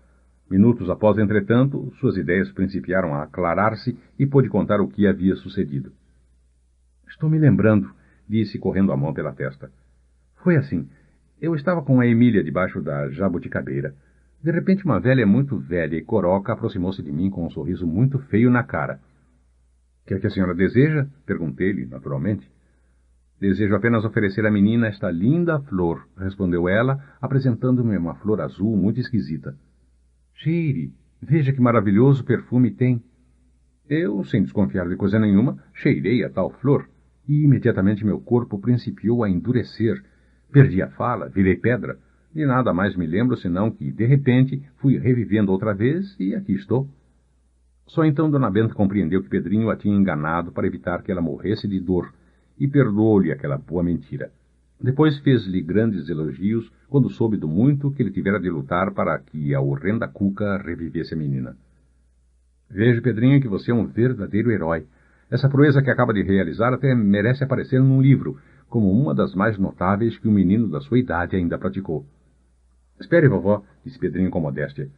Minutos após, entretanto, suas ideias principiaram a aclarar-se e pôde contar o que havia sucedido. Estou me lembrando, disse, correndo a mão pela testa. Foi assim. Eu estava com a Emília debaixo da jabuticabeira. De repente, uma velha muito velha e coroca aproximou-se de mim com um sorriso muito feio na cara. — Que a senhora deseja? Perguntei-lhe, naturalmente. — Desejo apenas oferecer à menina esta linda flor, respondeu ela, apresentando-me uma flor azul muito esquisita. — Cheire, veja que maravilhoso perfume tem. Eu, sem desconfiar de coisa nenhuma, cheirei a tal flor, e imediatamente meu corpo principiou a endurecer. Perdi a fala, virei pedra. De nada mais me lembro, senão que, de repente, fui revivendo outra vez e aqui estou. Só então Dona Benta compreendeu que Pedrinho a tinha enganado para evitar que ela morresse de dor, e perdoou-lhe aquela boa mentira. Depois fez-lhe grandes elogios, quando soube do muito que ele tivera de lutar para que a horrenda Cuca revivesse a menina. Vejo, Pedrinho, que você é um verdadeiro herói. Essa proeza que acaba de realizar até merece aparecer num livro, como uma das mais notáveis que um menino da sua idade ainda praticou. Espere, vovó, disse Pedrinho com modéstia.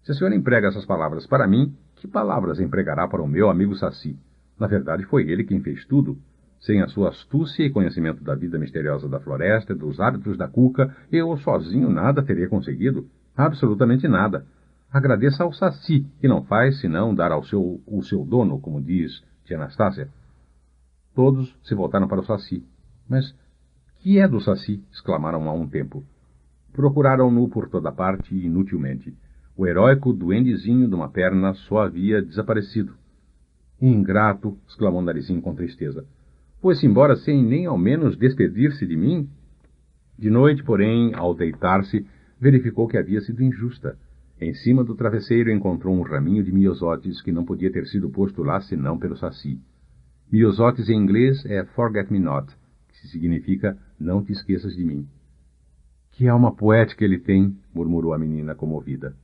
Se a senhora emprega essas palavras para mim, que palavras empregará para o meu amigo Saci? Na verdade, foi ele quem fez tudo. Sem a sua astúcia e conhecimento da vida misteriosa da floresta, dos hábitos da cuca, eu sozinho nada teria conseguido. Absolutamente nada. Agradeça ao Saci, que não faz senão dar ao seu dono, como diz tia Anastácia. Todos se voltaram para o Saci. Mas que é do Saci? Exclamaram a um tempo. Procuraram-no por toda parte inutilmente. O heróico duendezinho de uma perna só havia desaparecido. Ingrato! Exclamou Narizinho com tristeza. Foi-se embora sem nem ao menos despedir-se de mim? De noite, porém, ao deitar-se, verificou que havia sido injusta. Em cima do travesseiro encontrou um raminho de miosótis que não podia ter sido posto lá senão pelo Saci. Miosótis em inglês é Forget Me Not, que significa Não te esqueças de mim. Que alma poética ele tem, murmurou a menina comovida.